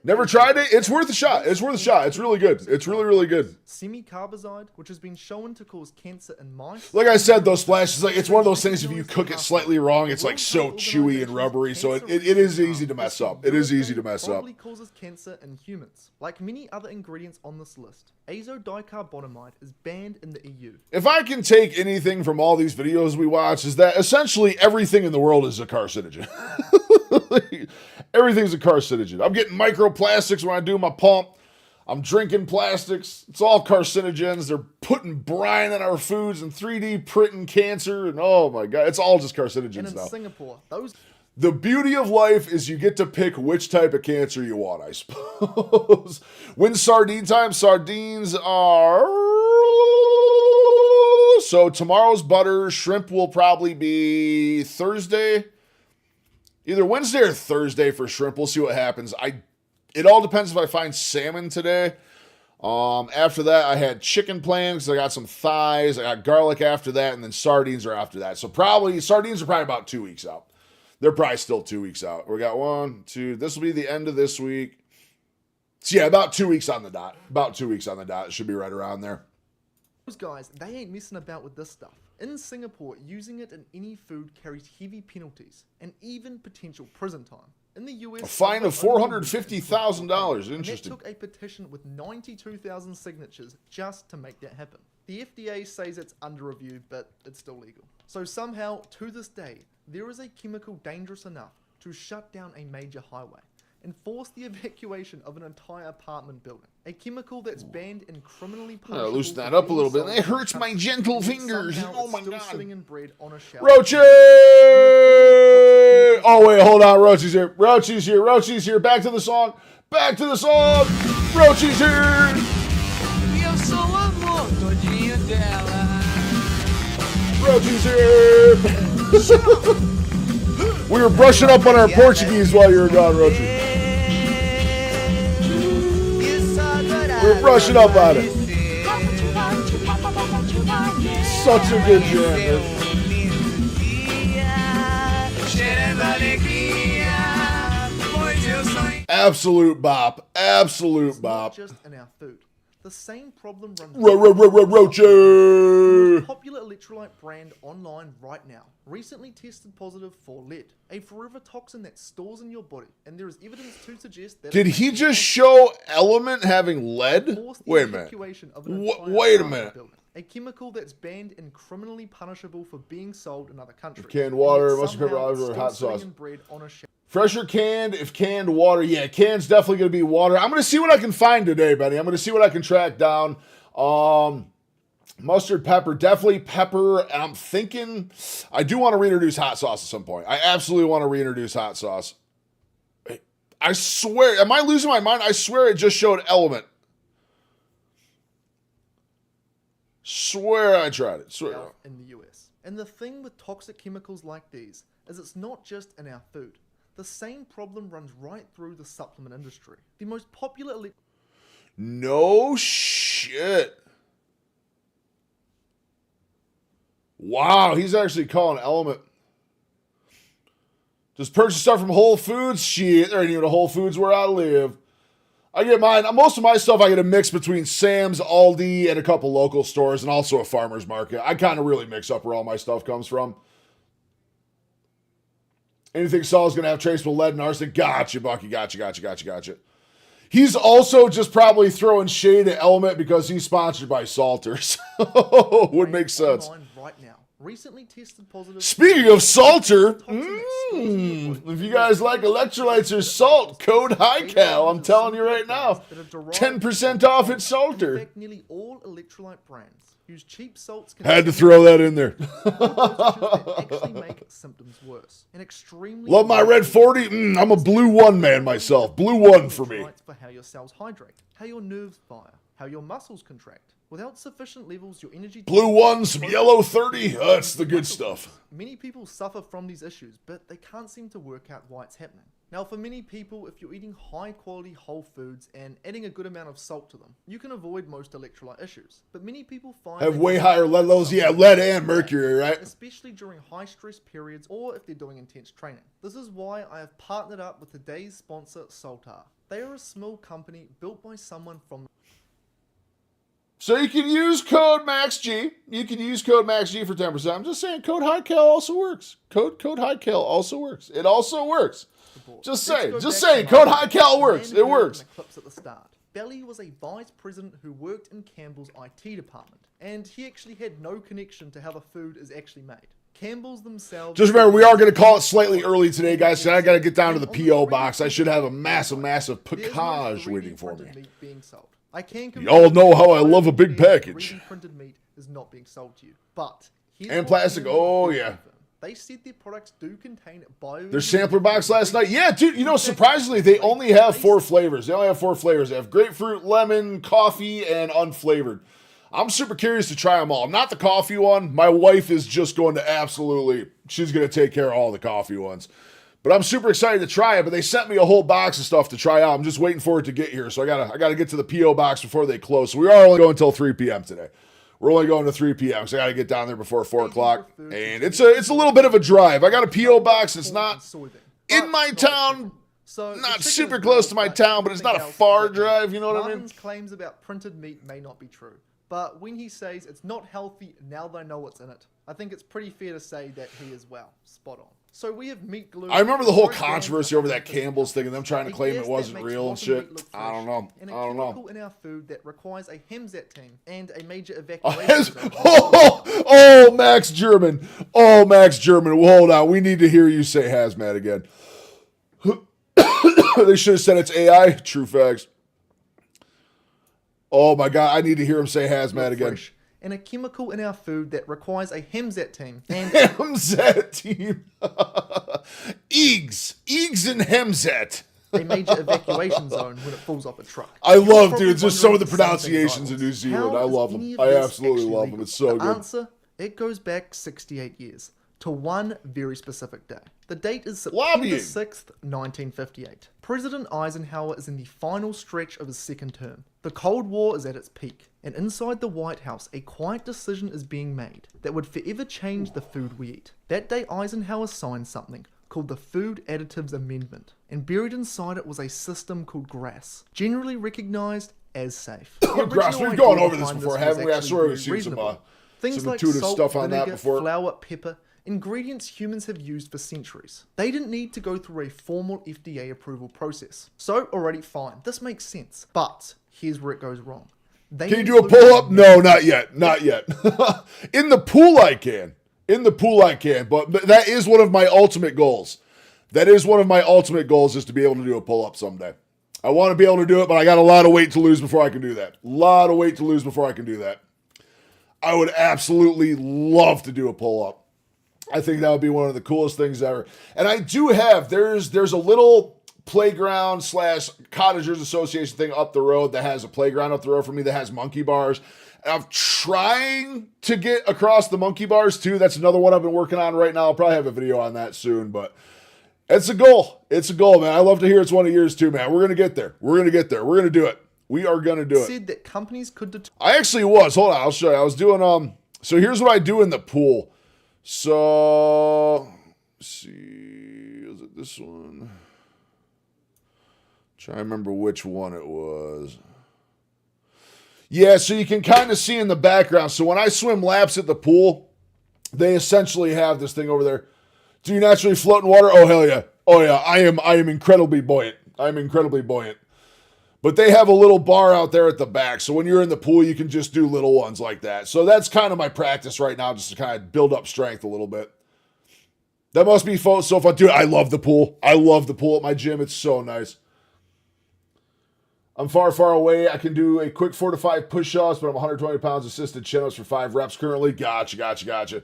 Never tried it. It's worth a shot. It's really good. It's really good. Semicarbazide, which has been shown to cause cancer in mice. Like I said, those splashes, like it's one of those things. If you cook it slightly wrong, it's like so chewy and rubbery. So it is easy to mess up. It is easy to mess up. Probably causes cancer in humans. Like many other ingredients on this list, azodicarbonamide is banned in the EU. If I can take anything from all these videos we watch, is that essentially everything in the world is a carcinogen. Everything's a carcinogen. I'm getting microplastics when I do my pump. I'm drinking plastics. It's all carcinogens. They're putting brine in our foods and 3D printing cancer. And oh my God, it's all just carcinogens and in now. Singapore, The beauty of life is you get to pick which type of cancer you want, I suppose. When sardine time, sardines are... So tomorrow's butter, shrimp will probably be Thursday. Either Wednesday or Thursday for shrimp. We'll see what happens. It all depends if I find salmon today. After that, I had chicken plans. I got some thighs. I got garlic after that, and then sardines are after that. So sardines are probably about 2 weeks out. They're probably still 2 weeks out. We got 1, 2. This will be the end of this week. So yeah, about 2 weeks on the dot. It should be right around there. Those guys, they ain't messing about with this stuff. In Singapore, using it in any food carries heavy penalties and even potential prison time. In the US, a fine of $450,000. Interesting. That took a petition with 92,000 signatures just to make that happen. The FDA says it's under review, but it's still legal. So somehow, to this day, there is a chemical dangerous enough to shut down a major highway. and forced the evacuation of an entire apartment building. A chemical that's banned and criminally punishable. Loosen that up a little bit. That That hurts my gentle fingers. Oh my god. Sitting in bread on a shelf. Roachy! Oh wait, hold on. Roachy's here. Roachy's here. Roachy's here. Back to the song. Back to the song. Roachy's here. E eu sou o amor todinho dela. Roachy's here. We were brushing up on our Portuguese while you were gone, Roachy. We were brushing up on it. Such a good jam, man. Absolute bop. Absolute bop. Just in our food. The same problem runs Roachy! the most popular electrolyte brand online right now recently tested positive for lead, a forever toxin that stores in your body, and there is evidence to suggest that Did he just show Element having lead? forced the Wait a minute. evacuation of an entire Wait a apartment minute. building, a chemical that's banned and criminally punishable for being sold in other countries. Canned water, And yet mustard pepper, somehow olive oil, it's hot still sitting sauce. in bread on a shelf. Fresh or canned? If canned, water. Yeah, canned's definitely going to be water. I'm going to see what I can find today, Benny. I'm going to see what I can track down. Mustard, pepper, definitely pepper. And I'm thinking I do want to reintroduce hot sauce at some point. I absolutely want to reintroduce hot sauce. I swear, am I losing my mind? I swear it just showed Element. Swear I tried it. Swear. In the US. And the thing with toxic chemicals like these is it's not just in our food. The same problem runs right through the supplement industry. The most popular No shit. Wow, he's actually calling Element. Just purchase stuff from Whole Foods? Shit, there ain't even a Whole Foods where I live. I get mine. Most of my stuff I get a mix between Sam's, Aldi, and a couple local stores, and also a farmer's market. I kind of really mix up where all my stuff comes from. Anything Saul's going to have traceable lead and arsenic? Gotcha, Bucky. Gotcha. He's also just probably throwing shade at Element because he's sponsored by Salters. Would make sense. online right now recently tested positive. Speaking of Salter, if you guys like electrolytes or salt, code HighCal. I'm telling you right now, 10% off at Salter. In fact, nearly all electrolyte brands use cheap salts. Had to throw that in there. that actually make symptoms worse. And extremely Love my red 40. I'm a blue 1 man myself. Blue 1 for me. For how your cells hydrate, how your nerves fire, how your muscles contract. Without sufficient levels, your energy... Blue 1, some yellow 30. That's the good stuff. Many people suffer from these issues, but they can't seem to work out why it's happening. Now, for many people, if you're eating high-quality whole foods and adding a good amount of salt to them, you can avoid most electrolyte issues. But many people find... Have way higher lead levels. Yeah, lead and mercury, right? Especially during high-stress periods or if they're doing intense training. This is why I have partnered up with today's sponsor, Saltar. They are a small company built by someone from... So you can use code MAXG. You can use code MAXG for 10%. I'm just saying code HighCal also works. Code HighCal also works. It also works. Just saying. Code HighCal works. It works. Clips at the start. Belly was a vice president who worked in Campbell's IT department, and he actually had no connection to how the food is actually made. Campbell's themselves... Just remember, we are going to call it slightly early today, guys, so I got to get down to the P.O. box. I should have a massive package waiting for me. Meat being sold. I can Y'all know how I love a big package. 3D printed meat is not being sold to you, but... And plastic, oh yeah. They said their products do contain bio... Their sampler box last night. Yeah, dude, you know, surprisingly, they only have 4 flavors. They only have 4 flavors. They have grapefruit, lemon, coffee, and unflavored. I'm super curious to try them all. Not the coffee one. My wife is just going to absolutely... She's going to take care of all the coffee ones. But I'm super excited to try it. But they sent me a whole box of stuff to try out. I'm just waiting for it to get here. So I gotta get to the P.O. box before they close. So we are only going until 3 p.m. today. We're only going to 3 p.m. So I got to get down there before 4 o'clock. And it's a little bit of a drive. I got a P.O. box. It's not in my town. Not super close to my town, but it's not a far drive. You know what I mean? Martin's claims about printed meat may not be true. But when he says it's not healthy, now they know what's in it. I think it's pretty fair to say that he is, well, spot on. So we have meat glue. I remember the whole controversy over that Campbell's thing and them trying to claim it wasn't real and shit. I don't know. And a chemical in our food that requires a HEMSAT team and a major evacuation. Oh, Max German. Oh, Max German. Well, hold on. We need to hear you say hazmat again. They should have said it's AI. True facts. Oh my God, I need to hear him say hazmat again. Fresh, and a chemical in our food that requires a HEMZAT team. And HEMZAT team. Eggs and HEMZAT. a major evacuation zone when it falls off a truck. I You're love, probably dude, just some of the wondering the same thing as pronunciations I in was. New Zealand. How I is love any them. of I this absolutely actually love them. legal? It's so The good. answer, it goes back 68 years to one very specific day. The date is September Lobbying. 6th, 1958. President Eisenhower is in the final stretch of his second term. The Cold War is at its peak, and inside the White House, a quiet decision is being made that would forever change the food we eat. That day, Eisenhower signed something called the Food Additives Amendment, and buried inside it was a system called GRAS, generally recognized as safe. The GRAS, original we've gone idea over this behind before, was haven't we? I actually swear very we've seen reasonable. Things some like intuitive salt, stuff on that vinegar, before. flour, pepper, ingredients humans have used for centuries. They didn't need to go through a formal FDA approval process. So, already fine, this makes sense. But, here's where it goes wrong. They Can you do a include pull-up? No, not yet. Not yet. In the pool I can. In the pool I can. But that is one of my ultimate goals. That is one of my ultimate goals, is to be able to do a pull-up someday. I want to be able to do it, but I got a lot of weight to lose before I can do that. A lot of weight to lose before I can do that. I would absolutely love to do a pull-up. I think that would be one of the coolest things ever. And I do have, there's a little playground / cottagers association thing up the road that has a playground up the road for me that has monkey bars. And I'm trying to get across the monkey bars too. That's another one I've been working on right now. I'll probably have a video on that soon, but it's a goal. It's a goal, man. I love to hear it's one of yours too, man. We're going to get there. We're going to get there. We're going to do it. We are going to do it. said that companies could I actually was. Hold on. I'll show you. I was doing, so here's what I do in the pool. So, let's see. Is it this one? Trying to remember which one it was. Yeah, so you can kind of see in the background. So when I swim laps at the pool, they essentially have this thing over there. Do you naturally float in water? Oh, hell yeah. Oh, yeah. I am incredibly buoyant. I'm incredibly buoyant. But they have a little bar out there at the back. So when you're in the pool, you can just do little ones like that. So that's kind of my practice right now, just to kind of build up strength a little bit. That must be so fun. Dude, I love the pool. I love the pool at my gym. It's so nice. I'm far, far away. I can do a quick 4 to 5 push-ups, but I'm 120 pounds assisted chin-ups for 5 reps currently. Gotcha.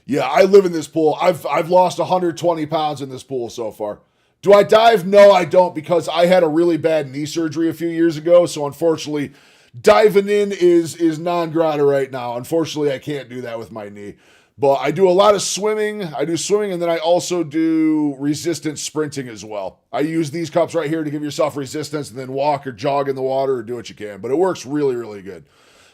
Yeah, I live in this pool. I've lost 120 pounds in this pool so far. Do I dive? No, I don't, because I had a really bad knee surgery a few years ago. So unfortunately, diving in is non grata right now. Unfortunately, I can't do that with my knee. But I do a lot of swimming. I do swimming, and then I also do resistance sprinting as well. I use these cups right here to give yourself resistance, and then walk or jog in the water or do what you can. But it works really, really good.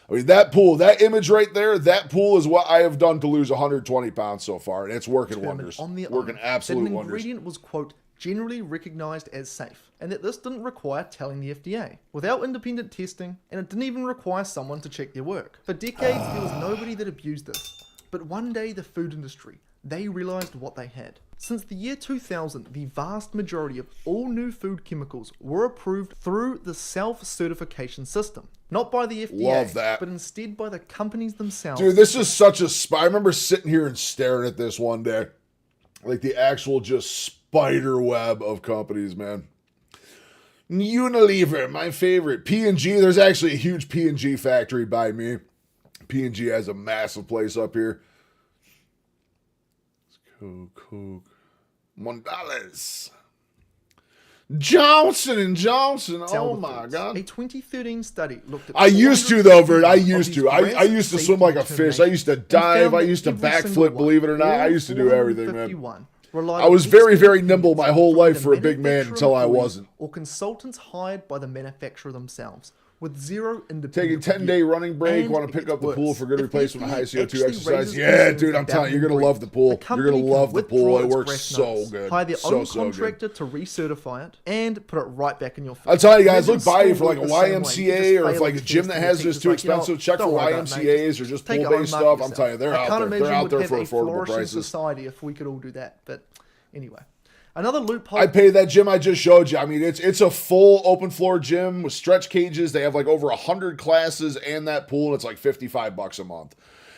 I mean, that pool, that image right there, that pool is what I have done to lose 120 pounds so far, and it's working wonders. Working absolute that an wonders. ingredient was, quote, generally recognized as safe, and that this didn't require telling the FDA, without independent testing, and it didn't even require someone to check their work. For decades, there was nobody that abused this. But one day, the food industry, they realized what they had. Since the year 2000, the vast majority of all new food chemicals were approved through the self-certification system. Not by the FDA, Love that. but instead by the companies themselves. Dude, this is such a I remember sitting here and staring at this one day. Like the actual just spider web of companies, man. Unilever, my favorite. P&G, there's actually a huge P&G factory by me. P&G has a massive place up here. Coke. $1. Johnson & Johnson. Oh my God. A 2013 study looked at... I used to though, Vert. I of used these to. I grants used to of swim like a safety fish. I used to dive. determination I and used to found that every single backflip, believe it or not. one, I used to do everything, man. 451, relied I on was very, expert very nimble my whole opinions life from for a the big man manufacturer until I employees wasn't. Or consultants hired by the manufacturer themselves, with zero independent Taking 10-day review. running break, And want to it pick gets up the pool worse. for good If the replacement of high FDA CO2 actually exercise. raises Yeah, concerns dude, I'm about telling you, you're going to ingredient, love the pool. the You're company going to can love the withdraw pool. It its works GRAS so notice, good. hire their So own good. contractor to recertify it, and put it right back in your face. I'll tell you guys, Imagine look by you for school like a worked the same way. You YMCA just or if fail like a a gym test that and has the this teacher's too like, you know, expensive. Check for don't worry about it, mate. YMCAs or just Take it pool-based home, mark stuff. I'm yourself. telling you, they're I out can't there. imagine They're out we'd there have for a affordable flourishing prices. society if we could all do that. But anyway, another loophole. I pay that gym I just showed you. I mean, it's a full open floor gym with stretch cages. They have like over 100 classes and that pool, and it's like $55 a month.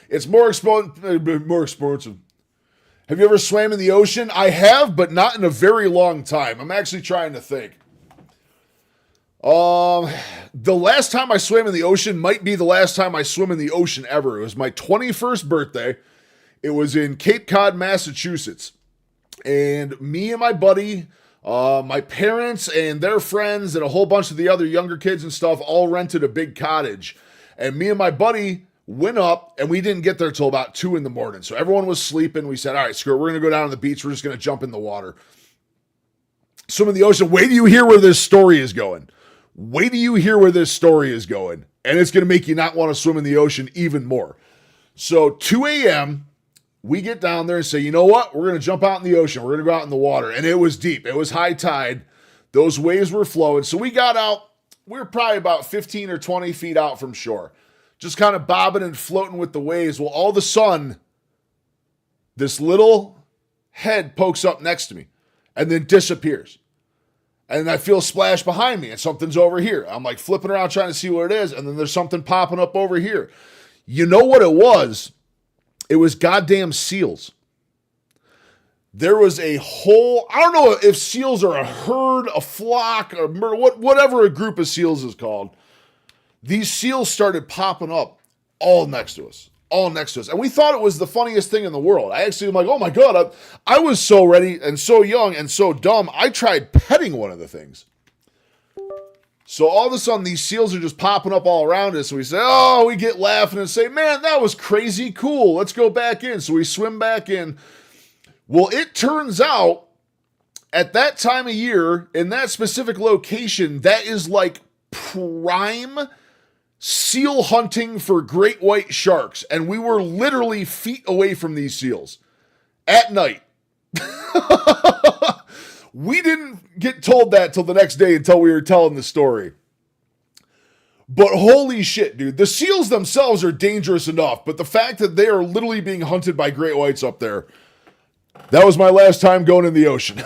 It's more expensive. Have you ever swam in the ocean? I have, but not in a very long time. I'm actually trying to think. The last time I swam in the ocean might be the last time I swim in the ocean ever. It was my 21st birthday. It was in Cape Cod, Massachusetts. And me and my buddy, my parents and their friends and a whole bunch of the other younger kids and stuff all rented a big cottage. And me and my buddy went up, and we didn't get there till about 2 in the morning. So everyone was sleeping. We said, all right, screw it. We're going to go down to the beach. We're just going to jump in the water. Swim in the ocean. Wait till you hear where this story is going. Wait till you hear where this story is going. And it's going to make you not want to swim in the ocean even more. So 2 a.m., we get down there and say, you know what? We're going to jump out in the ocean. We're going to go out in the water. And it was deep. It was high tide. Those waves were flowing. So we got out. We were probably about 15 or 20 feet out from shore. Just kind of bobbing and floating with the waves. Well, all of a sudden, this little head pokes up next to me and then disappears. And I feel a splash behind me and something's over here. I'm like flipping around trying to see what it is. And then there's something popping up over here. You know what it was? It was goddamn seals. There was a whole, I don't know if seals are a herd, a flock, or whatever a group of seals is called. These seals started popping up all next to us. And we thought it was the funniest thing in the world. I actually am like, oh my God, I was so ready and so young and so dumb. I tried petting one of the things. So all of a sudden, these seals are just popping up all around us. And we say, oh, we get laughing and say, man, that was crazy cool. Let's go back in. So we swim back in. Well, it turns out at that time of year, in that specific location, that is like prime seal hunting for great white sharks. And we were literally feet away from these seals at night. We didn't get told that till the next day until we were telling the story. But holy shit, dude. The seals themselves are dangerous enough, but the fact that they are literally being hunted by great whites up there, that was my last time going in the ocean.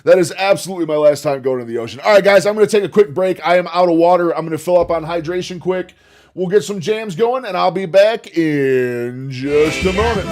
That is absolutely my last time going in the ocean. All right, guys, I'm going to take a quick break. I am out of water. I'm going to fill up on hydration quick. We'll get some jams going, and I'll be back in just a moment.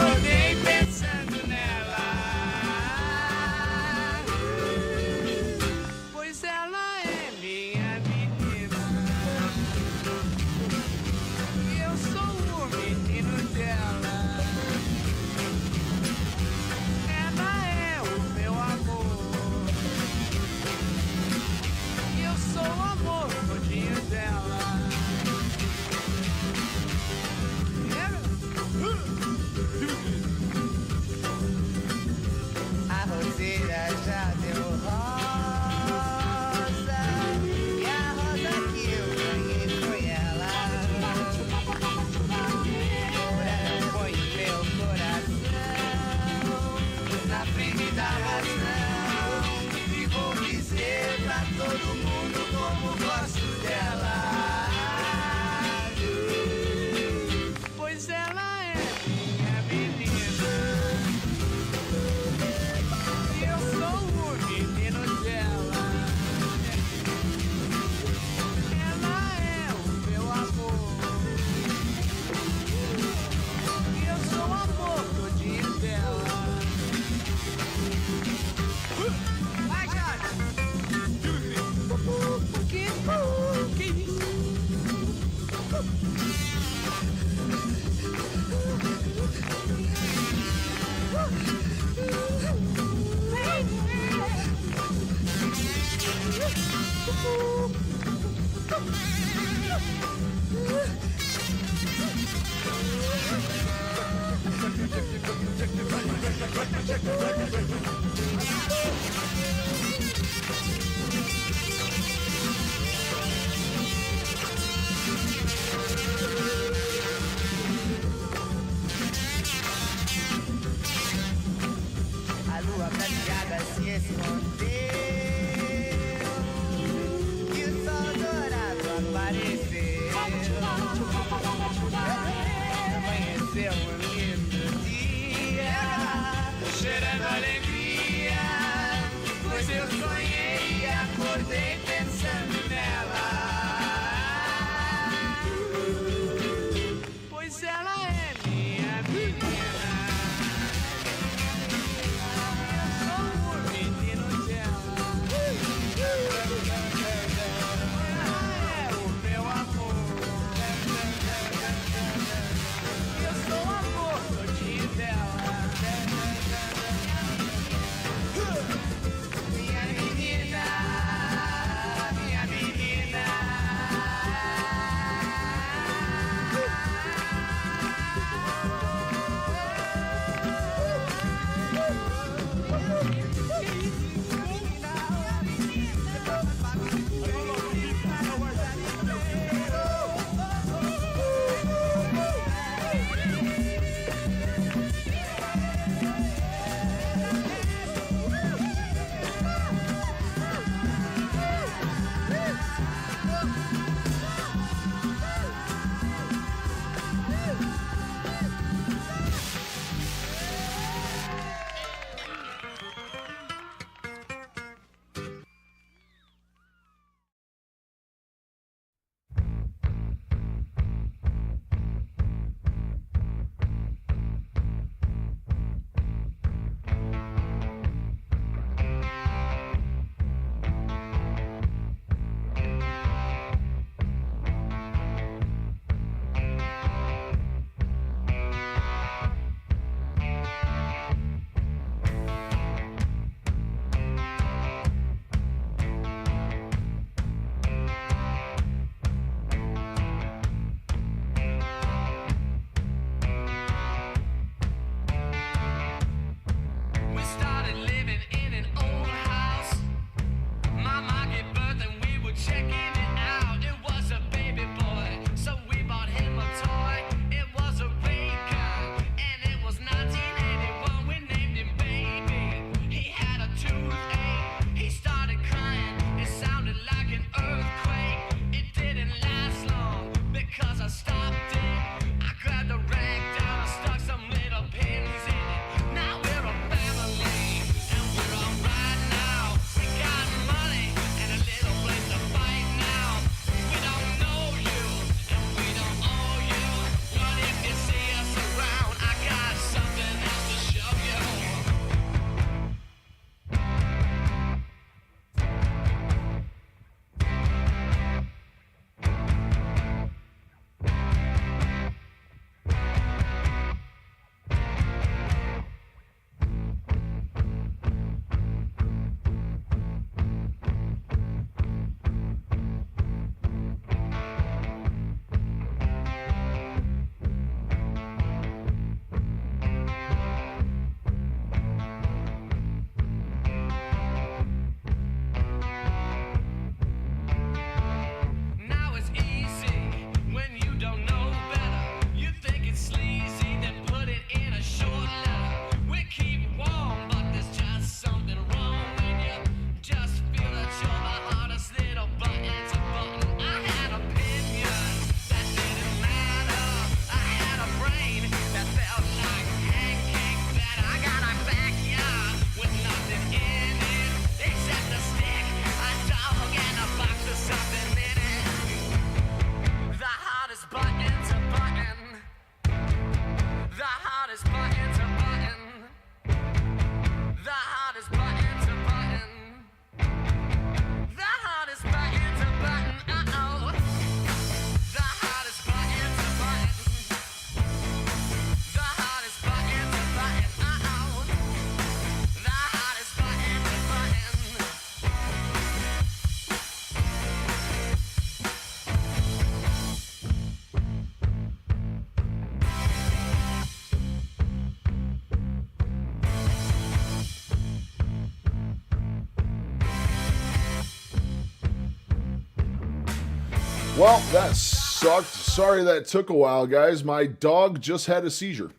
Well, that sucked. Sorry that took a while, guys. My dog just had a seizure.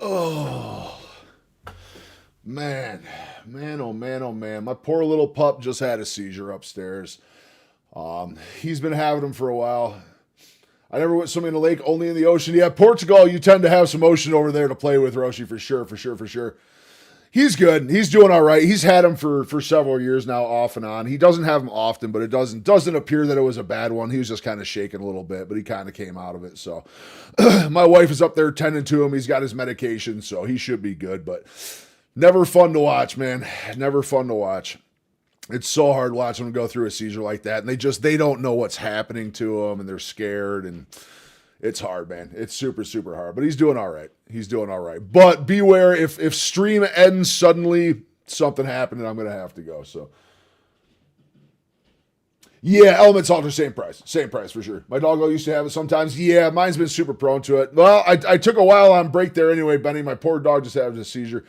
Oh, man. Man, oh, man, oh, man. My poor little pup just had a seizure upstairs. He's been having them for a while. I never went swimming in the lake, only in the ocean. Yeah, Portugal, you tend to have some ocean over there to play with, Roshi, for sure. He's good. He's doing all right. He's had them for several years now, off and on. He doesn't have them often, but it doesn't appear that it was a bad one. He was just kind of shaking a little bit, but he kind of came out of it. So my wife is up there tending to him. He's got his medication, so he should be good. But never fun to watch, man. Never fun to watch. It's so hard watching them go through a seizure like that, and they don't know what's happening to them, and they're scared, and it's hard, man. It's super, super hard, but he's doing all right. But beware, if stream ends suddenly, something happened, and I'm going to have to go, so. Yeah, Element Salter, same price for sure. My doggo used to have it sometimes. Yeah, mine's been super prone to it. Well, I took a while on break there anyway, Benny. My poor dog just had a seizure.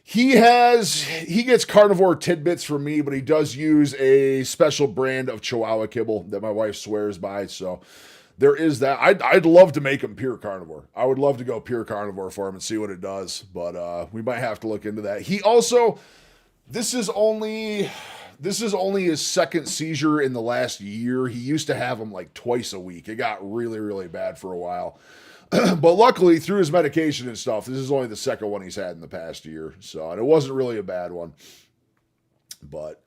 He gets carnivore tidbits from me, but he does use a special brand of Chihuahua kibble that my wife swears by. So there is that. I'd love to make him pure carnivore. I would love to go pure carnivore for him and see what it does, but we might have to look into that. He also, this is only his second seizure in the last year. He used to have them like twice a week. It got really, really bad for a while. But luckily, through his medication and stuff, this is only the second one he's had in the past year. So, and it wasn't really a bad one. But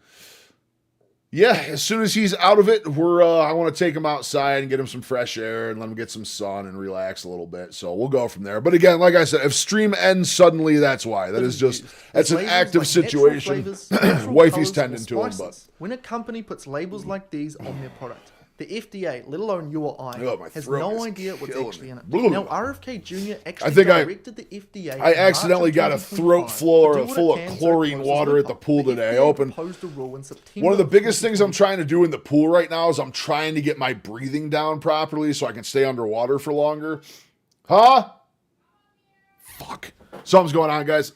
yeah, as soon as he's out of it, I want to take him outside and get him some fresh air and let him get some sun and relax a little bit. So we'll go from there. But again, like I said, if stream ends suddenly, that's why. That's an active situation. Wifey's tending to him, but when a company puts labels like these on their product, the FDA, let alone you or I, has no idea what's actually in it. Now, RFK Jr. actually directed the FDA. I accidentally got a throat full of chlorine water at the pool today. I opened. One of the biggest things I'm trying to do in the pool right now is I'm trying to get my breathing down properly so I can stay underwater for longer. Huh? Fuck. Something's going on, guys.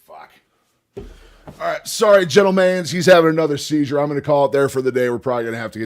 Fuck. All right. Sorry, gentlemen. He's having another seizure. I'm going to call it there for the day. We're probably going to have to get